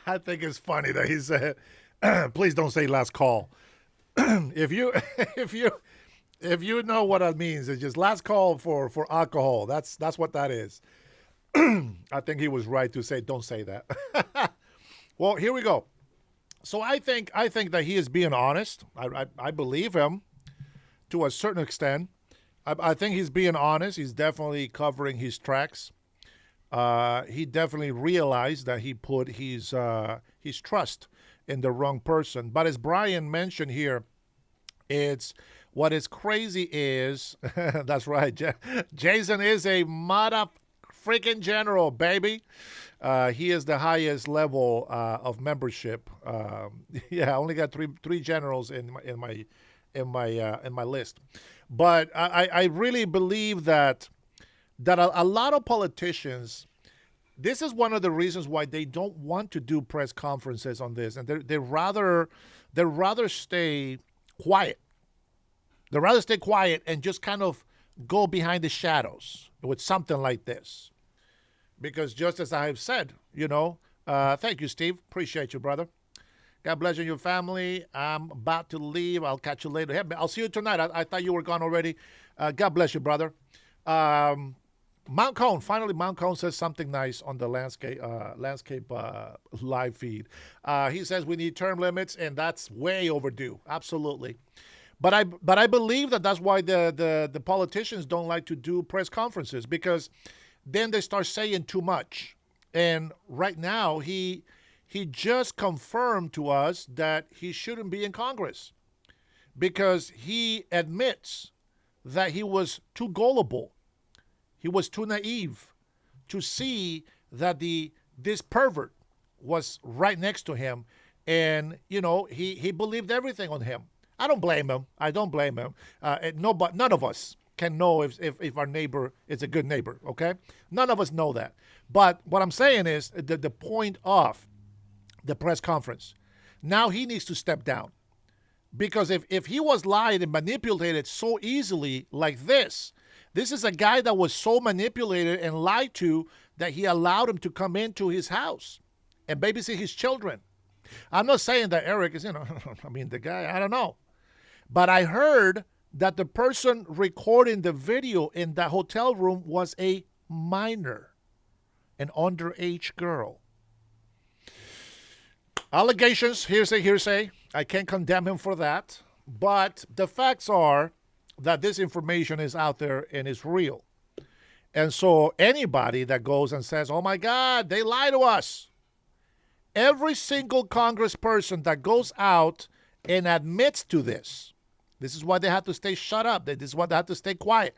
I think it's funny that he said, "Please don't say last call." if you know what that means, it's just last call for alcohol. That's what that is. I think he was right to say, don't say that. Well, here we go. So I think that he is being honest. I believe him to a certain extent. I think he's being honest. He's definitely covering his tracks. He definitely realized that he put his trust in the wrong person. But as Brian mentioned here, it's what is crazy is that's right. Jason is a mother freaking general, baby. He is the highest level of membership. Yeah, I only got three generals in my list. But I really believe that a lot of politicians, this is one of the reasons why they don't want to do press conferences on this, and they rather stay quiet. They rather stay quiet and just kind of go behind the shadows with something like this. Because just as I have said, thank you, Steve. Appreciate you, brother. God bless you and your family. I'm about to leave. I'll catch you later. Hey, I'll see you tonight. I thought you were gone already. God bless you, brother. Mount Cone. Finally, Mount Cone says something nice on the landscape live feed. He says we need term limits, and that's way overdue. Absolutely. But I believe that's why the politicians don't like to do press conferences, because then they start saying too much. And right now, he just confirmed to us that he shouldn't be in Congress, because he admits that he was too gullible. He was too naive to see that this pervert was right next to him, and he believed everything on him. I don't blame him. I don't blame him. But none of us can know if our neighbor is a good neighbor. Okay, none of us know that. But what I'm saying is the point of the press conference. Now he needs to step down, because if he was lied and manipulated so easily like this is a guy that was so manipulated and lied to that he allowed him to come into his house and babysit his children. I'm not saying that Eric is, I mean, the guy, I don't know. But I heard that the person recording the video in that hotel room was a minor, an underage girl. Allegations, hearsay. I can't condemn him for that. But the facts are that this information is out there and is real. And so anybody that goes and says, oh my God, they lie to us. Every single congressperson that goes out and admits to this is why they have to stay shut up. This is why they have to stay quiet.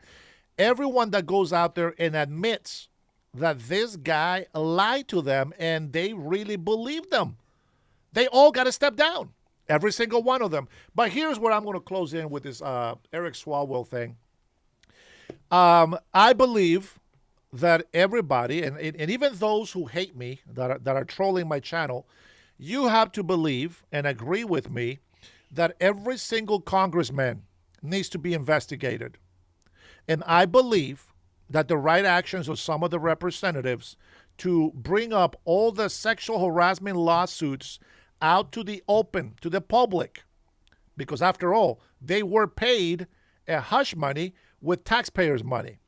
Everyone that goes out there and admits that this guy lied to them and they really believe them, they all got to step down. Every single one of them. But here's where I'm going to close in with this Eric Swalwell thing. I believe that everybody, and even those who hate me, that are trolling my channel, you have to believe and agree with me that every single congressman needs to be investigated. And I believe that the right actions of some of the representatives to bring up all the sexual harassment lawsuits out to the open, to the public, because after all, they were paid a hush money with taxpayers' money.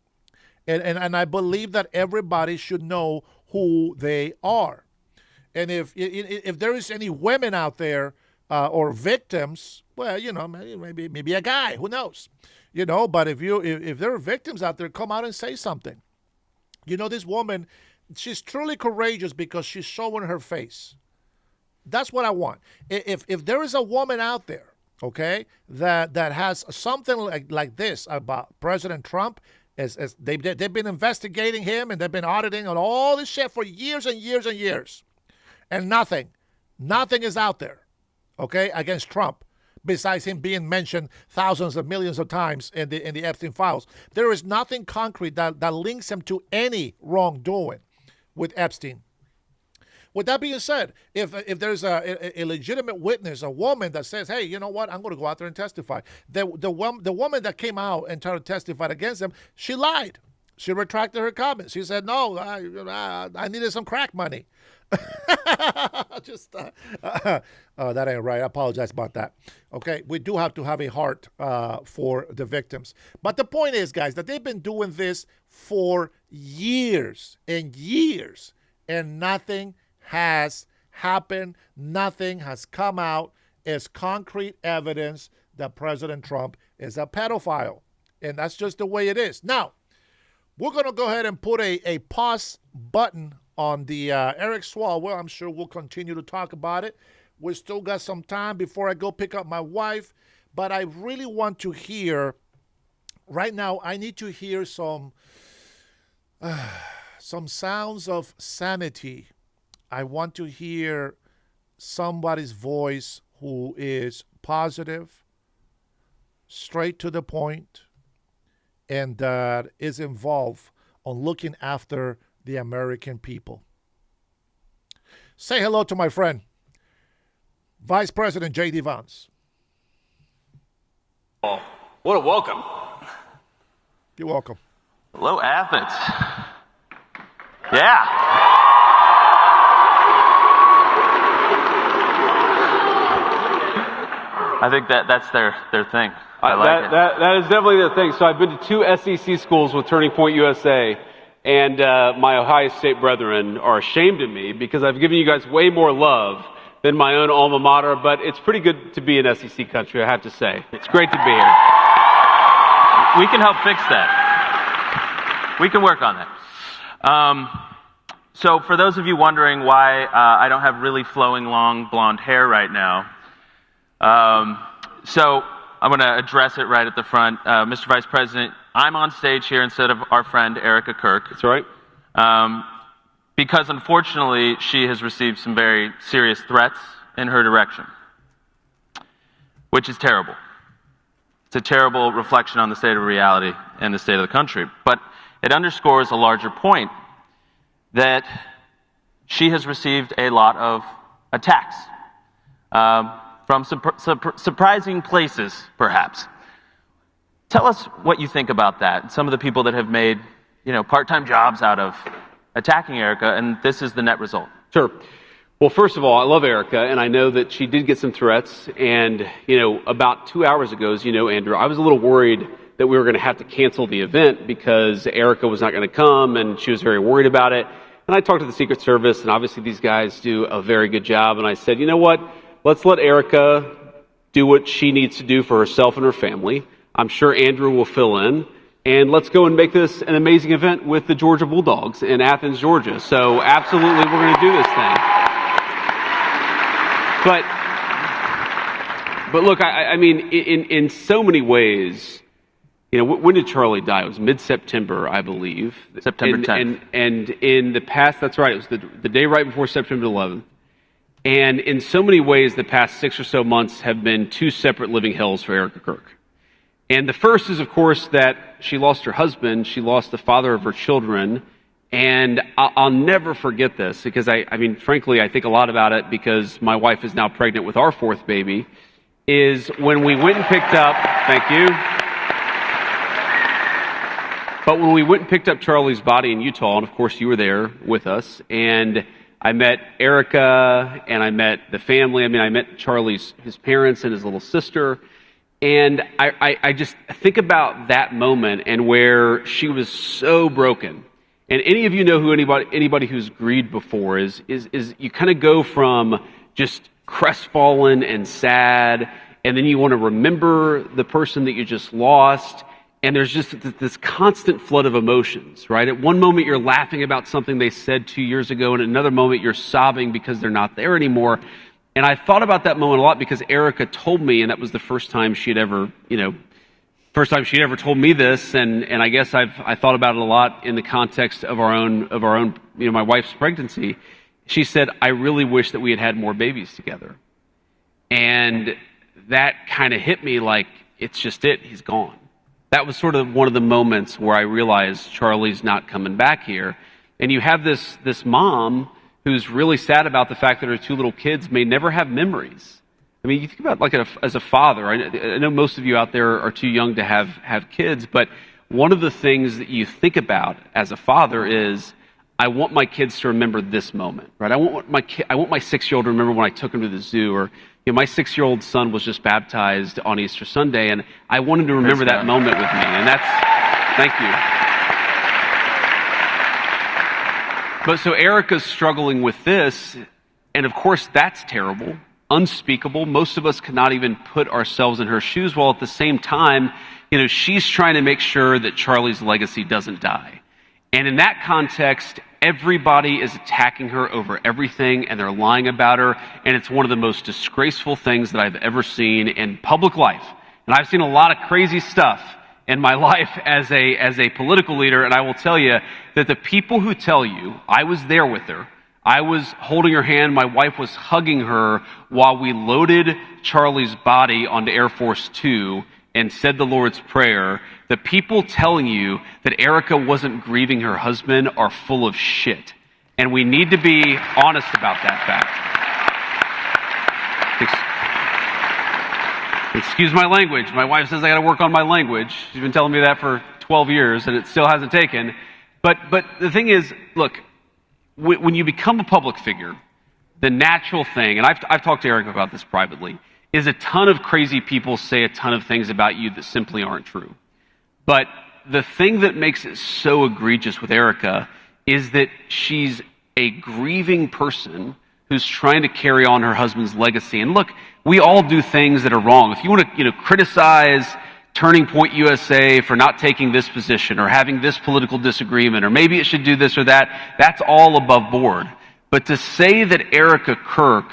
And I believe that everybody should know who they are. And if there is any women out there or victims, well, maybe a guy, who knows, But if there are victims out there, come out and say something. This woman, she's truly courageous because she's showing her face. That's what I want. If there is a woman out there, okay, that has something like this about President Trump, As they've been investigating him and they've been auditing on all this shit for years and years and years. And nothing is out there, okay, against Trump, besides him being mentioned thousands of millions of times in the Epstein files. There is nothing concrete that links him to any wrongdoing with Epstein. With that being said, if there's a legitimate witness, a woman that says, hey, you know what, I'm going to go out there and testify. The woman that came out and tried to testify against him, she lied. She retracted her comments. She said, no, I needed some crack money. That ain't right. I apologize about that. Okay, we do have to have a heart for the victims. But the point is, guys, that they've been doing this for years and years, and nothing has happened. Nothing has come out as concrete evidence that President Trump is a pedophile. And that's just the way it is. Now, we're going to go ahead and put a pause button on the Eric Swalwell. I'm sure we'll continue to talk about it. We still got some time before I go pick up my wife. But I really want to hear, right now, I need to hear some sounds of sanity. I want to hear somebody's voice who is positive, straight to the point, and that is involved on looking after the American people. Say hello to my friend, Vice President J.D. Vance. Oh, what a welcome. You're welcome. Hello, Athens. Yeah. I think that's their thing. I like it. That is definitely their thing. So I've been to 2 SEC schools with Turning Point USA, and my Ohio State brethren are ashamed of me because I've given you guys way more love than my own alma mater, but it's pretty good to be in SEC country, I have to say. It's great to be here. We can help fix that. We can work on that. So for those of you wondering why I don't have really flowing, long, blonde hair right now, so I'm going to address it right at the front. Mr. Vice President, I'm on stage here instead of our friend Erica Kirk. That's right. Because unfortunately, she has received some very serious threats in her direction, which is terrible. It's a terrible reflection on the state of reality and the state of the country. But it underscores a larger point that she has received a lot of attacks from surprising places, perhaps. Tell us what you think about that. Some of the people that have made, part-time jobs out of attacking Erica, and this is the net result. Sure. Well, first of all, I love Erica, and I know that she did get some threats. And, about 2 hours ago, as you know, Andrew, I was a little worried that we were going to have to cancel the event because Erica was not going to come, and she was very worried about it. And I talked to the Secret Service, and obviously these guys do a very good job. And I said, you know what? Let's let Erica do what she needs to do for herself and her family. I'm sure Andrew will fill in. And let's go and make this an amazing event with the Georgia Bulldogs in Athens, Georgia. So absolutely, we're going to do this thing. But look, I mean, in so many ways, when did Charlie die? It was mid-September, I believe. September 10th. And in the past, that's right, it was the day right before September 11th. And in so many ways, the past 6 or so months have been two separate living hells for Erica Kirk. And the first is, of course, that she lost her husband. She lost the father of her children. And I'll never forget this because, I mean, frankly, I think a lot about it because my wife is now pregnant with our fourth baby, is when we went and picked up, thank you. But when we went and picked up Charlie's body in Utah, and of course you were there with us, and I met Erica and I met the family. I mean, I met his parents and his little sister. And I just think about that moment and where she was so broken. And any of you know who anybody who's grieved before is you kind of go from just crestfallen and sad, and then you want to remember the person that you just lost. And there's just this constant flood of emotions, right? At one moment you're laughing about something they said 2 years ago, and at another moment you're sobbing because they're not there anymore. And I thought about that moment a lot because Erica told me, and that was the first time she had ever, first time she'd ever told me this, and I guess I thought about it a lot in the context of our own, my wife's pregnancy. She said, "I really wish that we had had more babies together." And that kind of hit me like, it's just it. He's gone. That was sort of one of the moments where I realized Charlie's not coming back here. And you have this mom who's really sad about the fact that her two little kids may never have memories. I mean, you think about as a father, I know most of you out there are too young to have kids, but one of the things that you think about as a father is, I want my kids to remember this moment, right? I want my 6-year-old to remember when I took him to the zoo, or my 6-year-old son was just baptized on Easter Sunday, and I want him to remember that moment with me. And thank you. But so Erica's struggling with this, and of course that's terrible, unspeakable. Most of us cannot even put ourselves in her shoes, while at the same time, she's trying to make sure that Charlie's legacy doesn't die. And in that context, everybody is attacking her over everything, and they're lying about her, and it's one of the most disgraceful things that I've ever seen in public life. And I've seen a lot of crazy stuff in my life as a political leader, and I will tell you that the people who tell you, I was there with her, I was holding her hand, my wife was hugging her while we loaded Charlie's body onto Air Force Two and said the Lord's Prayer, the people telling you that Erica wasn't grieving her husband are full of shit. And we need to be honest about that fact. Excuse my language. My wife says I got to work on my language. She's been telling me that for 12 years, and it still hasn't taken. But the thing is, look, when you become a public figure, the natural thing, and I've talked to Erica about this privately, is a ton of crazy people say a ton of things about you that simply aren't true. But the thing that makes it so egregious with Erica is that she's a grieving person who's trying to carry on her husband's legacy. And look, we all do things that are wrong. If you want to, criticize Turning Point USA for not taking this position or having this political disagreement, or maybe it should do this or that, that's all above board. But to say that Erica Kirk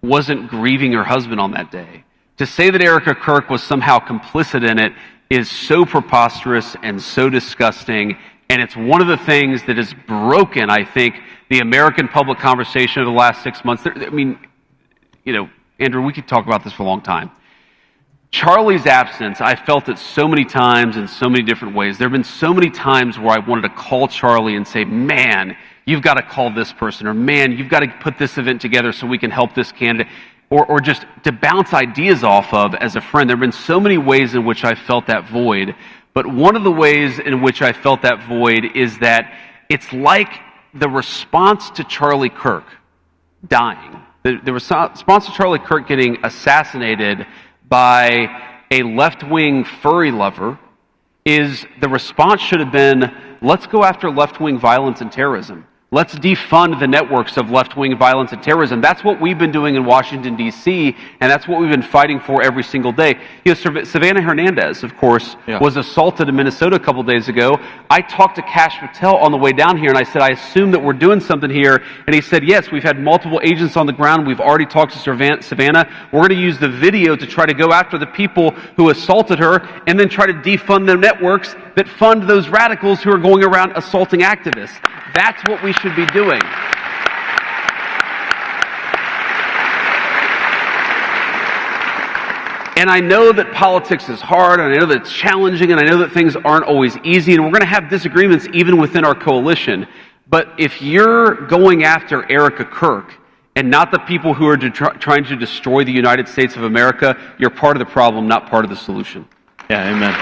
wasn't grieving her husband on that day, to say that Erica Kirk was somehow complicit in it, is so preposterous and so disgusting. And it's one of the things that has broken, I think, the American public conversation of the last 6 months. I mean, Andrew, we could talk about this for a long time. Charlie's absence, I felt it so many times in so many different ways. There have been so many times where I wanted to call Charlie and say, man, you've got to call this person, or man, you've got to put this event together so we can help this candidate, or just to bounce ideas off of as a friend. There have been so many ways in which I felt that void, but one of the ways in which I felt that void is that it's like the response to Charlie Kirk dying, the response to Charlie Kirk getting assassinated by a left-wing furry lover, is the response should have been, let's go after left-wing violence and terrorism. Let's defund the networks of left-wing violence and terrorism. That's what we've been doing in Washington, D.C., and that's what we've been fighting for every single day. Savannah Hernandez, of course, was assaulted in Minnesota a couple days ago. I talked to Kash Patel on the way down here, and I said, I assume that we're doing something here. And he said, yes, we've had multiple agents on the ground. We've already talked to Savannah. We're going to use the video to try to go after the people who assaulted her and then try to defund the networks that fund those radicals who are going around assaulting activists. That's what we should be doing. And I know that politics is hard, and I know that it's challenging, and I know that things aren't always easy, and we're going to have disagreements even within our coalition. But if you're going after Erica Kirk and not the people who are trying to destroy the United States of America, you're part of the problem, not part of the solution. Yeah, amen.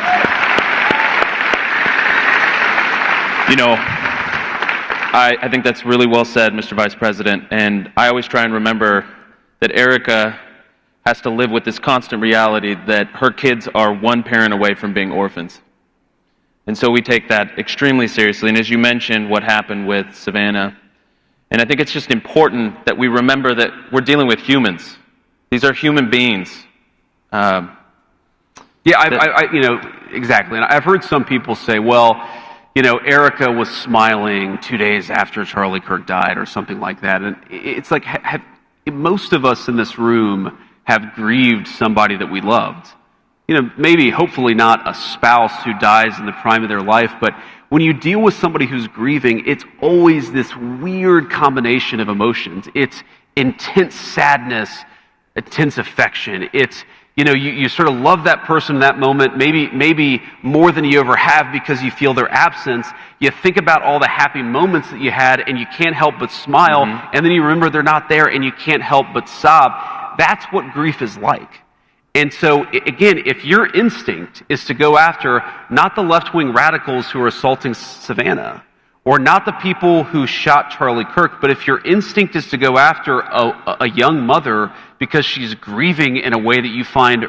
I think that's really well said, Mr. Vice President, and I always try and remember that Erica has to live with this constant reality that her kids are one parent away from being orphans. And so we take that extremely seriously. And as you mentioned, what happened with Savannah, and I think it's just important that we remember that we're dealing with humans. These are human beings. Exactly. And I've heard some people say, well, Erica was smiling 2 days after Charlie Kirk died or something like that. And it's like, most of us in this room have grieved somebody that we loved. maybe hopefully not a spouse who dies in the prime of their life, but when you deal with somebody who's grieving, it's always this weird combination of emotions. It's intense sadness, intense affection. It's, you sort of love that person in that moment, maybe more than you ever have because you feel their absence. You think about all the happy moments that you had and you can't help but smile, and then you remember they're not there and you can't help but sob. That's what grief is like. And so, again, if your instinct is to go after not the left-wing radicals who are assaulting Savannah, or not the people who shot Charlie Kirk, but if your instinct is to go after a young mother because she's grieving in a way that you find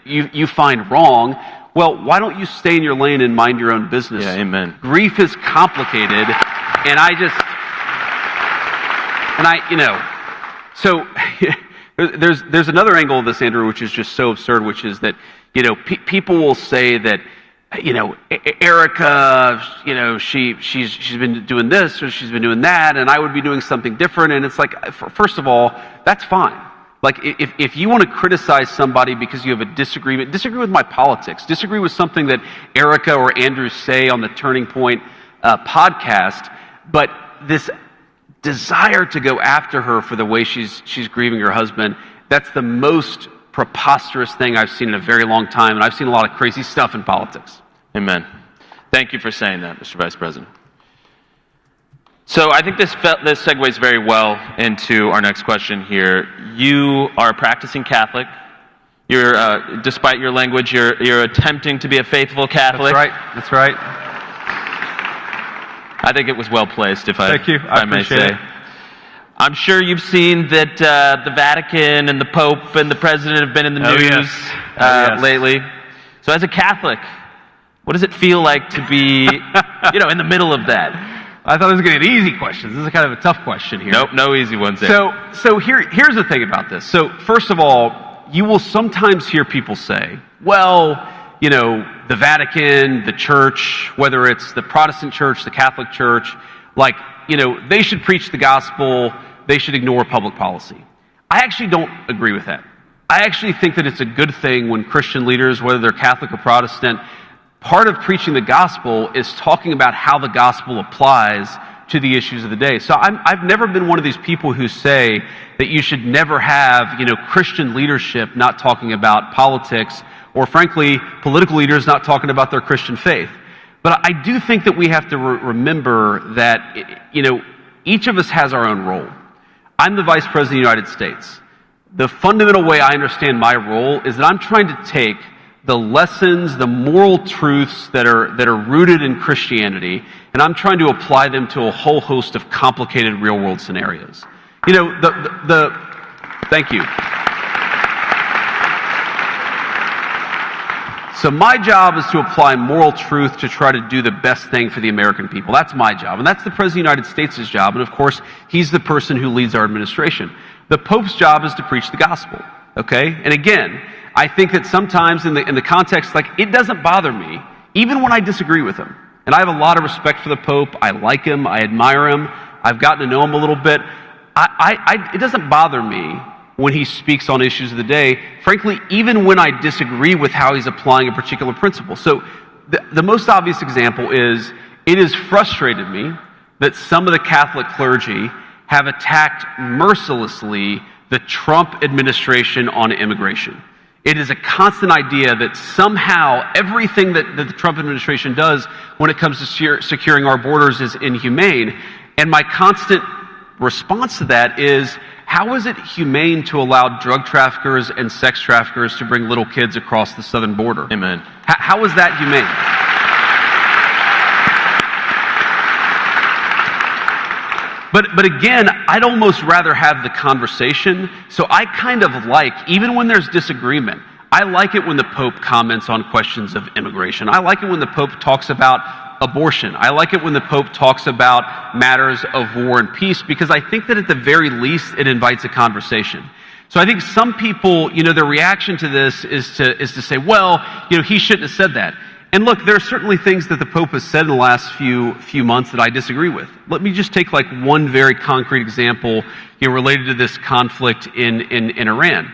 you find wrong, well, why don't you stay in your lane and mind your own business? Yeah, amen. Grief is complicated, and so there's another angle of this, Andrew, which is just so absurd, which is that people will say that Erica, she's been doing this or she's been doing that, and I would be doing something different. And it's like, first of all, that's fine. Like, if you want to criticize somebody because you have a disagreement, disagree with my politics, disagree with something that Erica or Andrew say on the Turning Point podcast, but this desire to go after her for the way she's grieving her husband, that's the most preposterous thing I've seen in a very long time, and I've seen a lot of crazy stuff in politics. Amen. Thank you for saying that, Mr. Vice President. So I think this segues very well into our next question here. You are a practicing Catholic. You're, despite your language, you're attempting to be a faithful Catholic. That's right. I think it was well placed, if Thank you. If I may say. It. I'm sure you've seen that the Vatican and the Pope and the President have been in the news lately. So as a Catholic, what does it feel like to be, in the middle of that? I thought it was going to be an easy question. This is kind of a tough question here. Nope, no easy ones there. So here's the thing about this. So first of all, you will sometimes hear people say, well, the Vatican, the church, whether it's the Protestant church, the Catholic church, they should preach the gospel, they should ignore public policy. I actually don't agree with that. I actually think that it's a good thing when Christian leaders, whether they're Catholic or Protestant, part of preaching the gospel is talking about how the gospel applies to the issues of the day. So I've never been one of these people who say that you should never have, Christian leadership not talking about politics, or frankly, political leaders not talking about their Christian faith. But I do think that we have to remember that, each of us has our own role. I'm the Vice President of the United States. The fundamental way I understand my role is that I'm trying to take the lessons, the moral truths that are rooted in Christianity, and I'm trying to apply them to a whole host of complicated real-world scenarios. Thank you. So my job is to apply moral truth to try to do the best thing for the American people. That's my job, and that's the President of the United States' job, and of course, he's the person who leads our administration. The Pope's job is to preach the gospel, okay? And again, I think that sometimes in the context, it doesn't bother me, even when I disagree with him. And I have a lot of respect for the Pope. I like him. I admire him. I've gotten to know him a little bit. It doesn't bother me when he speaks on issues of the day, frankly, even when I disagree with how he's applying a particular principle. So the most obvious example is, it has frustrated me that some of the Catholic clergy have attacked mercilessly the Trump administration on immigration. It is a constant idea that somehow everything that the Trump administration does when it comes to securing our borders is inhumane. And my constant response to that is, how is it humane to allow drug traffickers and sex traffickers to bring little kids across the southern border? Amen. How is that humane? But again, I'd almost rather have the conversation. So I kind of like, even when there's disagreement, I like it when the Pope comments on questions of immigration. I like it when the Pope talks about abortion. I like it when the Pope talks about matters of war and peace, because I think that at the very least it invites a conversation. So I think some people, their reaction to this is to say, well, he shouldn't have said that. And look, there are certainly things that the Pope has said in the last few months that I disagree with. Let me just take one very concrete example related to this conflict in Iran.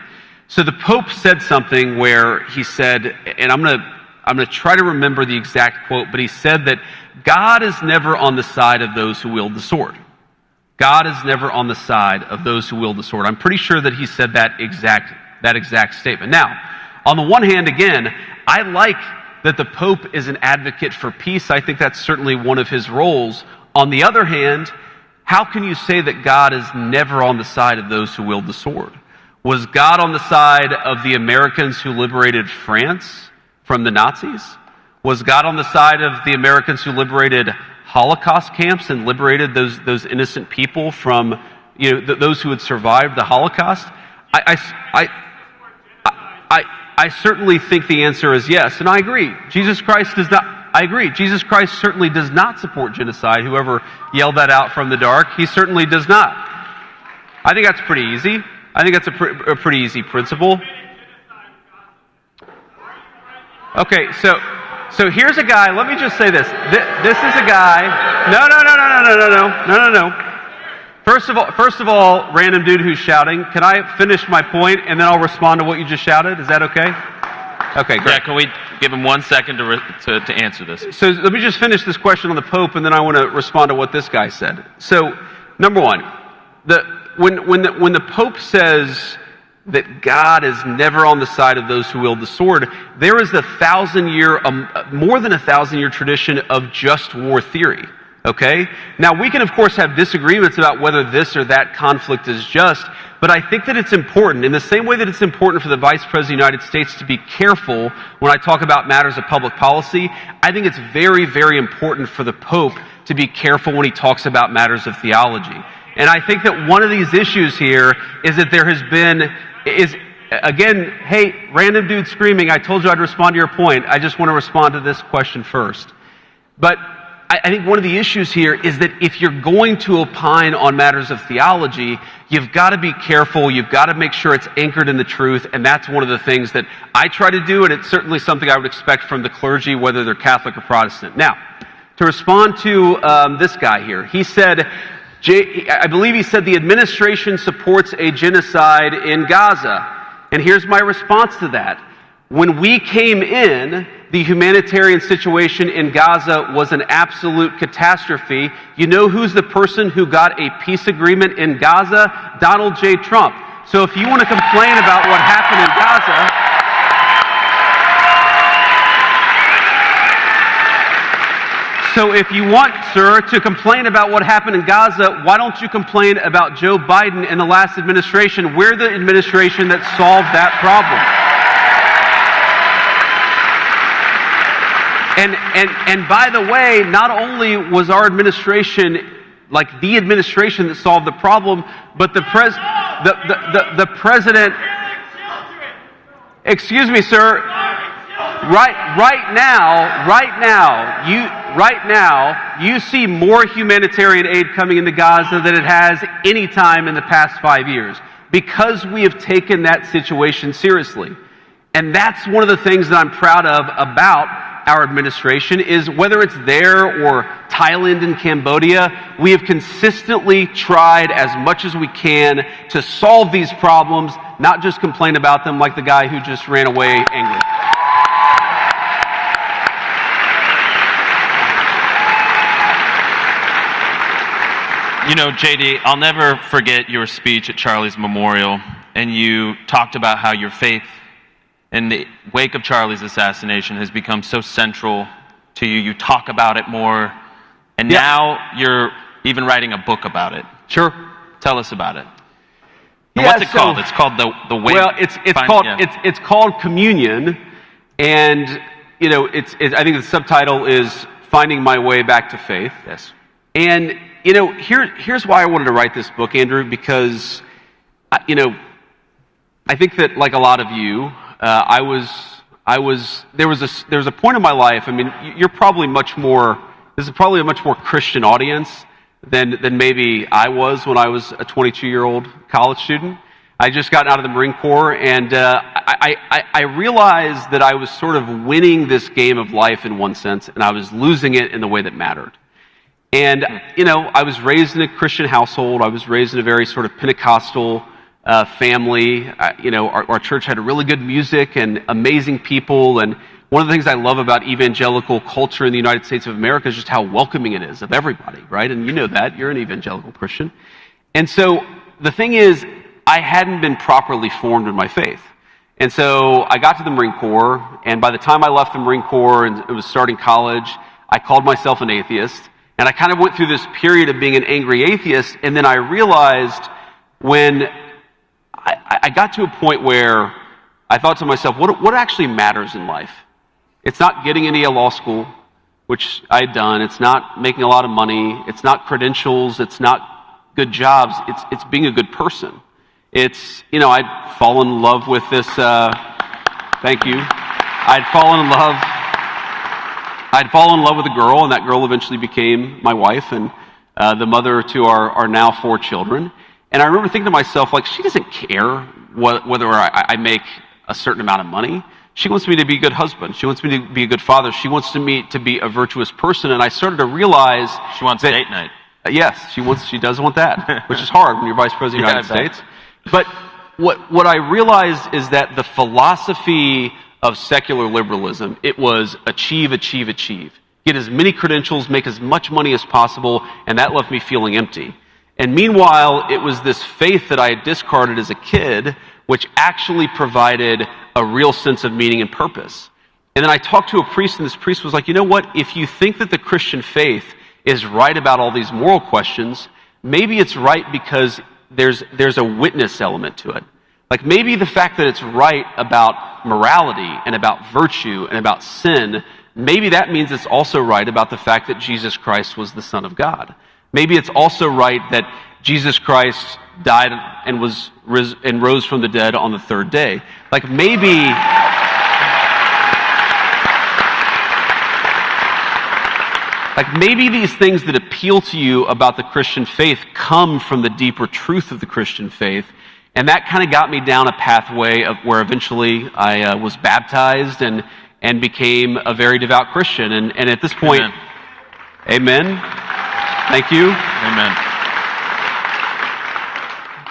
So the Pope said something where he said, and I'm gonna try to remember the exact quote, but he said that God is never on the side of those who wield the sword. God is never on the side of those who wield the sword. I'm pretty sure that he said that exact statement. Now, on the one hand, again, I like that the Pope is an advocate for peace. I think that's certainly one of his roles. On the other hand, how can you say that God is never on the side of those who wield the sword? Was God on the side of the Americans who liberated France from the Nazis? Was God on the side of the Americans who liberated Holocaust camps and liberated those innocent people from, those who had survived the Holocaust? I certainly think the answer is yes, and I agree. Jesus Christ does not. I agree. Jesus Christ certainly does not support genocide. Whoever yelled that out from the dark, he certainly does not. I think that's pretty easy. I think that's a pretty easy principle. Okay, so here's a guy. Let me just say this. This is a guy. No. First of all, random dude who's shouting. Can I finish my point and then I'll respond to what you just shouted? Is that okay? Okay, great. Yeah, can we give him 1 second to answer this? So let me just finish this question on the Pope, and then I want to respond to what this guy said. So, number one, when the Pope says that God is never on the side of those who wield the sword, there is more than a 1,000-year tradition of just war theory. Okay? Now, we can, of course, have disagreements about whether this or that conflict is just, but I think that it's important, in the same way that it's important for the Vice President of the United States to be careful when I talk about matters of public policy, I think it's very, very important for the Pope to be careful when he talks about matters of theology. And I think that one of these issues here is that there has been, again, hey, random dude screaming, I told you I'd respond to your point. I just want to respond to this question first. But I think one of the issues here is that if you're going to opine on matters of theology, you've got to be careful, you've got to make sure it's anchored in the truth, and that's one of the things that I try to do, and it's certainly something I would expect from the clergy, whether they're Catholic or Protestant. Now, to respond to this guy here, he said, I believe he said the administration supports a genocide in Gaza, and here's my response to that. When we came in, the humanitarian situation in Gaza was an absolute catastrophe. You know who's the person who got a peace agreement in Gaza? Donald J. Trump. So if you want to complain about what happened in Gaza, so if you want, sir, to complain about what happened in Gaza, why don't you complain about Joe Biden and the last administration? We're the administration that solved that problem. And by the way, not only was our administration like the administration that solved the problem, but the president. Excuse me, sir. Right now, you see more humanitarian aid coming into Gaza than it has any time in the past 5 years, because we have taken that situation seriously. And that's one of the things that I'm proud of about our administration, is whether it's there or Thailand and Cambodia, we have consistently tried as much as we can to solve these problems, not just complain about them like the guy who just ran away angry. You know, JD, I'll never forget your speech at Charlie's memorial, and you talked about how your faith in the wake of Charlie's assassination has become so central to you. You talk about it more, and now you're even writing a book about it. Sure. Tell us about it. Yeah, what's it called? It's called the Wake. Well, it's called Communion, and I think the subtitle is Finding My Way Back to Faith. Yes. And here's why I wanted to write this book, Andrew, because I think that, like a lot of you, there was a point in my life. I mean, you're probably this is probably a much more Christian audience than maybe I was when I was a 22-year-old college student. I just got out of the Marine Corps, and I realized that I was sort of winning this game of life in one sense, and I was losing it in the way that mattered. And, I was raised in a Christian household. I was raised in a very sort of Pentecostal family. Our church had really good music and amazing people. And one of the things I love about evangelical culture in the United States of America is just how welcoming it is of everybody, right? And you know that. You're an evangelical Christian. And so the thing is, I hadn't been properly formed in my faith. And so I got to the Marine Corps, and by the time I left the Marine Corps and it was starting college, I called myself an atheist. And I kind of went through this period of being an angry atheist, and then I realized when I got to a point where I thought to myself, what actually matters in life? It's not getting into law school, which I had done. It's not making a lot of money. It's not credentials. It's not good jobs. It's being a good person. It's, I'd fallen in love with this, thank you. I'd fallen in love with a girl, and that girl eventually became my wife and the mother to our now 4 children. And I remember thinking to myself, like, she doesn't care whether I make a certain amount of money. She wants me to be a good husband. She wants me to be a good father. She wants me to be a virtuous person. And I started to realize She wants date night. Yes, she does want that, which is hard when you're vice president of the United States. But what I realized is that the philosophy of secular liberalism, it was achieve, achieve, achieve. Get as many credentials, make as much money as possible, and that left me feeling empty. And meanwhile, it was this faith that I had discarded as a kid, which actually provided a real sense of meaning and purpose. And then I talked to a priest, and this priest was like, you know what? If you think that the Christian faith is right about all these moral questions, maybe it's right because there's a witness element to it. Like maybe the fact that it's right about morality and about virtue and about sin, maybe that means it's also right about the fact that Jesus Christ was the Son of God. Maybe it's also right that Jesus Christ died and rose from the dead on the 3rd day. Like maybe these things that appeal to you about the Christian faith come from the deeper truth of the Christian faith. And that kind of got me down a pathway of where eventually I was baptized and became a very devout Christian. And at this point, amen. Thank you. Amen.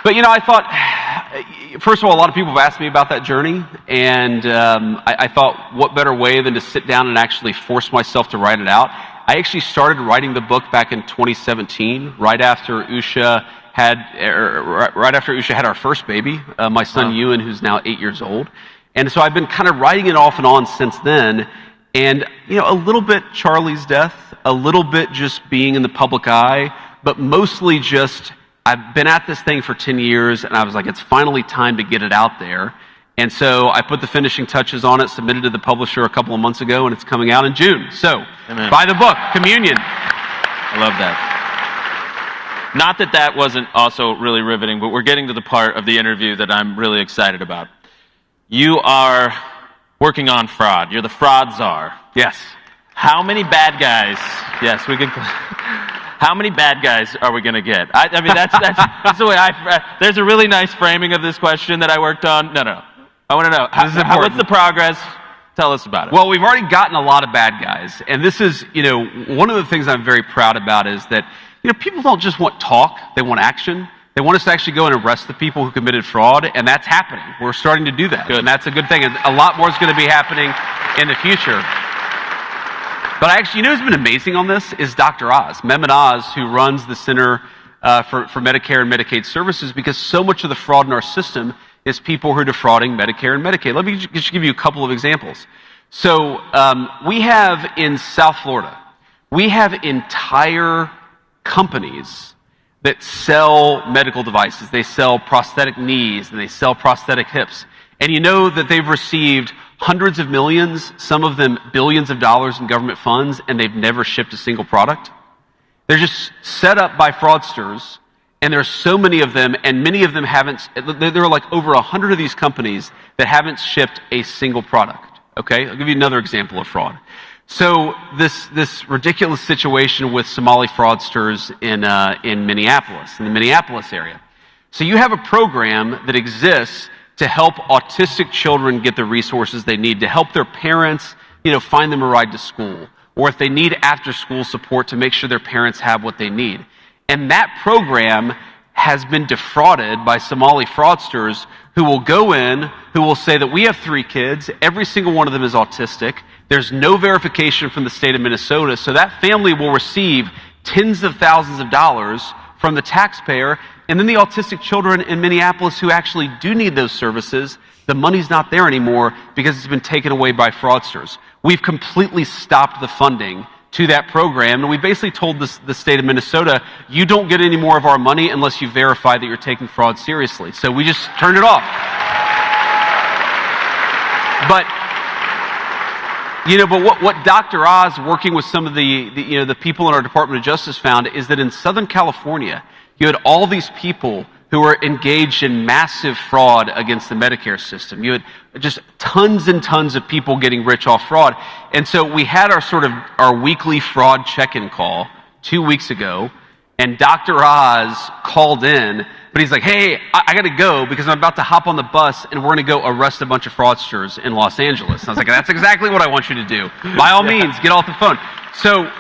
But I thought, first of all, a lot of people have asked me about that journey, and I thought, what better way than to sit down and actually force myself to write it out. I actually started writing the book back in 2017, right after Usha had our first baby, my son Ewan, who's now 8 years old. And so I've been kind of writing it off and on since then. And, a little bit Charlie's death, a little bit just being in the public eye, but mostly just, I've been at this thing for 10 years, and I was like, it's finally time to get it out there. And so I put the finishing touches on it, submitted to the publisher a couple of months ago, and it's coming out in June. So, buy the book, Communion. I love that. Not that wasn't also really riveting, but we're getting to the part of the interview that I'm really excited about. You are working on fraud. You're the fraud czar. Yes. How many bad guys? Yes, we can. How many bad guys are we going to get? I mean, that's the way there's a really nice framing of this question that I worked on. No. I want to know, what's the progress? Tell us about it. Well, we've already gotten a lot of bad guys. And this is, one of the things I'm very proud about is that, people don't just want talk, they want action. They want us to actually go and arrest the people who committed fraud, and that's happening. We're starting to do that. Good. And that's a good thing. And a lot more is going to be happening in the future. But actually, who's been amazing on this is Dr. Oz, Mehmet Oz, who runs the Center for Medicare and Medicaid Services, because so much of the fraud in our system is people who are defrauding Medicare and Medicaid. Let me just give you a couple of examples. So we have in South Florida, we have entire companies that sell medical devices. They sell prosthetic knees and they sell prosthetic hips. And you know that they've received hundreds of millions, some of them billions of dollars in government funds, and they've never shipped a single product. They're just set up by fraudsters, and there's so many of them, and many of them haven't. There are like over 100 of these companies that haven't shipped a single product. Okay, I'll give you another example of fraud. So this ridiculous situation with Somali fraudsters in Minneapolis, in the Minneapolis area. So you have a program that exists to help autistic children get the resources they need, to help their parents, find them a ride to school, or if they need after-school support, to make sure their parents have what they need. And that program has been defrauded by Somali fraudsters who will go in, who will say that we have 3 kids, every single one of them is autistic, there's no verification from the state of Minnesota, so that family will receive tens of thousands of dollars from the taxpayer, and then the autistic children in Minneapolis who actually do need those services, the money's not there anymore because it's been taken away by fraudsters. We've completely stopped the funding to that program, and we basically told the state of Minnesota, you don't get any more of our money unless you verify that you're taking fraud seriously. So we just turned it off. But what Dr. Oz, working with some of the people in our Department of Justice, found is that in Southern California, you had all these people who were engaged in massive fraud against the Medicare system. You had just tons and tons of people getting rich off fraud. And so we had our weekly fraud check-in call 2 weeks ago, and Dr. Oz called in, but he's like, hey, I got to go because I'm about to hop on the bus and we're going to go arrest a bunch of fraudsters in Los Angeles. And I was like, that's exactly what I want you to do. By all means, get off the phone. So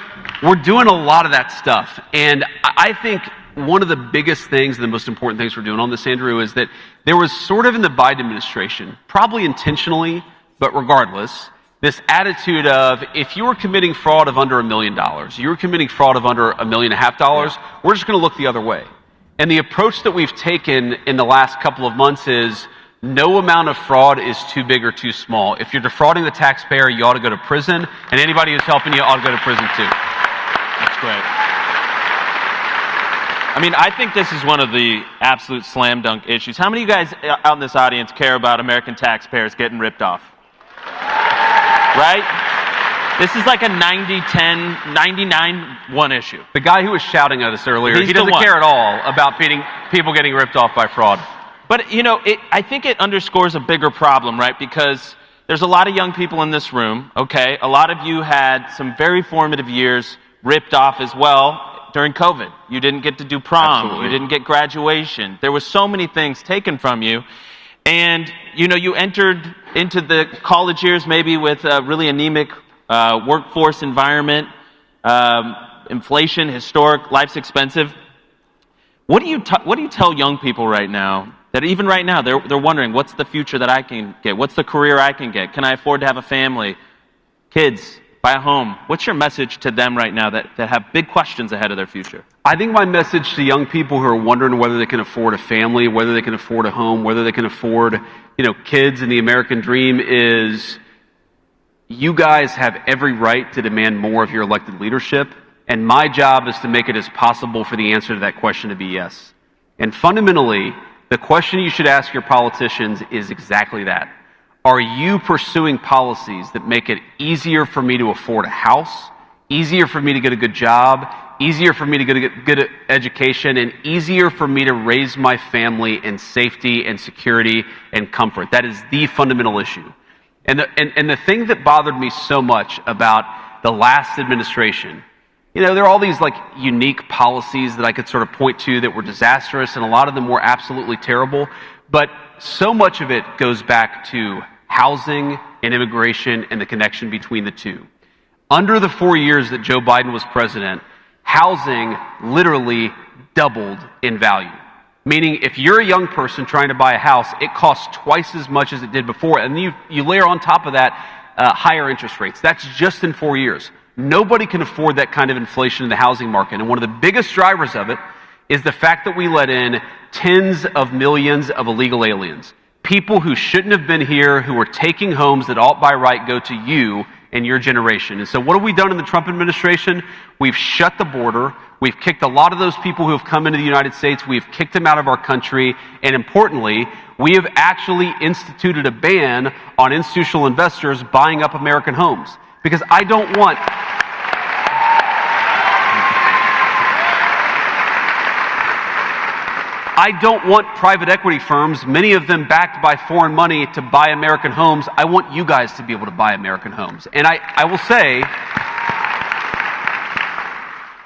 we're doing a lot of that stuff. And I think one of the biggest things and the most important things we're doing on this, Andrew, is that there was sort of in the Biden administration, probably intentionally, but regardless, this attitude of if you were committing fraud of under $1 million, you were committing fraud of under $1.5 million, we're just going to look the other way. And the approach that we've taken in the last couple of months is no amount of fraud is too big or too small. If you're defrauding the taxpayer, you ought to go to prison, and anybody who's helping you ought to go to prison too. That's great. I mean, I think this is one of the absolute slam dunk issues. How many of you guys out in this audience care about American taxpayers getting ripped off? Right? This is like a 90-10, 99-1 issue. The guy who was shouting at us earlier, he doesn't care at all about people getting ripped off by fraud. But, I think it underscores a bigger problem, right? Because there's a lot of young people in this room, okay? A lot of you had some very formative years ripped off as well during COVID. You didn't get to do prom. Absolutely. You didn't get graduation. There were so many things taken from you. And, you entered into the college years maybe with a really anemic workforce environment, inflation, historic, life's expensive. What do you tell young people right now that even right now they're wondering, what's the future that I can get? What's the career I can get? Can I afford to have a family, kids, buy a home? What's your message to them right now that have big questions ahead of their future? I think my message to young people who are wondering whether they can afford a family, whether they can afford a home, whether they can afford, kids and the American dream is you guys have every right to demand more of your elected leadership, and my job is to make it as possible for the answer to that question to be yes. And fundamentally, the question you should ask your politicians is exactly that. Are you pursuing policies that make it easier for me to afford a house, easier for me to get a good job, easier for me to get a good education, and easier for me to raise my family in safety and security and comfort? That is the fundamental issue. And the thing that bothered me so much about the last administration, there are all these unique policies that I could sort of point to that were disastrous, and a lot of them were absolutely terrible, but so much of it goes back to housing and immigration and the connection between the two. Under the 4 years that Joe Biden was president, housing literally doubled in value. Meaning, if you're a young person trying to buy a house, it costs twice as much as it did before. And you layer on top of that higher interest rates. That's just in 4 years. Nobody can afford that kind of inflation in the housing market. And one of the biggest drivers of it is the fact that we let in tens of millions of illegal aliens. People who shouldn't have been here, who are taking homes that ought by right go to you and your generation. And so what have we done in the Trump administration? We've shut the border. We've kicked a lot of those people who have come into the United States. We've kicked them out of our country. And importantly, we have actually instituted a ban on institutional investors buying up American homes. Because I don't want... I don't want private equity firms, many of them backed by foreign money, to buy American homes. I want you guys to be able to buy American homes. And I will say,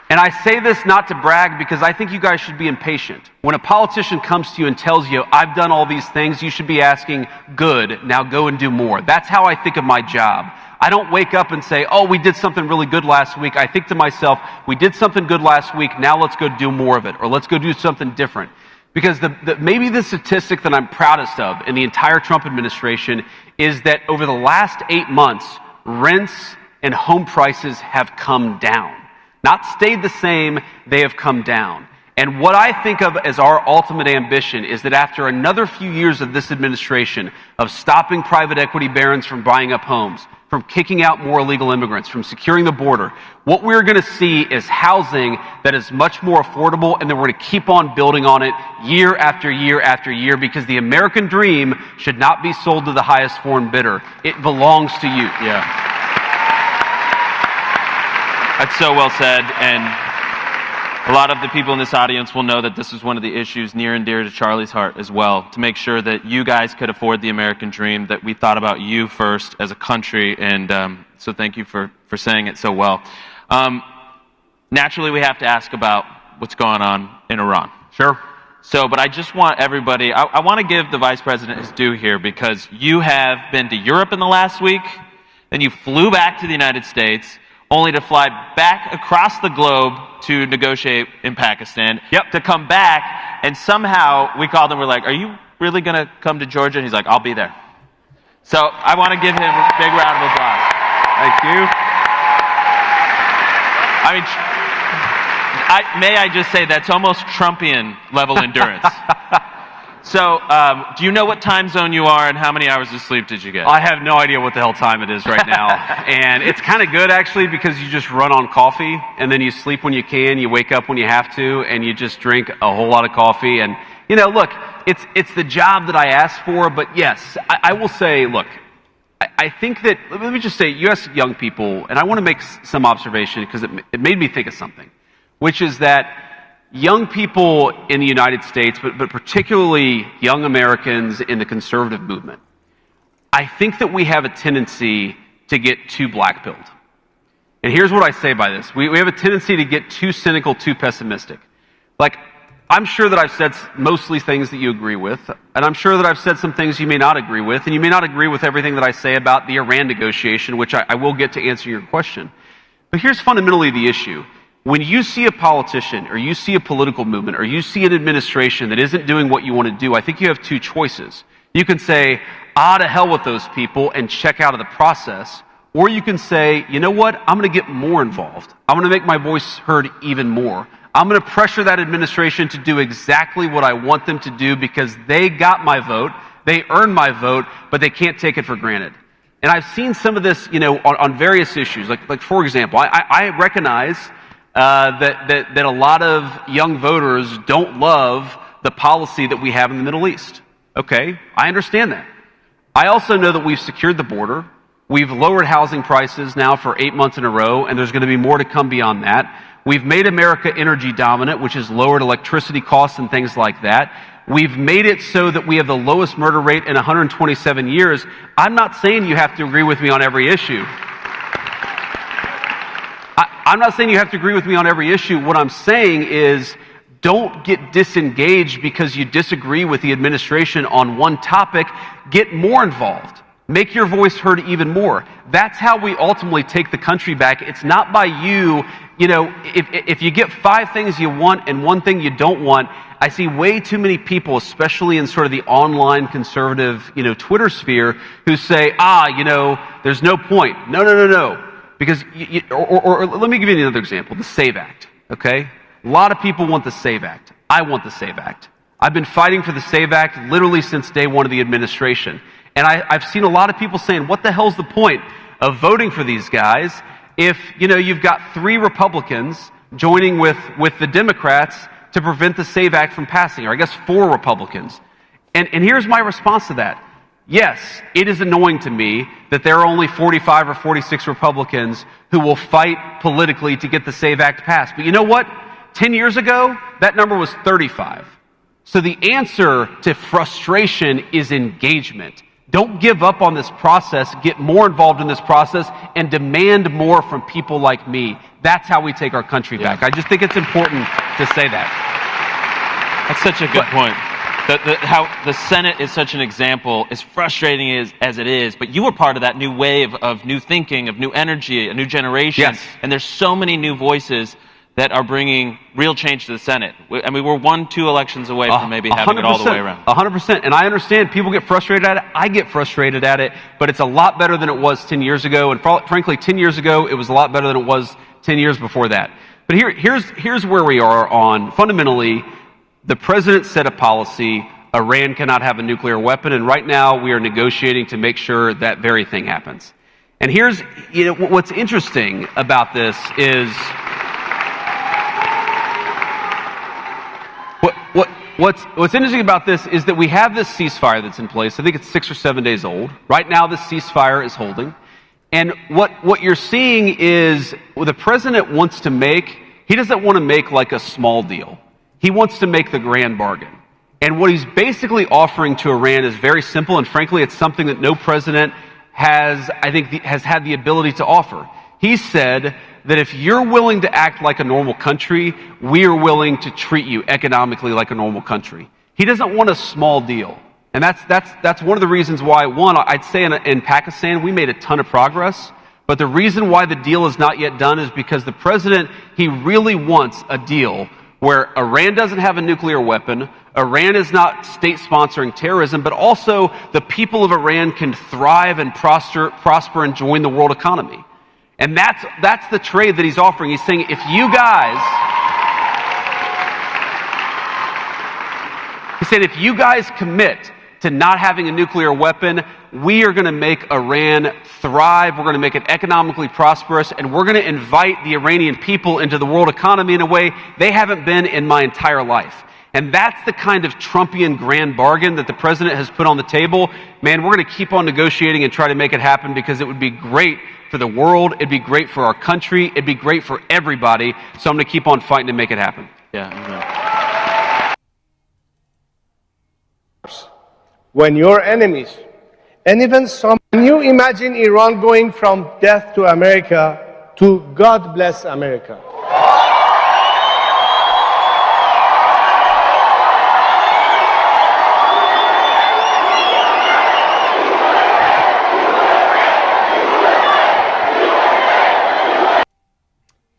And I say this not to brag because I think you guys should be impatient. When a politician comes to you and tells you, I've done all these things, you should be asking, good, now go and do more. That's how I think of my job. I don't wake up and say, oh, we did something really good last week. I think to myself, we did something good last week, now let's go do more of it, or let's go do something different. Because maybe the statistic that I'm proudest of in the entire Trump administration is that over the last 8 months, rents and home prices have come down. Not stayed the same, they have come down. And what I think of as our ultimate ambition is that after another few years of this administration, of stopping private equity barons from buying up homes, from kicking out more illegal immigrants, from securing the border, what we're going to see is housing that is much more affordable, and then we're going to keep on building on it year after year after year, because the American dream should not be sold to the highest foreign bidder. It belongs to you. Yeah. That's so well said, and a lot of the people in this audience will know that this is one of the issues near and dear to Charlie's heart as well, to make sure that you guys could afford the American dream, that we thought about you first as a country, and so thank you for saying it so well. Naturally, we have to ask about what's going on in Iran. Sure. So, but I just want everybody, I want to give the Vice President his due here, because you have been to Europe in the last week, then you flew back to the United States, only to fly back across the globe to negotiate in Pakistan, to come back, and somehow we called him, we're like, are you really going to come to Georgia? And he's like, I'll be there. So I want to give him a big round of applause. Thank you. I mean, may I just say, that's almost Trumpian level endurance. So, do you know what time zone you are and how many hours of sleep did you get? I have no idea what the hell time it is right now. And it's kind of good, actually, because you just run on coffee, and then you sleep when you can, you wake up when you have to, and you just drink a whole lot of coffee. And, you know, look, it's the job that I asked for, but yes, I will say, look, I think that, let me just say, you ask young people, and I want to make some observation because it made me think of something, which is that young people in the United States, but particularly young Americans in the conservative movement, I think that we have a tendency to get too black-pilled. And here's what I say by this. We have a tendency to get too cynical, too pessimistic. Like, I'm sure that I've said mostly things that you agree with, and I'm sure that I've said some things you may not agree with, and you may not agree with everything that I say about the Iran negotiation, which I will get to answer your question. But here's fundamentally the issue. When you see a politician, or you see a political movement, or you see an administration that isn't doing what you want to do, I think you have two choices. You can say, to hell with those people, and check out of the process. Or you can say, you know what, I'm going to get more involved. I'm going to make my voice heard even more. I'm going to pressure that administration to do exactly what I want them to do, because they got my vote, they earned my vote, but they can't take it for granted. And I've seen some of this, you know, on various issues. Like for example, I recognize that a lot of young voters don't love the policy that we have in the Middle East. Okay, I understand that. I also know that we've secured the border. We've lowered housing prices now for 8 months in a row, and there's going to be more to come beyond that. We've made America energy dominant, which has lowered electricity costs and things like that. We've made it so that we have the lowest murder rate in 127 years. I'm not saying you have to agree with me on every issue. I'm not saying you have to agree with me on every issue. What I'm saying is, don't get disengaged because you disagree with the administration on one topic. Get more involved. Make your voice heard even more. That's how we ultimately take the country back. It's not by you, you know, if you get 5 things you want and 1 thing you don't want. I see way too many people, especially in sort of the online conservative, you know, Twitter sphere, who say, you know, there's no point. No. Because, or let me give you another example, the SAVE Act, okay? A lot of people want the SAVE Act. I want the SAVE Act. I've been fighting for the SAVE Act literally since day one of the administration. And I've seen a lot of people saying, what the hell's the point of voting for these guys if, you know, you've got 3 Republicans joining with the Democrats to prevent the SAVE Act from passing, or I guess 4 Republicans. And here's my response to that. Yes, it is annoying to me that there are only 45 or 46 Republicans who will fight politically to get the SAVE Act passed. But you know what? 10 years ago, that number was 35. So the answer to frustration is engagement. Don't give up on this process. Get more involved in this process and demand more from people like me. That's how we take our country back. I just think it's important to say that. That's such a good point. How the Senate is such an example, as frustrating as it is, but you were part of that new wave of new thinking, of new energy, a new generation. Yes. And there's so many new voices that are bringing real change to the Senate. I mean, we're 1-2 elections away from maybe having it all the way around. 100%. And I understand people get frustrated at it. I get frustrated at it, but it's a lot better than it was 10 years ago. And frankly, 10 years ago, it was a lot better than it was 10 years before that. But here's where we are on, fundamentally, the president set a policy. Iran cannot have a nuclear weapon. And right now we are negotiating to make sure that very thing happens. And here's, what's interesting about this is, What's interesting about this is that we have this ceasefire that's in place. I think it's 6 or 7 days old. Right now, this ceasefire is holding. And what you're seeing is what the president wants to make, he doesn't want to make like a small deal. He wants to make the grand bargain. And what he's basically offering to Iran is very simple, and frankly, it's something that no president has had the ability to offer. He said that if you're willing to act like a normal country, we are willing to treat you economically like a normal country. He doesn't want a small deal. And that's one of the reasons why, one, I'd say in Pakistan, we made a ton of progress. But the reason why the deal is not yet done is because the president, he really wants a deal where Iran doesn't have a nuclear weapon, Iran is not state-sponsoring terrorism, but also the people of Iran can thrive and prosper and join the world economy. And that's the trade that he's offering. He's saying, if you guys commit to not having a nuclear weapon, we are going to make Iran thrive, we're going to make it economically prosperous, and we're going to invite the Iranian people into the world economy in a way they haven't been in my entire life. And that's the kind of Trumpian grand bargain that the president has put on the table. Man, we're going to keep on negotiating and try to make it happen because it would be great for the world, it'd be great for our country, it'd be great for everybody. So I'm going to keep on fighting to make it happen. When your enemies, and even some, can you imagine Iran going from death to America to God bless America?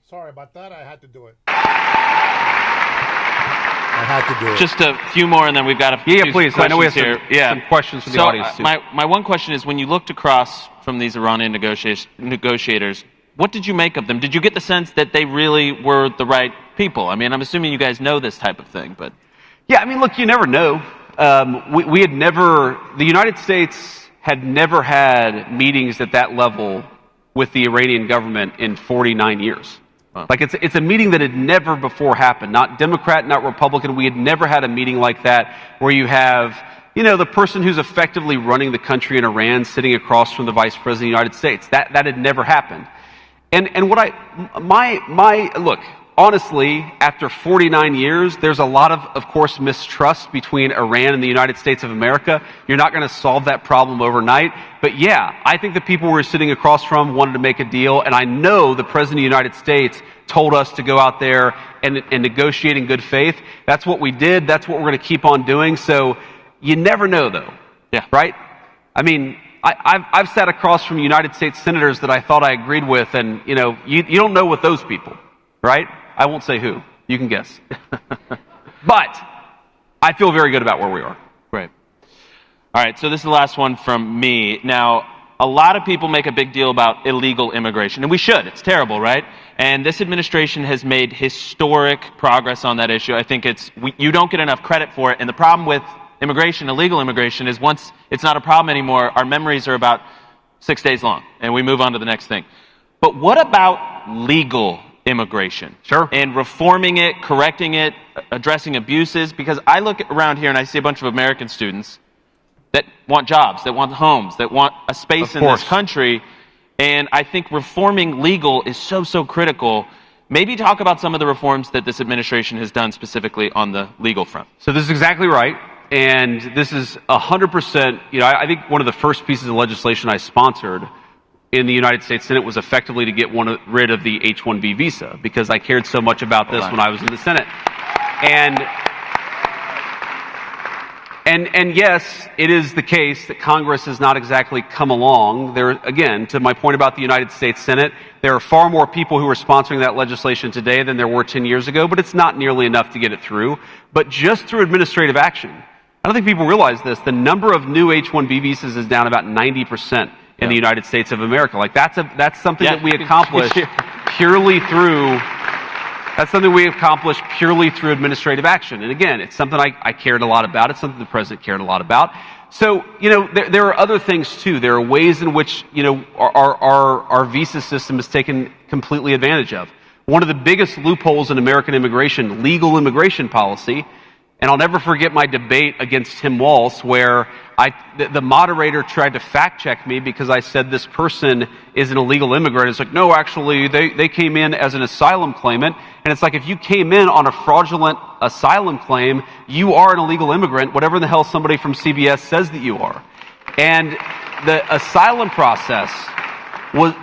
Sorry about that. I had to do it. I had to do it. Just a few more, and then we've got a few please. questions I know we have here. some questions from the audience, too. My one question is, when you looked across from these Iranian negotiators, what did you make of them? Did you get the sense that they really were the right people? I mean, I'm assuming you guys know this type of thing, but... Yeah, I mean, look, you never know. The United States had never had meetings at that level with the Iranian government in 49 years. Like, it's a meeting that had never before happened. Not Democrat, not Republican. We had never had a meeting like that where you have, the person who's effectively running the country in Iran sitting across from the Vice President of the United States. That had never happened. And what look, honestly, after 49 years, there's a lot of course, mistrust between Iran and the United States of America. You're not going to solve that problem overnight. But yeah, I think the people we're sitting across from wanted to make a deal. And I know the President of the United States told us to go out there and negotiate in good faith. That's what we did. That's what we're going to keep on doing. So you never know, though. Yeah. Right? I mean, I've sat across from United States senators that I thought I agreed with, and, you don't know with those people, right? I won't say who. You can guess. But I feel very good about where we are. Great. All right, so this is the last one from me. Now, a lot of people make a big deal about illegal immigration, and we should. It's terrible, right? And this administration has made historic progress on that issue. I think you don't get enough credit for it. And the problem with immigration, illegal immigration, is once it's not a problem anymore, our memories are about 6 days long, and we move on to the next thing. But what about legal immigration? Sure. And reforming it, correcting it, addressing abuses? Because I look around here and I see a bunch of American students that want jobs, that want homes, that want a space in this country. And I think reforming legal is so critical. Maybe talk about some of the reforms that this administration has done specifically on the legal front. So this is exactly right. And this is 100%, I think one of the first pieces of legislation I sponsored in the United States Senate was effectively to get rid of the H-1B visa, because I cared so much about this when I was in the Senate. And yes, it is the case that Congress has not exactly come along. There, again, to my point about the United States Senate, there are far more people who are sponsoring that legislation today than there were 10 years ago, but it's not nearly enough to get it through. But just through administrative action, I don't think people realize this, the number of new H-1B visas is down about 90% in the United States of America. Like that's something that we accomplished purely through administrative action. And again, it's something I cared a lot about. It's something the president cared a lot about. So, there are other things too. There are ways in which, our visa system is taken completely advantage of. One of the biggest loopholes in American immigration, legal immigration policy, and I'll never forget my debate against Tim Walz, where the moderator tried to fact check me because I said this person is an illegal immigrant. It's like, no, actually, they came in as an asylum claimant. And it's like, if you came in on a fraudulent asylum claim, you are an illegal immigrant, whatever the hell somebody from CBS says that you are. And the asylum process was,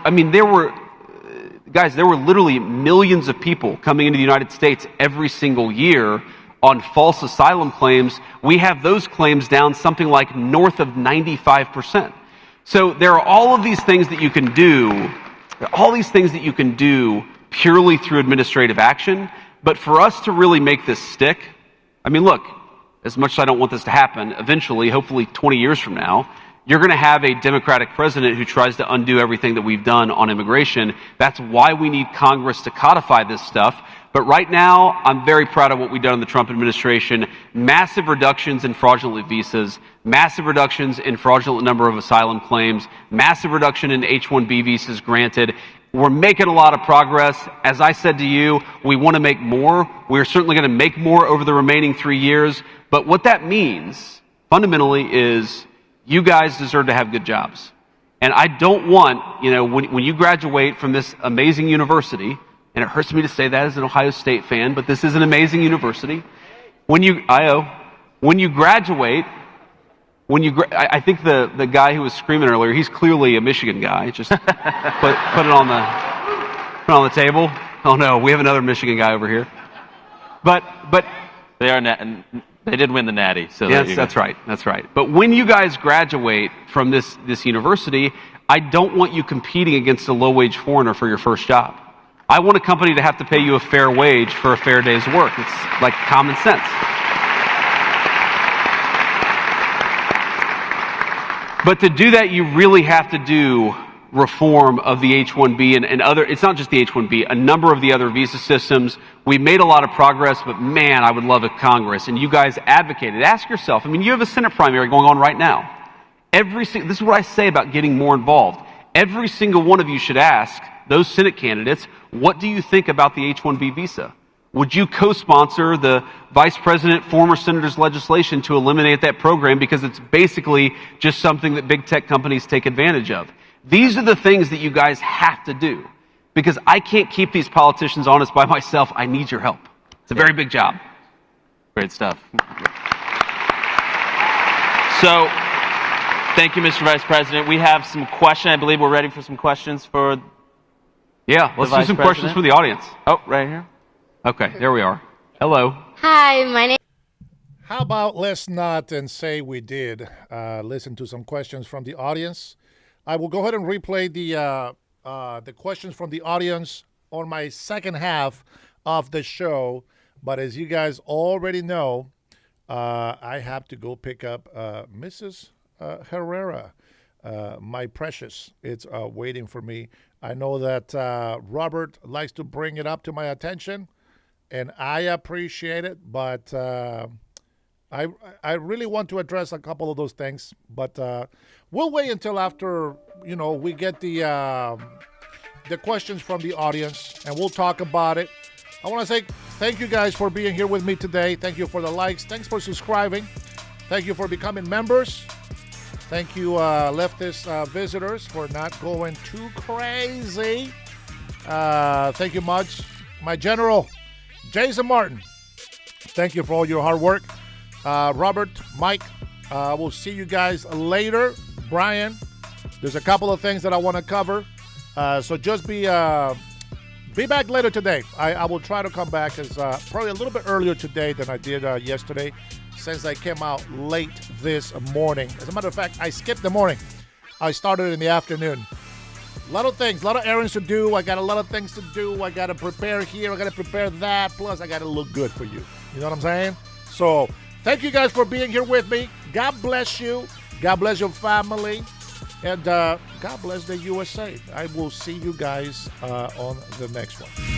there were literally millions of people coming into the United States every single year on false asylum claims. We have those claims down something like north of 95%. So there are all of these things that you can do, purely through administrative action. But for us to really make this stick, look, as much as I don't want this to happen, eventually, hopefully 20 years from now, you're going to have a Democratic president who tries to undo everything that we've done on immigration. That's why we need Congress to codify this stuff. But right now, I'm very proud of what we've done in the Trump administration. Massive reductions in fraudulent visas, massive reductions in fraudulent number of asylum claims, massive reduction in H-1B visas granted. We're making a lot of progress. As I said to you, we want to make more. We're certainly going to make more over the remaining 3 years. But what that means, fundamentally, is you guys deserve to have good jobs. And I don't want, when you graduate from this amazing university, and it hurts me to say that as an Ohio State fan, but this is an amazing university. When you graduate, I think the guy who was screaming earlier, he's clearly a Michigan guy. Just put it on the table. Oh no, we have another Michigan guy over here. But they did win the Natty. So yes, that's right. But when you guys graduate from this university, I don't want you competing against a low-wage foreigner for your first job. I want a company to have to pay you a fair wage for a fair day's work. It's like common sense. But to do that, you really have to do reform of the H-1B and other, it's not just the H-1B, a number of the other visa systems. We made a lot of progress, but man, I would love a Congress. And you guys advocated. Ask yourself, you have a Senate primary going on right now. This is what I say about getting more involved. Every single one of you should ask those Senate candidates, what do you think about the H-1B visa? Would you co-sponsor the vice president, former senator's legislation to eliminate that program because it's basically just something that big tech companies take advantage of? These are the things that you guys have to do, because I can't keep these politicians honest by myself. I need your help. It's a very big job. Great stuff. So, thank you, Mr. Vice President. We have some questions. I believe we're ready for some questions for let's do some questions from the audience. Oh, right here. Okay, there we are. Hello. Hi, my name. How about let's not and say we did listen to some questions from the audience. I will go ahead and replay the questions from the audience on my second half of the show. But as you guys already know, I have to go pick up Mrs. Herrera, my precious. It's waiting for me. I know that Robert likes to bring it up to my attention, and I appreciate it, but I really want to address a couple of those things, but we'll wait until after, we get the questions from the audience, and we'll talk about it. I want to say thank you guys for being here with me today. Thank you for the likes. Thanks for subscribing. Thank you for becoming members. Thank you, leftist visitors, for not going too crazy. Thank you much. My general, Jason Martin, thank you for all your hard work. Robert, Mike, we'll see you guys later. Brian, there's a couple of things that I want to cover. So just be back later today. I will try to come back as probably a little bit earlier today than I did yesterday, since I came out late this morning. As a matter of fact, I skipped the morning. I started in the afternoon. A lot of things, a lot of errands to do. I got a lot of things to do. I got to prepare here. I got to prepare that. Plus, I got to look good for you. You know what I'm saying? So, thank you guys for being here with me. God bless you. God bless your family. And God bless the USA. I will see you guys on the next one.